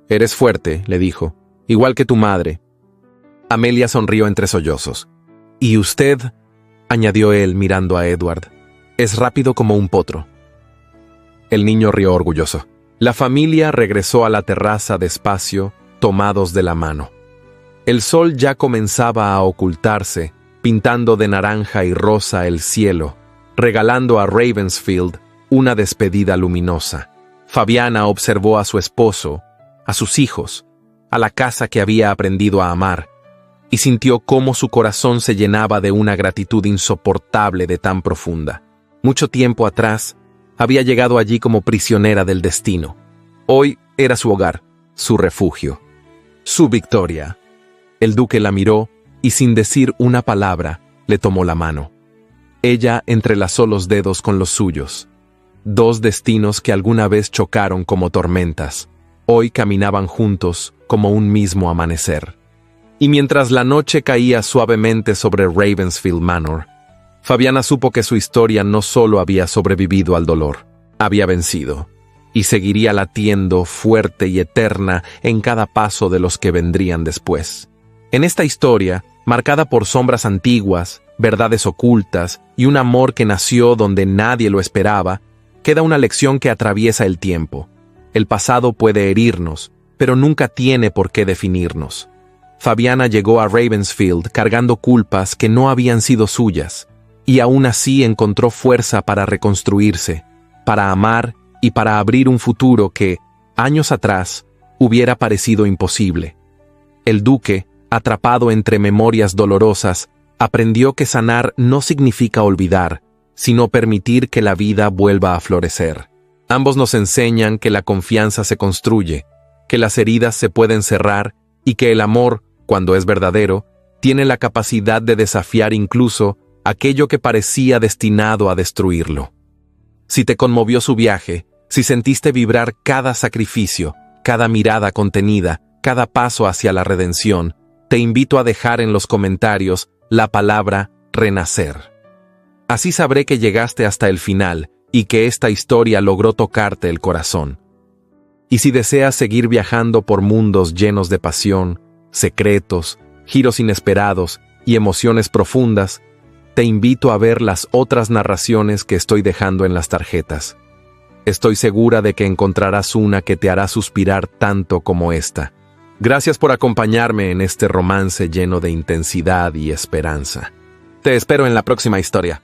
«Eres fuerte», le dijo, «igual que tu madre». Amelia sonrió entre sollozos. «Y usted», añadió él mirando a Edward, «es rápido como un potro». El niño rió orgulloso. La familia regresó a la terraza despacio, tomados de la mano. El sol ya comenzaba a ocultarse, pintando de naranja y rosa el cielo, regalando a Ravensfield una despedida luminosa. Fabiana observó a su esposo, a sus hijos, a la casa que había aprendido a amar, y sintió cómo su corazón se llenaba de una gratitud insoportable de tan profunda. Mucho tiempo atrás, había llegado allí como prisionera del destino. Hoy era su hogar, su refugio, su victoria. El duque la miró y sin decir una palabra, le tomó la mano. Ella entrelazó los dedos con los suyos. Dos destinos que alguna vez chocaron como tormentas, hoy caminaban juntos como un mismo amanecer. Y mientras la noche caía suavemente sobre Ravensfield Manor, Fabiana supo que su historia no solo había sobrevivido al dolor, había vencido, y seguiría latiendo fuerte y eterna en cada paso de los que vendrían después. En esta historia, marcada por sombras antiguas, verdades ocultas y un amor que nació donde nadie lo esperaba, queda una lección que atraviesa el tiempo. El pasado puede herirnos, pero nunca tiene por qué definirnos. Fabiana llegó a Ravensfield cargando culpas que no habían sido suyas, y aún así encontró fuerza para reconstruirse, para amar y para abrir un futuro que, años atrás, hubiera parecido imposible. El duque, atrapado entre memorias dolorosas, aprendió que sanar no significa olvidar, sino permitir que la vida vuelva a florecer. Ambos nos enseñan que la confianza se construye, que las heridas se pueden cerrar y que el amor, cuando es verdadero, tiene la capacidad de desafiar incluso aquello que parecía destinado a destruirlo. Si te conmovió su viaje, si sentiste vibrar cada sacrificio, cada mirada contenida, cada paso hacia la redención, te invito a dejar en los comentarios la palabra renacer. Así sabré que llegaste hasta el final y que esta historia logró tocarte el corazón. Y si deseas seguir viajando por mundos llenos de pasión, secretos, giros inesperados y emociones profundas, te invito a ver las otras narraciones que estoy dejando en las tarjetas. Estoy segura de que encontrarás una que te hará suspirar tanto como esta. Gracias por acompañarme en este romance lleno de intensidad y esperanza. Te espero en la próxima historia.